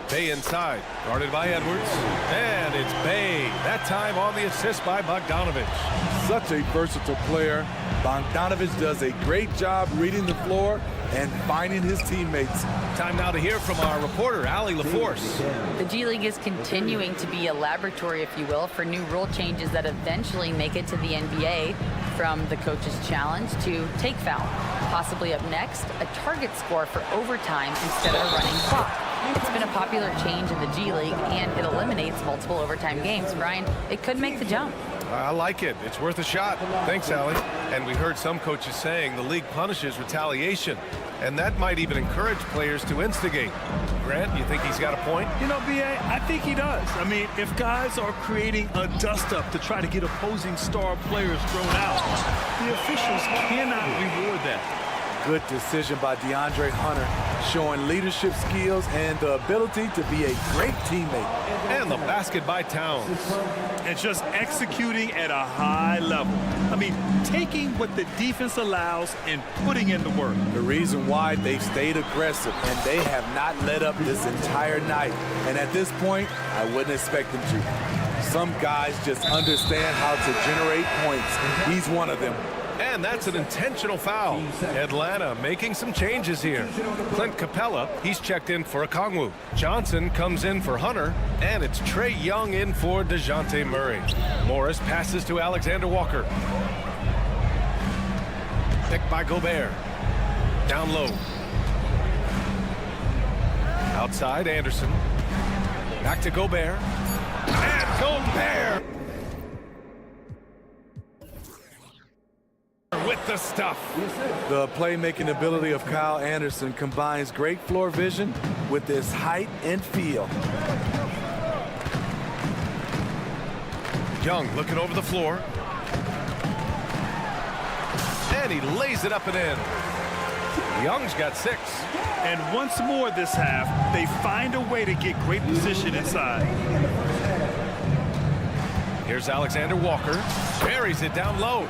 Bay inside. Guarded by Edwards. And it's Bay. That time on the assist by Bogdanovich. Such a versatile player. Bogdanovich does a great job reading the floor and finding his teammates. Time now to hear from our reporter, Allie LaForce. The G League is continuing to be a laboratory, if you will, for new rule changes that eventually make it to the NBA, from the coach's challenge to take foul. Possibly up next, a target score for overtime instead of a running clock. It's been a popular change in the G League, and it eliminates multiple overtime games. Brian, it could make the jump. I like it. It's worth a shot. Thanks, Allie. And we heard some coaches saying the league punishes retaliation, and that might even encourage players to instigate. Grant, you think he's got a point? You know, B.A., I think he does. I mean, if guys are creating a dust-up to try to get opposing star players thrown out, the officials cannot reward that. Good decision by DeAndre Hunter, showing leadership skills and the ability to be a great teammate. And the basket by Towns. And just executing at a high level. I mean, taking what the defense allows and putting in the work. The reason why they've stayed aggressive, and they have not let up this entire night. And at this point, I wouldn't expect them to. Some guys just understand how to generate points. He's one of them. And that's an intentional foul. Atlanta making some changes here. Clint Capella, he's checked in for Okongwu. Johnson comes in for Hunter, and it's Trae Young in for DeJounte Murray. Morris passes to Alexander Walker. Picked by Gobert. Down low. Outside, Anderson. Back to Gobert. And Gobert! With the stuff. The playmaking ability of Kyle Anderson combines great floor vision with his height and feel. Young looking over the floor. And he lays it up and in. Young's got 6. And once more this half, they find a way to get great position inside. Here's Alexander Walker. Buries it down low.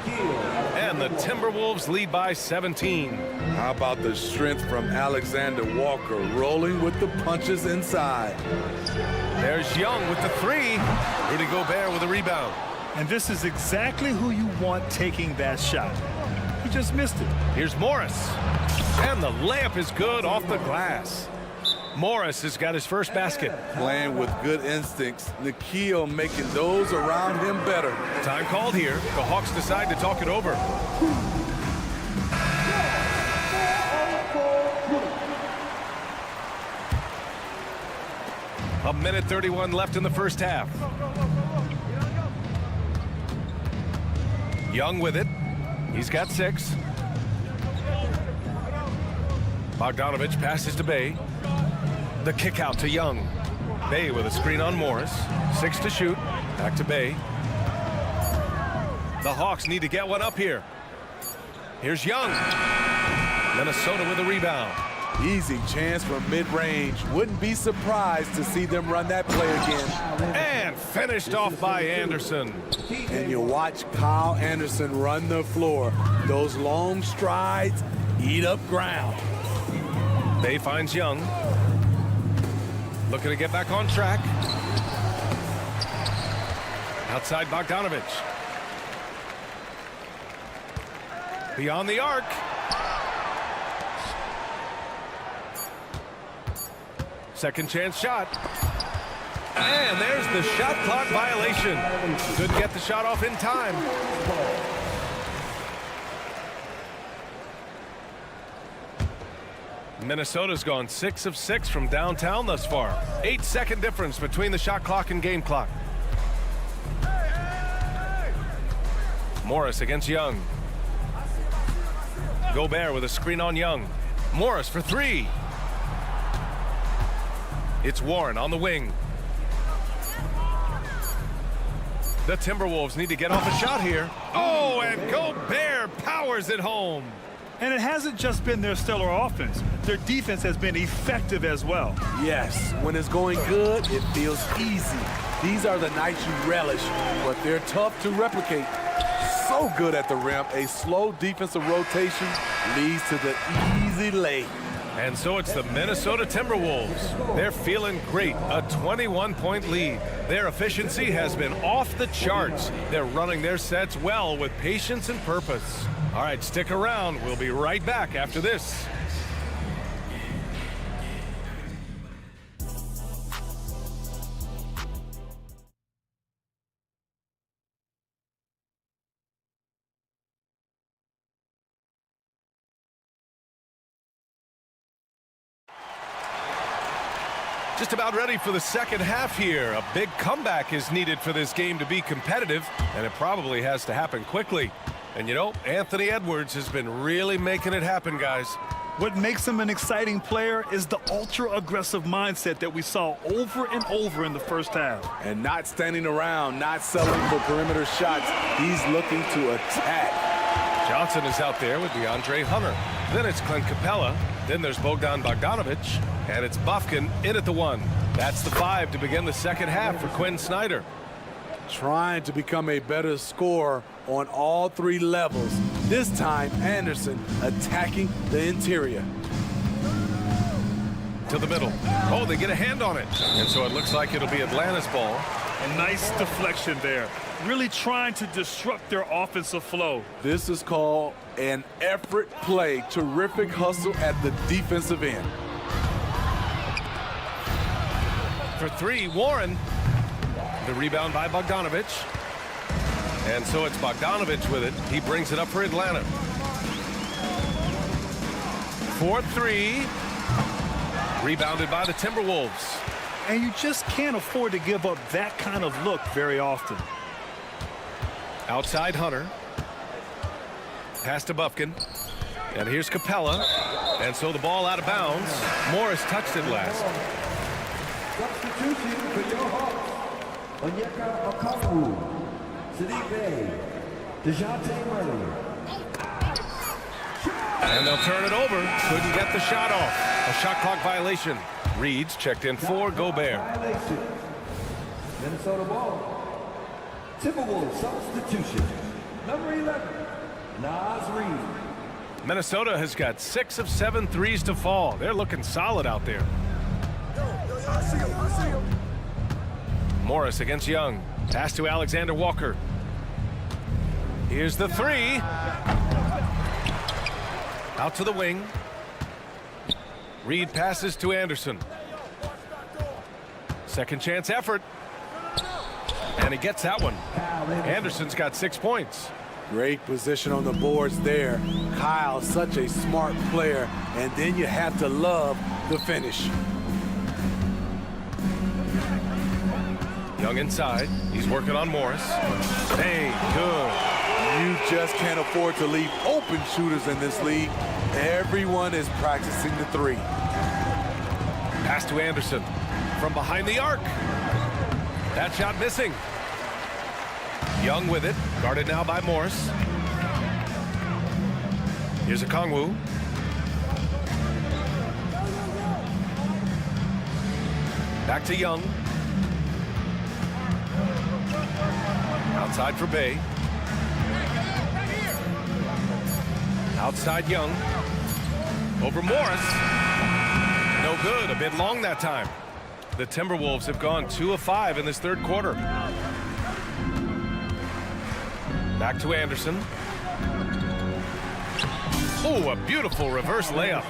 And the Timberwolves lead by 17. How about the strength from Alexander Walker rolling with the punches inside? There's Young with the 3. Rudy Gobert with a rebound. And this is exactly who you want taking that shot. He just missed it. Here's Morris. And the layup is good off the glass. Morris has got his first basket. Playing with good instincts, Nikhil making those around him better. Time called here. The Hawks decide to talk it over. A minute 31 left in the first half. Young with it. He's got 6. Bogdanovich passes to Bey. The kick out to Young. Bey with a screen on Morris. 6 to shoot. Back to Bey. The Hawks need to get one up here. Here's Young. Minnesota with a rebound. Easy chance from mid-range. Wouldn't be surprised to see them run that play again. And finished off by Anderson. And you watch Kyle Anderson run the floor. Those long strides eat up ground. Bey finds Young. Looking to get back on track. Outside Bogdanovich. Beyond the arc. Second chance shot. And there's the shot clock violation. Couldn't get the shot off in time. Minnesota's gone 6 of 6 from downtown thus far. 8-second difference between the shot clock and game clock. Morris against Young. Gobert with a screen on Young. Morris for 3. It's Warren on the wing. The Timberwolves need to get off a shot here. Oh, and Gobert powers it home. And it hasn't just been their stellar offense. Their defense has been effective as well. Yes, when it's going good, it feels easy. These are the nights you relish, but they're tough to replicate. So good at the rim, a slow defensive rotation leads to the easy lay. And so it's the Minnesota Timberwolves. They're feeling great, a 21-point lead. Their efficiency has been off the charts. They're running their sets well with patience and purpose. All right, stick around. We'll be right back after this. Just about ready for the second half here. A big comeback is needed for this game to be competitive, and it probably has to happen quickly. And you know, Anthony Edwards has been really making it happen, guys. What makes him an exciting player is the ultra-aggressive mindset that we saw over and over in the first half. And not standing around, not settling for perimeter shots. He's looking to attack. Johnson is out there with DeAndre Hunter. Then it's Clint Capella. Then there's Bogdan Bogdanovich. And it's Bufkin in at the 1. That's the 5 to begin the second half for Quinn Snyder. Trying to become a better scorer on all 3 levels. This time, Anderson attacking the interior. To the middle. Oh, they get a hand on it. And so it looks like it'll be Atlanta's ball. A nice deflection there. really trying to disrupt their offensive flow. This is called an effort play. Terrific hustle at the defensive end. For three, Warren. The rebound by Bogdanovich. And so it's Bogdanovich with it. He brings it up for Atlanta. 4-3. Rebounded by the Timberwolves. And you just can't afford to give up that kind of look very often. Outside Hunter. Pass to Bufkin. And here's Capella. And so the ball out of bounds. Morris touched it last. Substitution for your Hawks. Onyeka Okongwu, Sadiq Bey, DeJounte Murray. And they'll turn it over. Couldn't get the shot off. A shot clock violation. Reed's checked in for Gobert. Violation. Minnesota ball. Timberwolves substitution. Number 11, Naz Reid. Minnesota has got 6 of 7 threes to fall. They're looking solid out there. I see him. Morris against Young. Pass to Alexander Walker. Here's the three. Out to the wing. Reed passes to Anderson. Second chance effort. And he gets that one. Anderson's got 6 points. Great position on the boards there. Kyle, such a smart player. And then you have to love the finish. Young inside. He's working on Morris. Hey, good. You just can't afford to leave open shooters in this league. Everyone is practicing the three. Pass to Anderson from behind the arc. That shot missing. Young with it. Guarded now by Morris. Here's Okongwu. Back to Young. Outside for Bey. Outside Young. Over Morris. No good. A bit long that time. The Timberwolves have gone 2 of 5 in this third quarter. Back to Anderson. Oh, a beautiful reverse layup.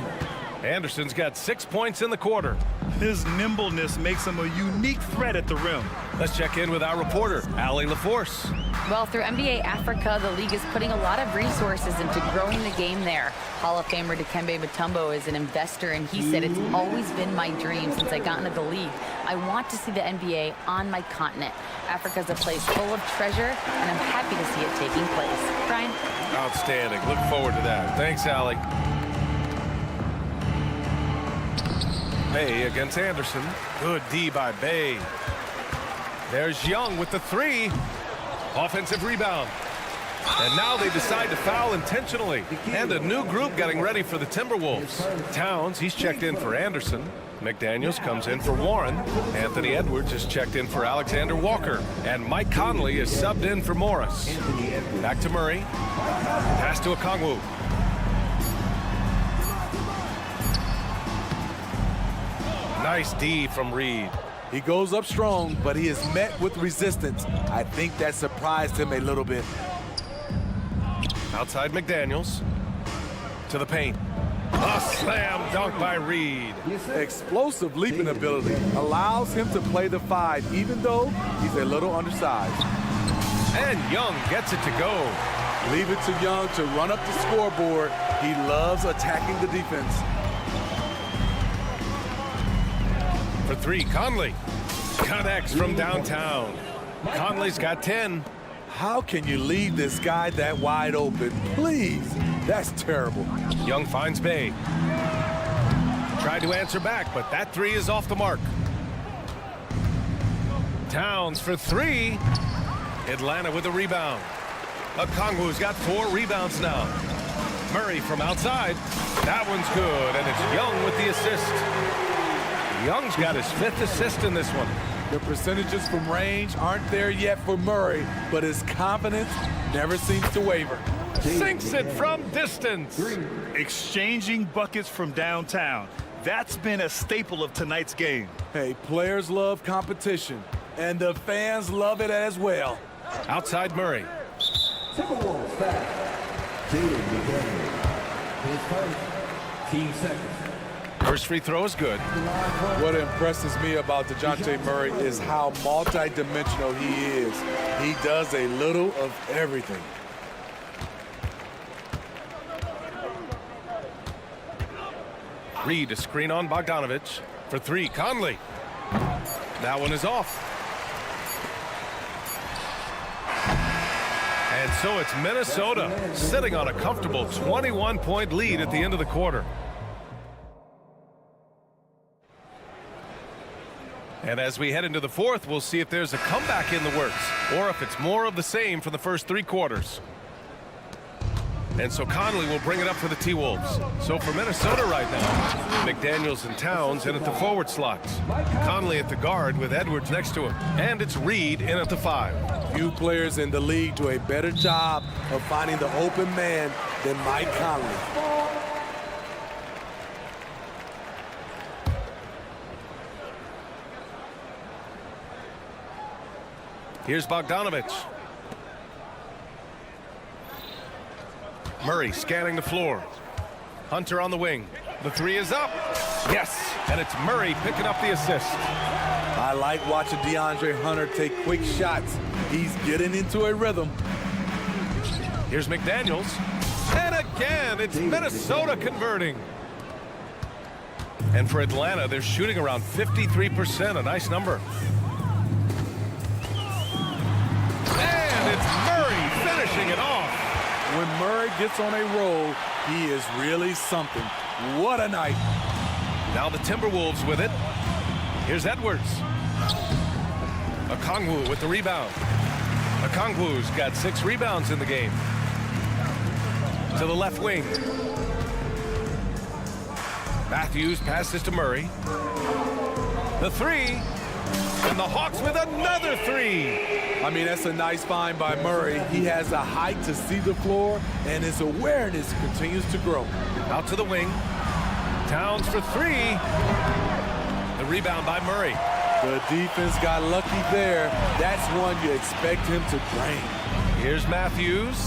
Anderson's got 6 points in the quarter. His nimbleness makes him a unique threat at the rim. Let's check in with our reporter, Allie LaForce. Well, through NBA Africa, the league is putting a lot of resources into growing the game there. Hall of Famer Dikembe Mutombo is an investor, and he said, "It's always been my dream since I got into the league. I want to see the NBA on my continent. Africa's a place full of treasure, and I'm happy to see it taking place." Brian? Outstanding. Look forward to that. Thanks, Allie. Bey against Anderson. Good D by Bey. There's Young with the three. Offensive rebound. And now they decide to foul intentionally. And a new group getting ready for the Timberwolves. Towns, he's checked in for Anderson. McDaniels comes in for Warren. Anthony Edwards is checked in for Alexander Walker. And Mike Conley is subbed in for Morris. Back to Murray. Pass to Okongwu. Nice D from Reed. He goes up strong, but he is met with resistance. I think that surprised him a little bit. Outside McDaniels. To the paint. A slam dunk by Reed. Explosive leaping ability allows him to play the 5, even though he's a little undersized. And Young gets it to go. Leave it to Young to run up the scoreboard. He loves attacking the defense. For three, Conley connects from downtown. Conley's got 10. How can you leave this guy that wide open? Please, that's terrible. Young finds Bey. Tried to answer back, but that three is off the mark. Towns for three. Atlanta with a rebound. Okongwu's got 4 rebounds now. Murray from outside. That one's good, and it's Young with the assist. Young's got his 5th assist in this one. The percentages from range aren't there yet for Murray, but his confidence never seems to waver. Sinks it from distance. Exchanging buckets from downtown. That's been a staple of tonight's game. Hey, players love competition, and the fans love it as well. Outside Murray. Timberwolves foul. Jaden McDaniels. His first, team second. First free throw is good. What impresses me about DeJounte Murray is how multi-dimensional he is. He does a little of everything. Reed, a screen on Bogdanovich. For three, Conley. That one is off. And so it's Minnesota sitting on a comfortable 21-point lead at the end of the quarter. And as we head into the fourth, we'll see if there's a comeback in the works or if it's more of the same from the first three quarters. And so Conley will bring it up for the T-Wolves. So for Minnesota right now, McDaniels and Towns in at the forward slots. Conley at the guard with Edwards next to him. And it's Reed in at the 5. Few players in the league do a better job of finding the open man than Mike Conley. Here's Bogdanovich. Murray scanning the floor. Hunter on the wing. The three is up. Yes, and it's Murray picking up the assist. I like watching DeAndre Hunter take quick shots. He's getting into a rhythm. Here's McDaniels. And again, it's Minnesota converting. And for Atlanta, they're shooting around 53%, a nice number. And it's Murray finishing it off. When Murray gets on a roll, he is really something. What a night. Now the Timberwolves with it. Here's Edwards. Okongwu with the rebound. Okongwu's got 6 rebounds in the game. To the left wing. Matthews passes to Murray. The three. And the Hawks with another 3. I mean, that's a nice find by Murray. He has the height to see the floor, and his awareness continues to grow. Out to the wing. Towns for 3. The rebound by Murray. The defense got lucky there. That's one you expect him to drain. Here's Matthews.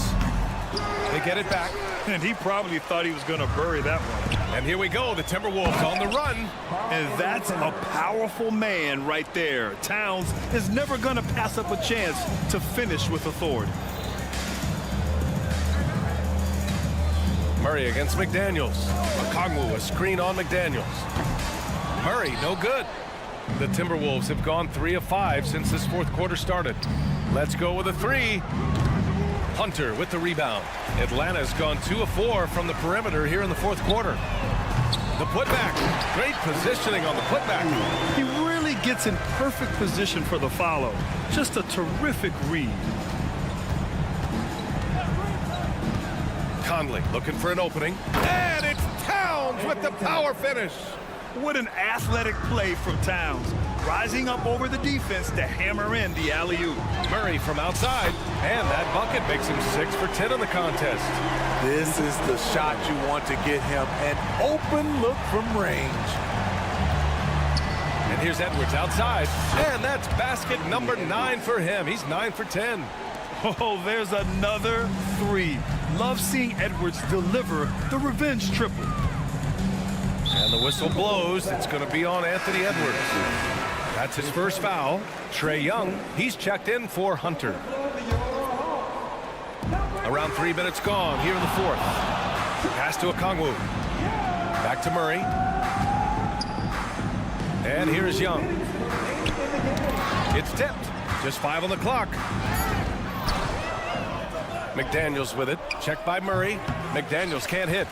They get it back. And he probably thought he was going to bury that one. And here we go, the Timberwolves on the run. And that's a powerful man right there. Towns is never going to pass up a chance to finish with authority. Murray against McDaniels. Okongwu, a screen on McDaniels. Murray, no good. The Timberwolves have gone 3 of 5 since this fourth quarter started. Let's go with a 3. Hunter with the rebound. Atlanta's gone 2 of 4 from the perimeter here in the fourth quarter. The putback. Great positioning on the putback. He really gets in perfect position for the follow. Just a terrific read. Conley looking for an opening. And it's Towns with the power finish. What an athletic play from Towns. Rising up over the defense to hammer in the alley-oop. Murray from outside. And that bucket makes him 6 for 10 in the contest. This is the shot you want to get him. An open look from range. And here's Edwards outside. And that's basket number 9 for him. He's 9 for 10. Oh, there's another 3. Love seeing Edwards deliver the revenge triple. And the whistle blows. It's going to be on Anthony Edwards. That's his first foul. Trae Young, he's checked in for Hunter. Around 3 minutes gone here in the fourth. Pass to Okongwu. Back to Murray. And here's Young. It's tipped. Just 5 on the clock. McDaniels with it. Checked by Murray. McDaniels can't hit.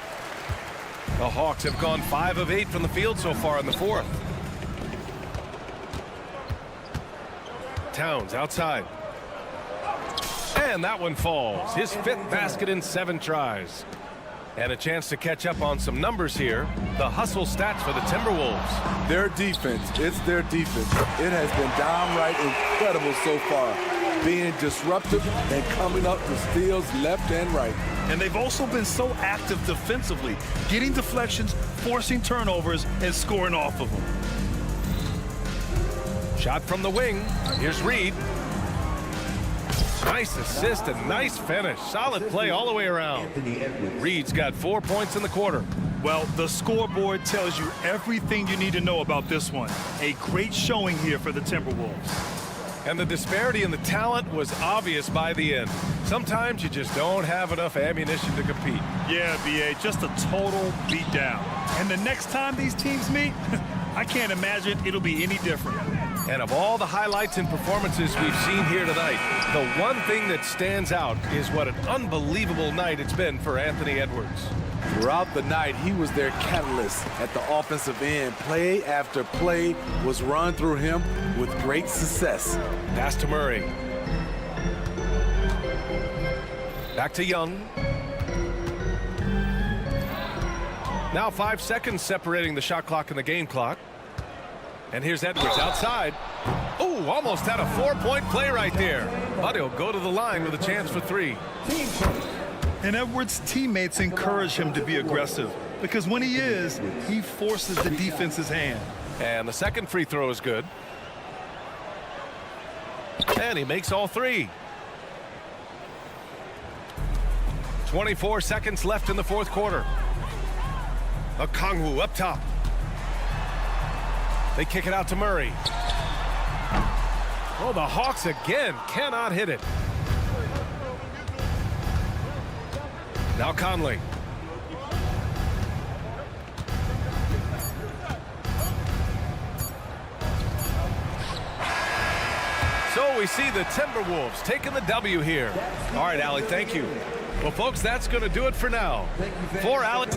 The Hawks have gone 5 of 8 from the field so far in the fourth. Towns outside. And that one falls. His 5th basket in 7 tries. And a chance to catch up on some numbers here. The hustle stats for the Timberwolves. Their defense, it's their defense. It has been downright incredible so far. Being disruptive and coming up with steals left and right. And they've also been so active defensively, getting deflections, forcing turnovers, and scoring off of them. Shot from the wing. Here's Reed. Nice assist and nice finish. Solid play all the way around. Reed's got 4 points in the quarter. Well, the scoreboard tells you everything you need to know about this one. A great showing here for the Timberwolves. And the disparity in the talent was obvious by the end. Sometimes you just don't have enough ammunition to compete. Yeah, B.A., just a total beatdown. And the next time these teams meet, I can't imagine it'll be any different. And of all the highlights and performances we've seen here tonight, the one thing that stands out is what an unbelievable night it's been for Anthony Edwards. Throughout the night, he was their catalyst at the offensive end. Play after play was run through him with great success. Pass to Murray. Back to Young. Now 5 seconds separating the shot clock and the game clock. And here's Edwards outside. Oh, almost had a 4-point play right there. But he'll go to the line with a chance for 3. And Edwards' teammates encourage him to be aggressive because when he is, he forces the defense's hand. And the second free throw is good. And he makes all 3. 24 seconds left in the fourth quarter. Okongwu up top. They kick it out to Murray. Oh, the Hawks again cannot hit it. Now Conley. So we see the Timberwolves taking the W here. All right, Allie, thank you. Well, folks, that's going to do it for now. For Alex.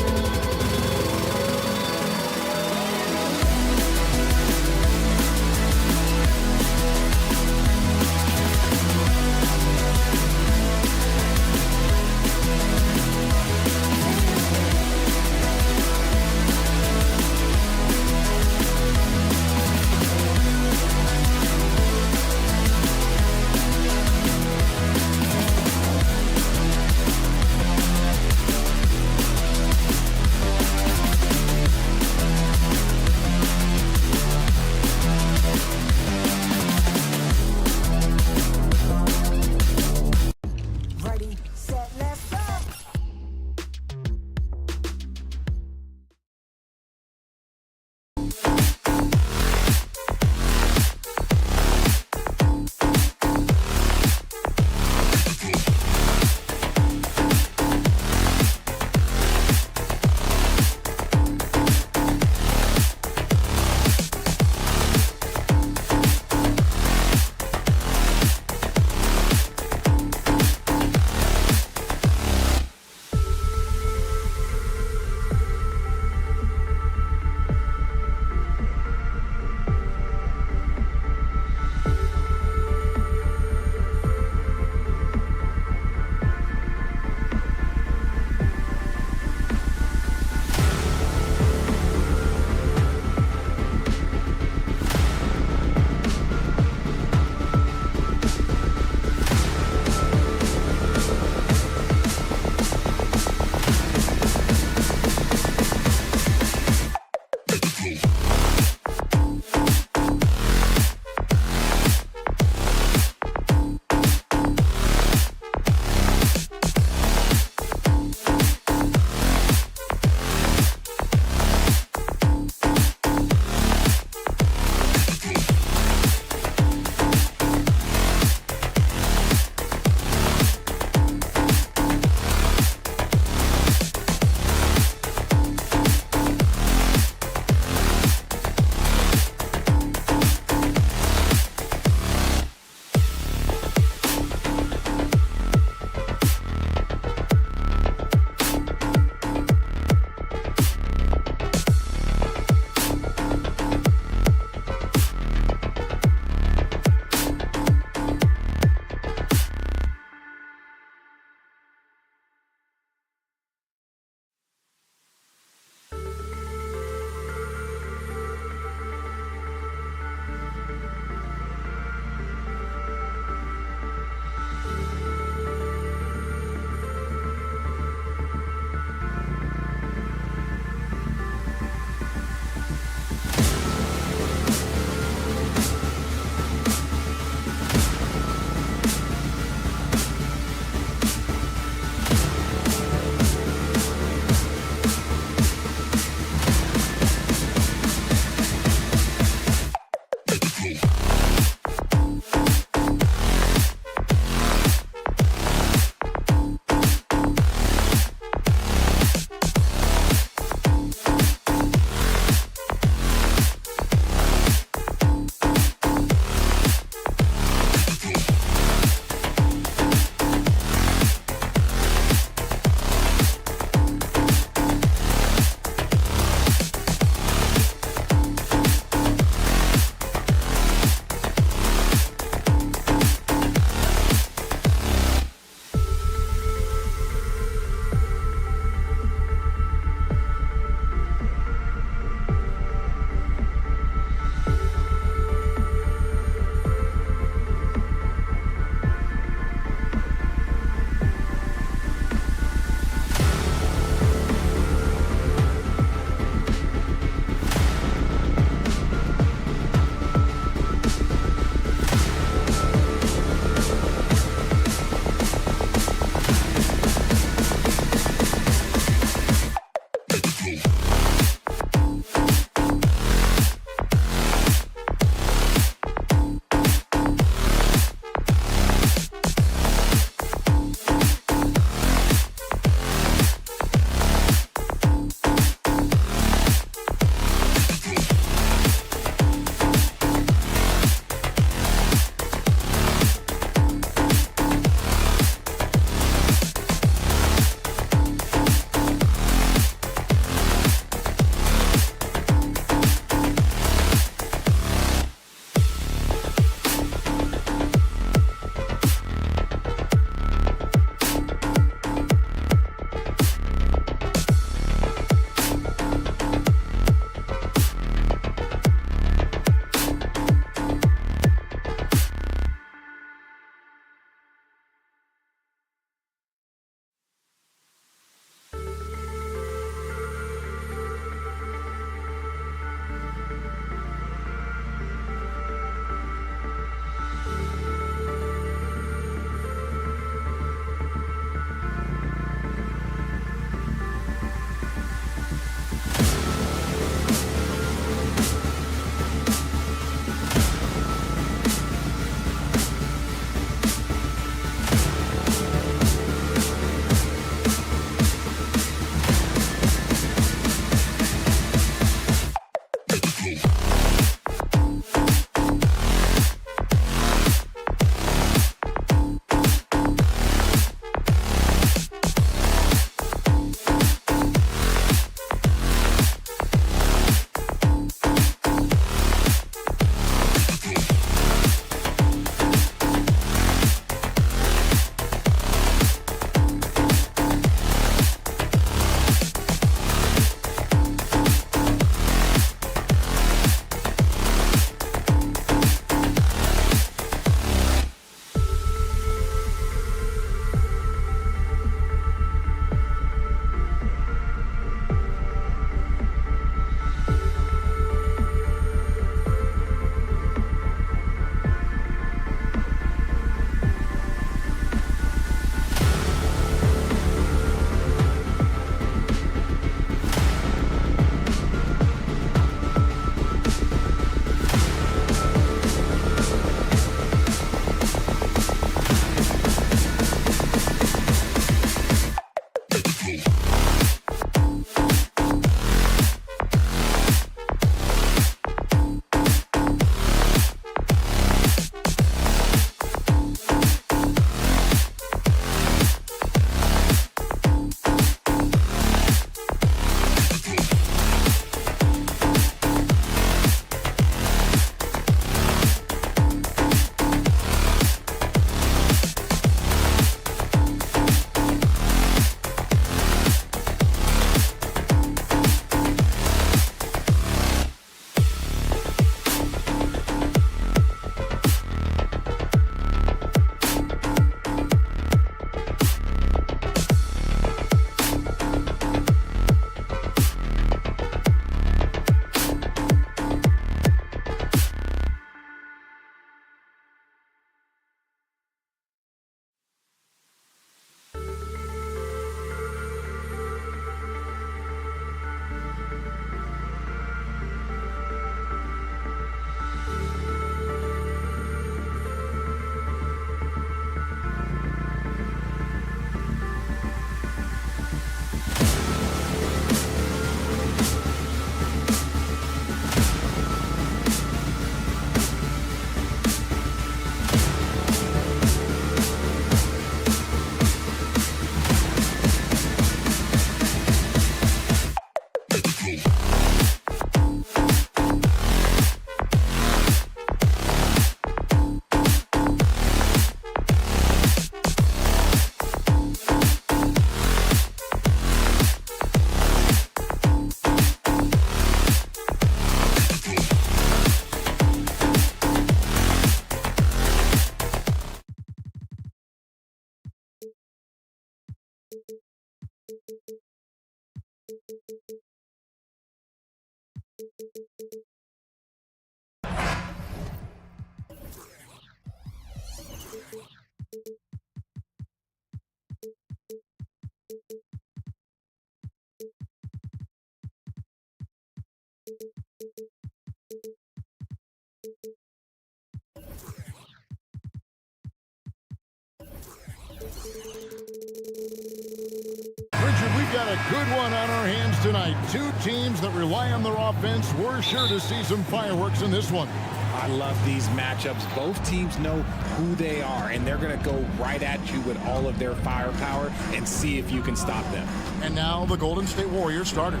got a good one on our hands tonight. Two teams that rely on their offense. We're sure to see some fireworks in this one. I love these matchups. Both teams know who they are, and they're going to go right at you with all of their firepower and see if you can stop them. And now the Golden State Warriors starters.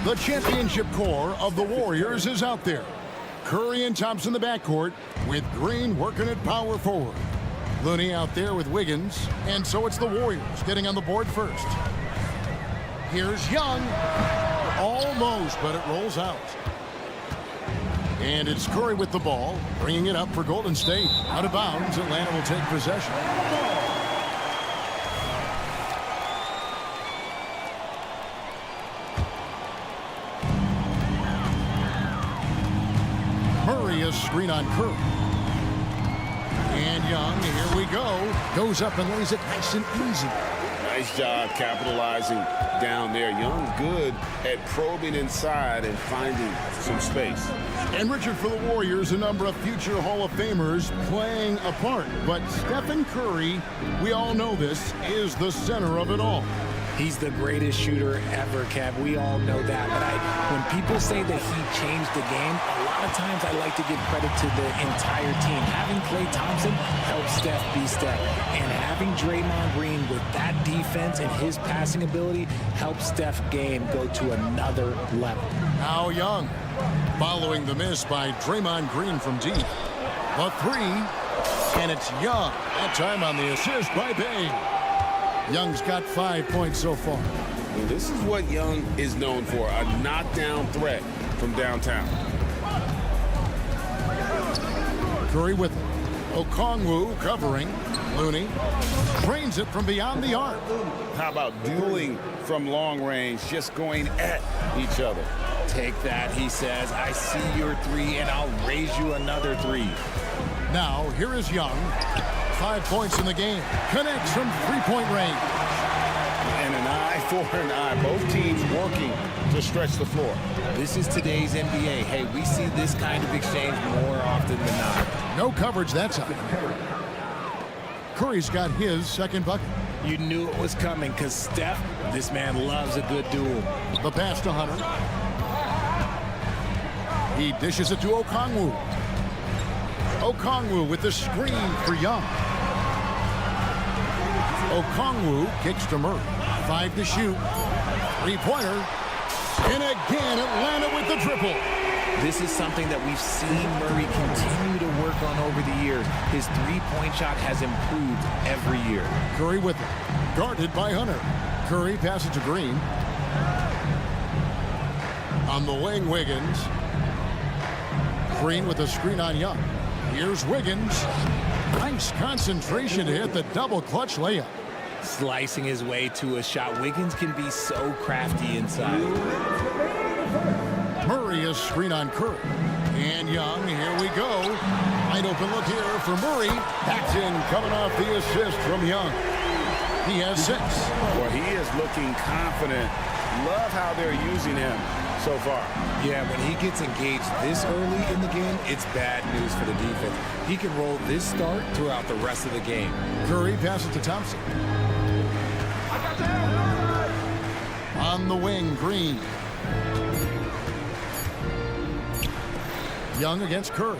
The championship core of the Warriors is out there. Curry and Thompson in the backcourt, with Green working at power forward. Looney out there with Wiggins, and so it's the Warriors getting on the board first. Here's Young. Almost, but it rolls out. And it's Curry with the ball, bringing it up for Golden State. Out of bounds, Atlanta will take possession. Murray is screen on Curry. And Young, here we go. Goes up and lays it nice and easy. Nice job capitalizing down there. Young good at probing inside and finding some space. And Richard, for the Warriors, a number of future Hall of Famers playing a part. But Stephen Curry, we all know this, is the center of it all. He's the greatest shooter ever, Kev. We all know that. But when people say that he changed the game, a lot of times I like to give credit to the entire team. Having Klay Thompson helped Steph be Steph. And having Draymond Green with that defense and his passing ability helped Steph's game go to another level. Now Young, following the miss by Draymond Green from deep. The three, and it's Young. That time on the assist by Bay. Young's got 5 points so far. Well, this is what Young is known for, a knockdown threat from downtown. Curry with it. Okongwu covering. Looney trains it from beyond the arc. How about dueling from long range, just going at each other? Take that, he says. I see your three, and I'll raise you another three. Now, here is Young. 5 points in the game. Connects from three-point range. And an eye for an eye. Both teams working to stretch the floor. This is today's NBA. Hey, we see this kind of exchange more often than not. No coverage that time. Curry's got his second bucket. You knew it was coming because Steph, this man loves a good duel. The pass to Hunter. He dishes it to Okongwu. Okongwu with the screen for Young. Okongwu kicks to Murray. 5 to shoot. Three-pointer. And again, Atlanta with the triple. This is something that we've seen Murray continue to work on over the years. His three-point shot has improved every year. Curry with it. Guarded by Hunter. Curry passes to Green. On the wing, Wiggins. Green with a screen on Young. Here's Wiggins. Nice concentration to hit the double clutch layup. Slicing his way to a shot. Wiggins can be so crafty inside. Murray is screen on Curry. And Young, here we go. Wide open look here for Murray. Paxton coming off the assist from Young. He has 6. Well, he is looking confident. Love how they're using him so far. Yeah, when he gets engaged this early in the game, it's bad news for the defense. He can roll this start throughout the rest of the game. Curry passes to Thompson. On the wing, Green. Young against Curry.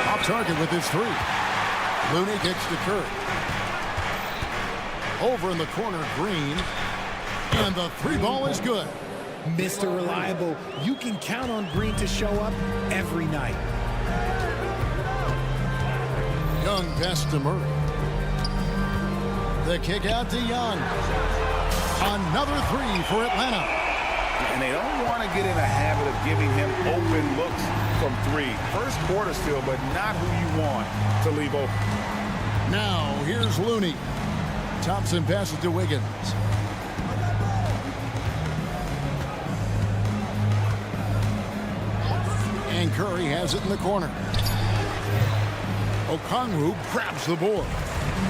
Off target with his 3. Looney kicks to Curry. Over in the corner, Green. And the 3 ball is good. Mr. Reliable, you can count on Green to show up every night. Young pass to Murray. The kick out to Young. Another 3 for Atlanta. And they don't want to get in a habit of giving him open looks from 3. First quarter still, but not who you want to leave open. Now, here's Looney. Thompson passes to Wiggins. And Curry has it in the corner. Okongwu grabs the board.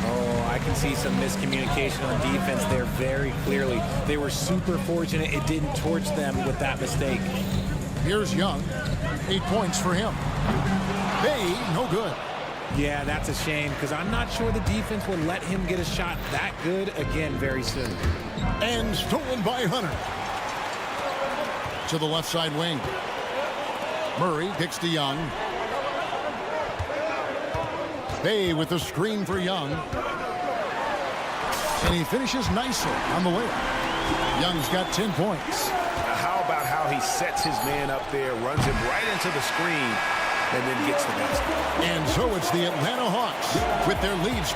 Oh, I can see some miscommunication on defense there very clearly. They were super fortunate it didn't torch them with that mistake. Here's Young. 8 points for him. Bay, no good. Yeah, that's a shame because I'm not sure the defense will let him get a shot that good again very soon. And stolen by Hunter. To the left side wing. Murray kicks to Young. Bay with the screen for Young. And he finishes nicely on the way. Young's got 10 points. How about how he sets his man up there, runs him right into the screen, and then gets the basket. And so it's the Atlanta Hawks with their leads.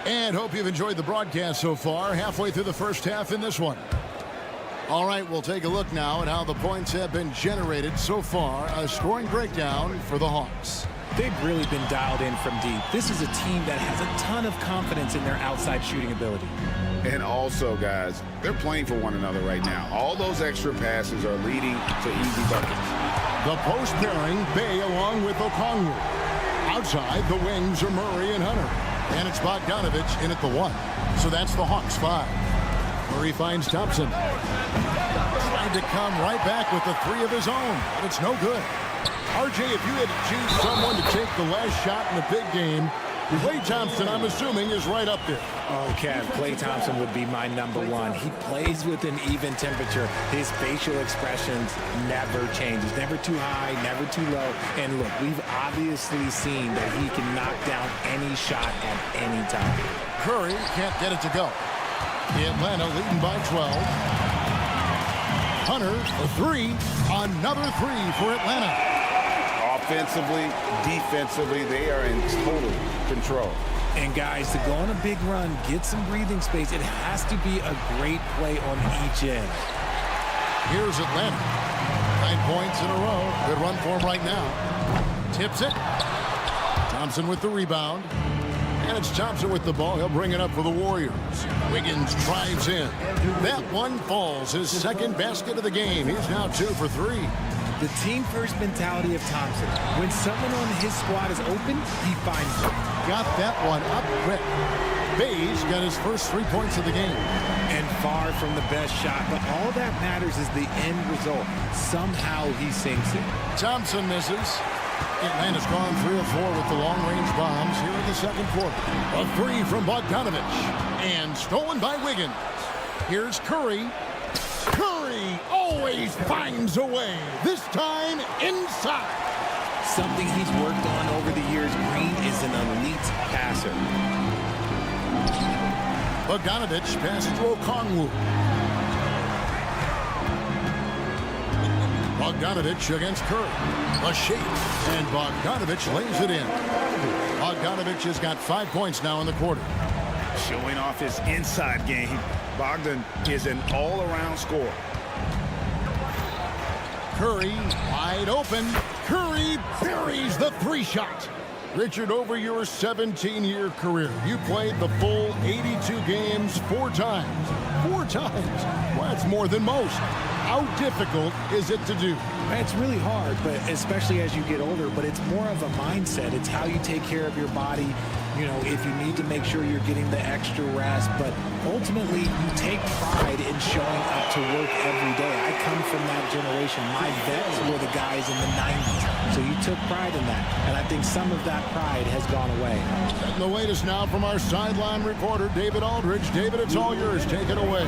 And hope you've enjoyed the broadcast so far. Halfway through the first half in this one. All right, we'll take a look now at how the points have been generated so far. A scoring breakdown for the Hawks. They've really been dialed in from deep. This is a team that has a ton of confidence in their outside shooting ability. And also, guys, they're playing for one another right now. All those extra passes are leading to easy buckets. The post pairing, Bay along with Okongwu. Outside, the wings are Murray and Hunter. And it's Bogdanovich in at the 1. So that's the Hawks 5. Murray finds Thompson. Trying to come right back with the 3 of his own. But it's no good. RJ, if you had to choose someone to take the last shot in the big game, Klay Thompson, I'm assuming, is right up there. Oh, Kev, Klay Thompson would be my number 1. He plays with an even temperature. His facial expressions never change. He's never too high, never too low. And look, we've obviously seen that he can knock down any shot at any time. Curry can't get it to go. Atlanta leading by 12. Hunter, a 3. Another 3 for Atlanta. Offensively, defensively, they are in total control. And guys, to go on a big run, get some breathing space, it has to be a great play on each end. Here's Atlanta. 9 points in a row. Good run for him right now. Tips it. Thompson with the rebound. And it's Thompson with the ball. He'll bring it up for the Warriors. Wiggins drives in. That one falls. His second basket of the game. He's now 2 for 3. The team-first mentality of Thompson. When someone on his squad is open, he finds them. Got that one up quick. Bay's got his first 3 points of the game. And far from the best shot, but all that matters is the end result. Somehow he sinks it. Thompson misses. Atlanta's gone 3 of 4 with the long-range bombs here in the second quarter. A 3 from Bogdanovich. And stolen by Wiggins. Here's Curry. Curry always finds a way. This time inside. Something he's worked on over the years. Green is an elite passer. Bogdanovich passes to Okongwu. Bogdanovich against Curry. A shake. And Bogdanovich lays it in. Bogdanovich has got 5 points now in the quarter. Showing off his inside game. Bogdan is an all-around scorer. Curry wide open. Curry buries the 3-shot. Richard, over your 17-year career, you played the full 82 games 4 times. 4 times. Well, that's more than most. How difficult is it to do? It's really hard, but especially as you get older, but it's more of a mindset. It's how you take care of your body. You know, if you need to make sure you're getting the extra rest, but ultimately you take pride in showing up to work every day. I come from that generation. My vets were the guys in the 90s, so you took pride in that, and I think some of that pride has gone away. And the latest now from our sideline reporter, David Aldridge. David, it's all yours. Take it away.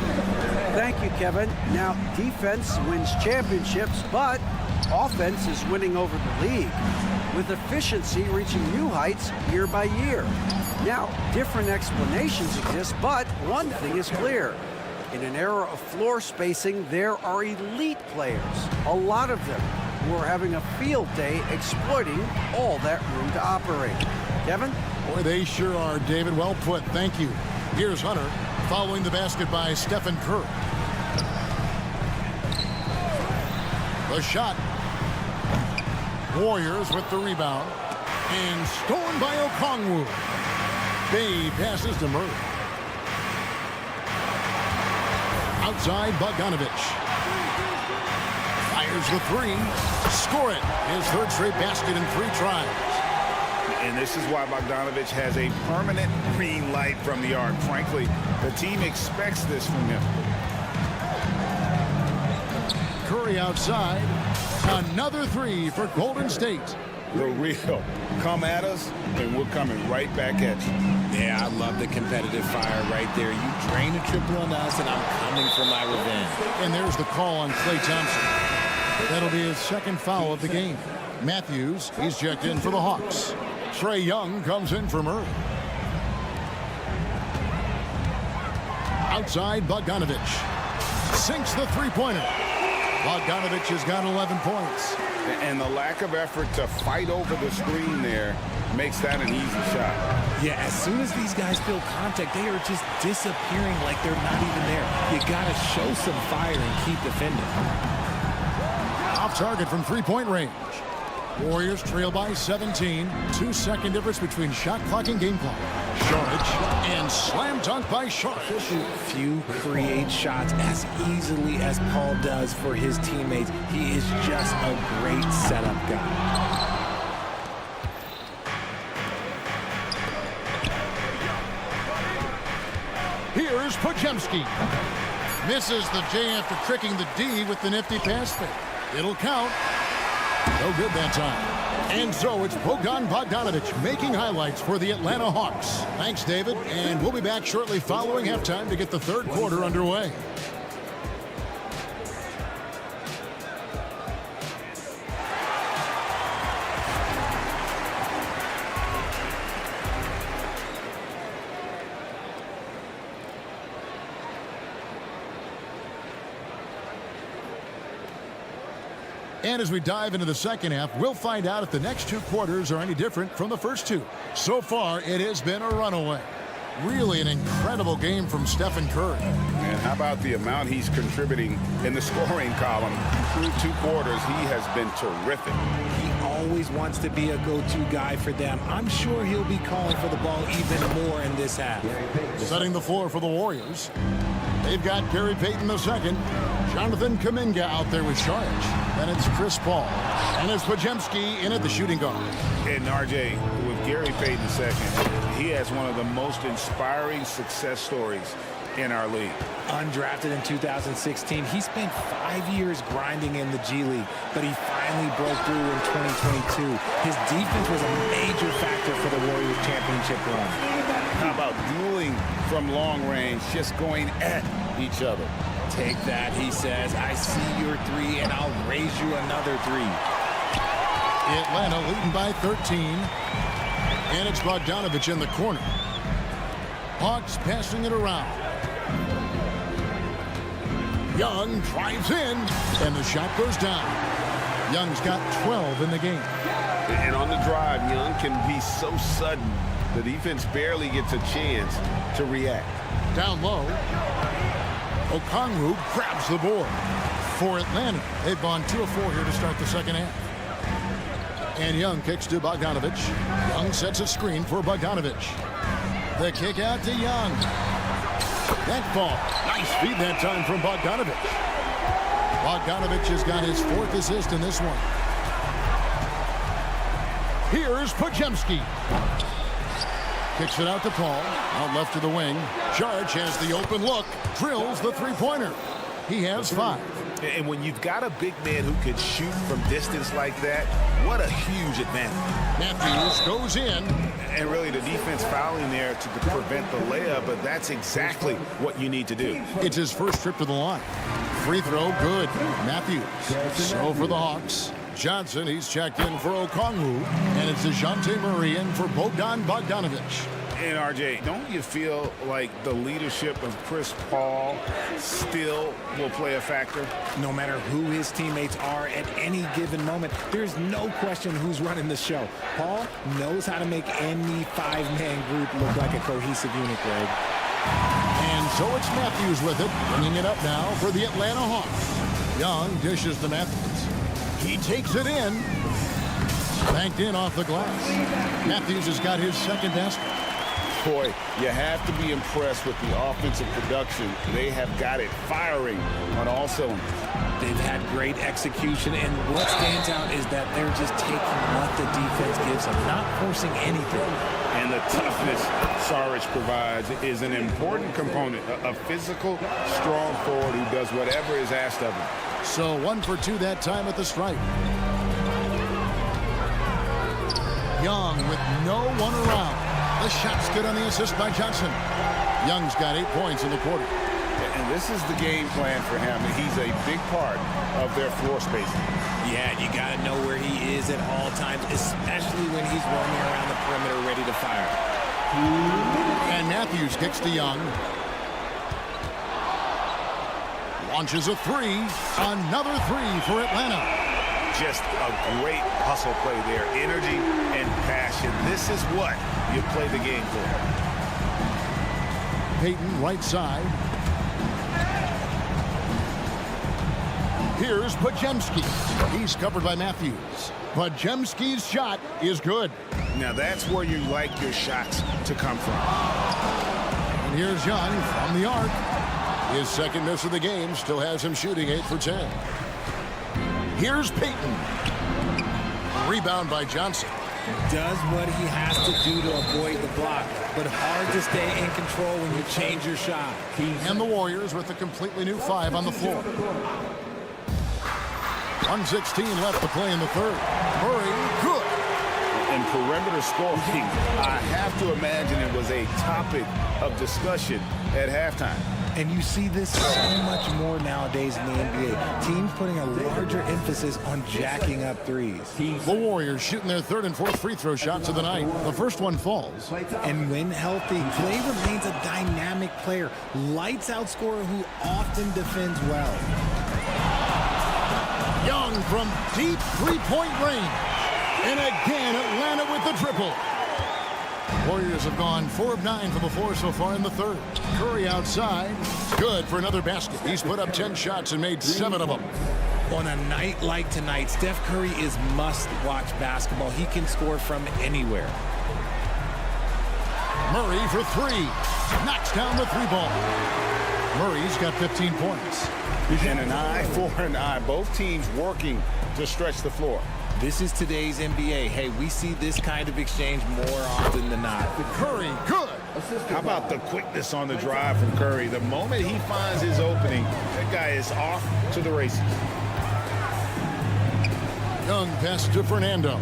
Thank you, Kevin. Now, defense wins championships, but offense is winning over the league, with efficiency reaching new heights year by year. Now, different explanations exist, but one thing is clear. In an era of floor spacing, there are elite players, a lot of them, who are having a field day exploiting all that room to operate. Kevin? Boy, they sure are, David. Well put. Thank you. Here's Hunter, following the basket by Stephen Curry. The shot. Warriors with the rebound. And stolen by Okongwu. Bay passes to Murray. Outside, Bogdanovich. Fires the 3. Score it. His third straight basket in 3 tries. And this is why Bogdanovich has a permanent green light from the arc. Frankly, the team expects this from him. Curry outside. Another three for Golden State. The real. Come at us, and we're coming right back at you. Yeah, I love the competitive fire right there. You drain a triple on us, and I'm coming for my revenge. And there's the call on Klay Thompson. That'll be his second foul of the game. Matthews, he's checked in for the Hawks. Trae Young comes in for Murray. Outside, Bogdanovic. Sinks the three-pointer. Bogdanovic has got 11 points. And the lack of effort to fight over the screen there makes that an easy shot. Yeah, as soon as these guys feel contact, they are just disappearing like they're not even there. You got to show some fire and keep defending. Off target from three-point range. Warriors trail by 17. 2-second difference between shot clock and game clock. Saric and slam dunk by Saric. Few create shots as easily as Paul does for his teammates. He is just a great setup guy. Here's Podziemski. Misses the J after tricking the D with the nifty pass fake. It'll count. No good that time. And so it's Bogdan Bogdanovic making highlights for the Atlanta Hawks. Thanks, David. And we'll be back shortly following halftime to get the third quarter underway. And as we dive into the second half, we'll find out if the next two quarters are any different from the first two. So far, it has been a runaway. Really an incredible game from Stephen Curry. And how about the amount he's contributing in the scoring column? Through two quarters, he has been terrific. He always wants to be a go-to guy for them. I'm sure he'll be calling for the ball even more in this half. Setting the floor for the Warriors. They've got Gary Payton II. Jonathan Kuminga out there with Saric. Then it's Chris Paul. And it's Podziemski in at the shooting guard. And RJ, with Gary Payton II, he has one of the most inspiring success stories in our league. Undrafted in 2016, he spent 5 years grinding in the G League, but he finally broke through in 2022. His defense was a major factor for the Warriors championship run. How about dueling from long range, just going at each other? Take that, he says. I see your three, and I'll raise you another three. Atlanta leading by 13. And it's Bogdanovic in the corner. Hawks passing it around. Young drives in, and the shot goes down. Young's got 12 in the game. And on the drive, Young can be so sudden. The defense barely gets a chance to react. Down low. Okongwu grabs the board. For Atlanta, they've gone 2 of 4 here to start the second half. And Young kicks to Bogdanovic. Young sets a screen for Bogdanovic. The kick out to Young. That ball. Nice feed that time from Bogdanovic. Bogdanovic has got his 4th assist in this one. Here's Podziemski. Kicks it out to Paul. Out left to the wing. Saric has the open look. Drills the three-pointer. He has 5. And when you've got a big man who can shoot from distance like that, what a huge advantage. Matthews goes in. And really the defense fouling there to prevent the layup, but that's exactly what you need to do. It's his first trip to the line. Free throw, good. Matthews. So for the Hawks. Johnson, he's checked in for Okongwu. And it's DeJounte Murray in for Bogdan Bogdanovic. And RJ, don't you feel like the leadership of Chris Paul still will play a factor? No matter who his teammates are at any given moment, there's no question who's running the show. Paul knows how to make any 5-man group look like a cohesive unit, Greg. And so it's Matthews with it, bringing it up now for the Atlanta Hawks. Young dishes to Matthews. He takes it in. Banked in off the glass. Matthews has got his second basket. Boy, you have to be impressed with the offensive production. They have got it firing on all cylinders. They've had great execution, and what stands out is that they're just taking what the defense gives them, not forcing anything. And the toughness Saric provides is an important component. A physical, strong forward who does whatever is asked of him. So 1 for 2 that time at the stripe. Young with no one around. The shot's good on the assist by Johnson. Young's got 8 points in the quarter. And this is the game plan for him. He's a big part of their floor spacing. Yeah, you got to know where he is at all times, especially when he's roaming around the perimeter ready to fire. And Matthews kicks to Young. Launches a 3. Another 3 for Atlanta. Just a great hustle play there. Energy and passion. This is what you play the game for. Payton right side. Here's Podziemski. He's covered by Matthews. Podziemski's shot is good. Now that's where you like your shots to come from. And here's Young from the arc. His second miss of the game still has him shooting 8 for 10. Here's Payton. Rebound by Johnson. Does what he has to do to avoid the block, but hard to stay in control when you change your shot. And the Warriors with a completely new 5 on the floor. 1:16 left to play in the third. Murray, good. And perimeter scoring, I have to imagine it was a topic of discussion at halftime. And you see this so much more nowadays in the NBA. Teams putting a larger emphasis on jacking up threes. The Warriors shooting their third and fourth free throw shots of the night. The first one falls. And when healthy, Clay remains a dynamic player. Lights out scorer who often defends well. Young from deep three-point range. And again, Atlanta with the triple. Warriors have gone 4 of 9 from the floor so far in the third. Curry outside. Good for another basket. He's put up 10 shots and made 7 of them. On a night like tonight, Steph Curry is must-watch basketball. He can score from anywhere. Murray for 3. Knocks down the 3-ball. Murray's got 15 points. And an eye for an eye. Both teams working to stretch the floor. This is today's NBA. Hey, we see this kind of exchange more often than not. Curry, good. How about the quickness on the drive from Curry? The moment he finds his opening, that guy is off to the races. Young pass to Fernando.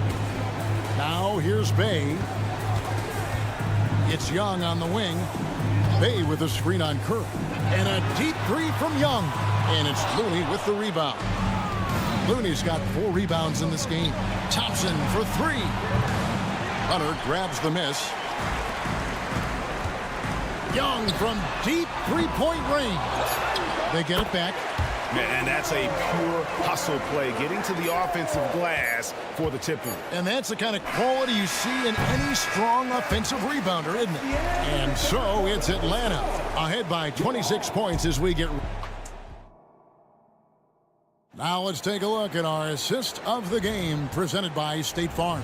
Now here's Bay. It's Young on the wing. Bay with a screen on Curry. And a deep 3 from Young. And it's Looney with the rebound. Looney's got 4 rebounds in this game. Thompson for 3. Hunter grabs the miss. Young from deep three-point range. They get it back. And that's a pure hustle play, getting to the offensive glass for the Timberwolves. And that's the kind of quality you see in any strong offensive rebounder, isn't it? And so it's Atlanta ahead by 26 points as we get... Now let's take a look at our assist of the game presented by State Farm.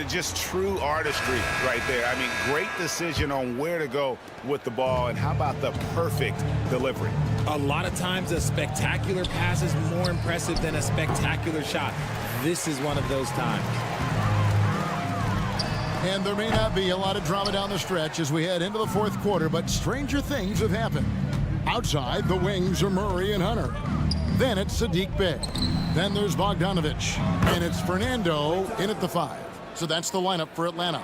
Just true artistry right there. I mean, great decision on where to go with the ball, and how about the perfect delivery? A lot of times a spectacular pass is more impressive than a spectacular shot. This is one of those times. And there may not be a lot of drama down the stretch as we head into the fourth quarter, but stranger things have happened. Outside, the wings are Murray and Hunter. Then it's Sadiq Bey. Then there's Bogdanovich. And it's Fernando in at the 5. So that's the lineup for Atlanta.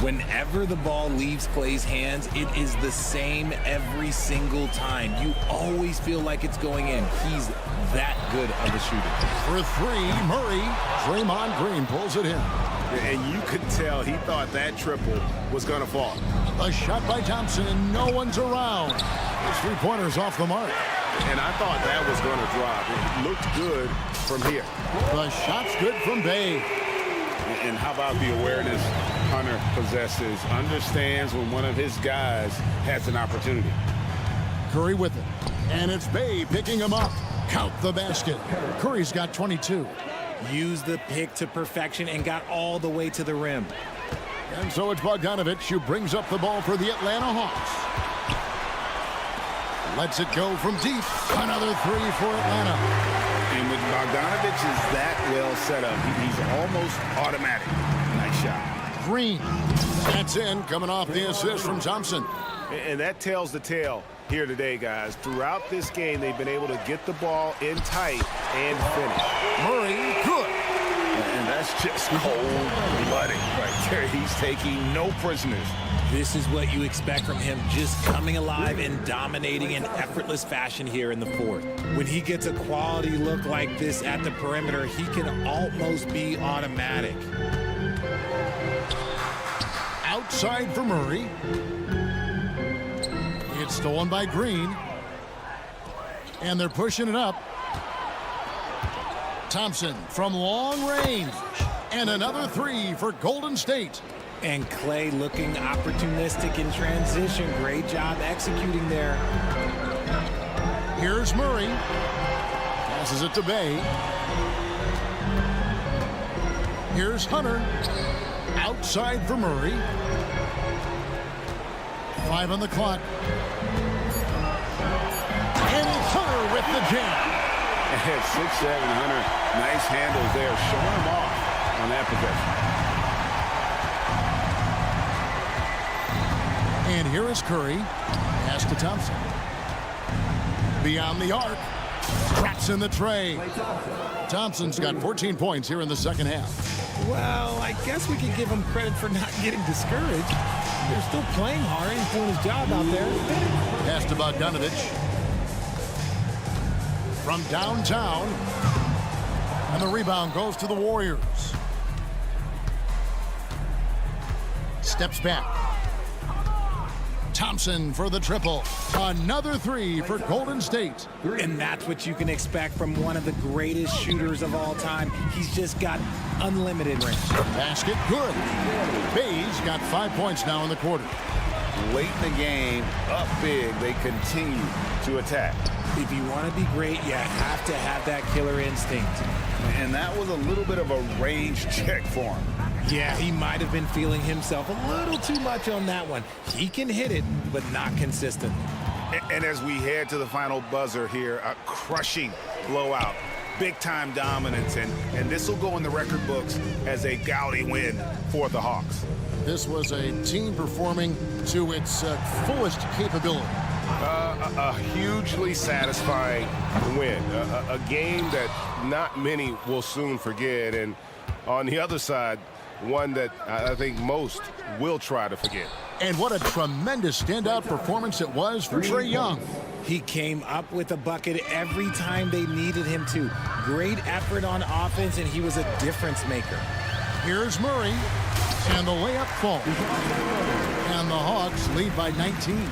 Whenever the ball leaves Clay's hands, it is the same every single time. You always feel like it's going in. He's that good of a shooter. For 3, Murray. Draymond Green pulls it in. And you could tell he thought that triple was going to fall. A shot by Thompson, and no one's around. His 3-pointer's off the mark. And I thought that was going to drop. It looked good from here. The shot's good from Bey. And how about the awareness Hunter possesses? Understands when one of his guys has an opportunity. Curry with it. And it's Bey picking him up. Count the basket. Curry's got 22. Used the pick to perfection and got all the way to the rim. And so it's Bogdanovich who brings up the ball for the Atlanta Hawks. Lets it go from deep. Another 3 for Atlanta. And with Bogdanovich is that well set up, he's almost automatic. Nice shot. Green. That's in, coming off the assist from Thompson. And that tells the tale here today, guys. Throughout this game, they've been able to get the ball in tight and finish. Murray, good. And that's just cold-blooded right there. He's taking no prisoners. This is what you expect from him, just coming alive and dominating in effortless fashion here in the fourth. When he gets a quality look like this at the perimeter, he can almost be automatic. Outside for Murray. It's stolen by Green. And they're pushing it up. Thompson from long range. And another three for Golden State. And Clay looking opportunistic in transition. Great job executing there. Here's Murray. Passes it to Bay. Here's Hunter. Outside for Murray. 5 on the clock. And it's Hunter with the jam. At 6'7", Hunter, nice handles there, showing him off on that possession. And here is Curry. Pass to Thompson. Beyond the arc. Traps in the tray. Thompson's got 14 points here in the second half. Well, I guess we can give him credit for not getting discouraged. They're still playing hard. He's doing his job out there. Pass to Bogdanovich. From downtown. And the rebound goes to the Warriors. Steps back. Thompson for the triple. Another three for Golden State. And that's what you can expect from one of the greatest shooters of all time. He's just got unlimited range. Basket good. Bay's got 5 points now in the quarter. Late in the game, up big, they continue to attack. If you want to be great, you have to have that killer instinct. And that was a little bit of a range check for him. Yeah, he might have been feeling himself a little too much on that one. He can hit it, but not consistent. And as we head to the final buzzer here, a crushing blowout, big-time dominance, and this will go in the record books as a gaudy win for the Hawks. This was a team performing to its fullest capability. A hugely satisfying win, a game that not many will soon forget, and on the other side, one that I think most will try to forget. And what a tremendous standout performance it was for Trae Young. He came up with a bucket every time they needed him to. Great effort on offense, and he was a difference maker. Here's Murray, and the layup falls. And the Hawks lead by 19.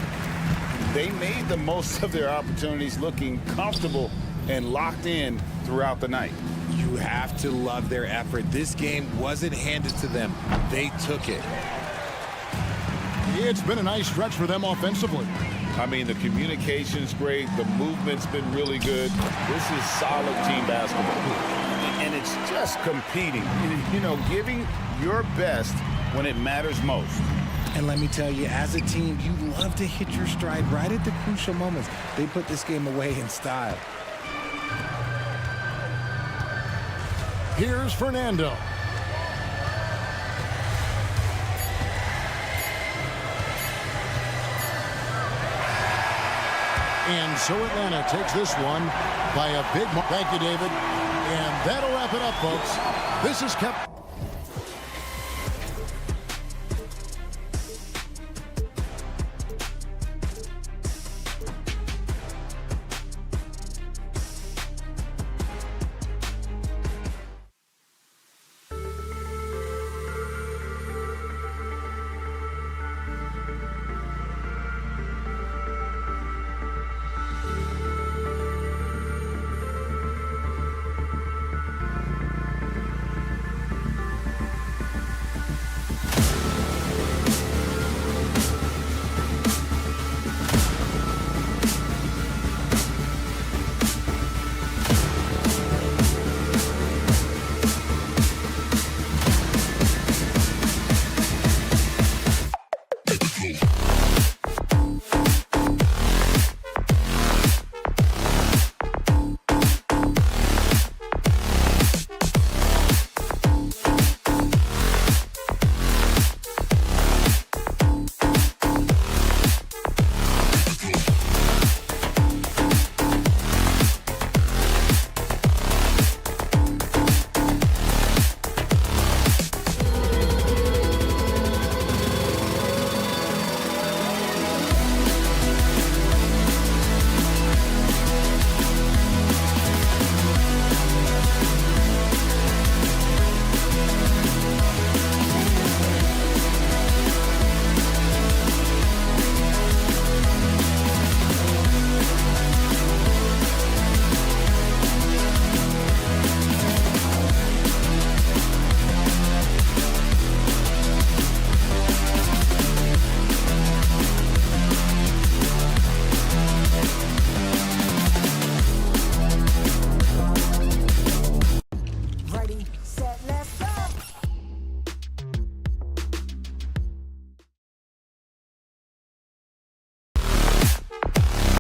They made the most of their opportunities, looking comfortable and locked in throughout the night. You have to love their effort. This game wasn't handed to them. They took it. It's been a nice stretch for them offensively. I mean, the communication's great. The movement's been really good. This is solid team basketball. And it's just competing, you know, giving your best when it matters most. And let me tell you, as a team, you love to hit your stride right at the crucial moments. They put this game away in style. Here's Fernando. And so Atlanta takes this one by a big mark. Thank you, David. And that'll wrap it up, folks. This is Kevin.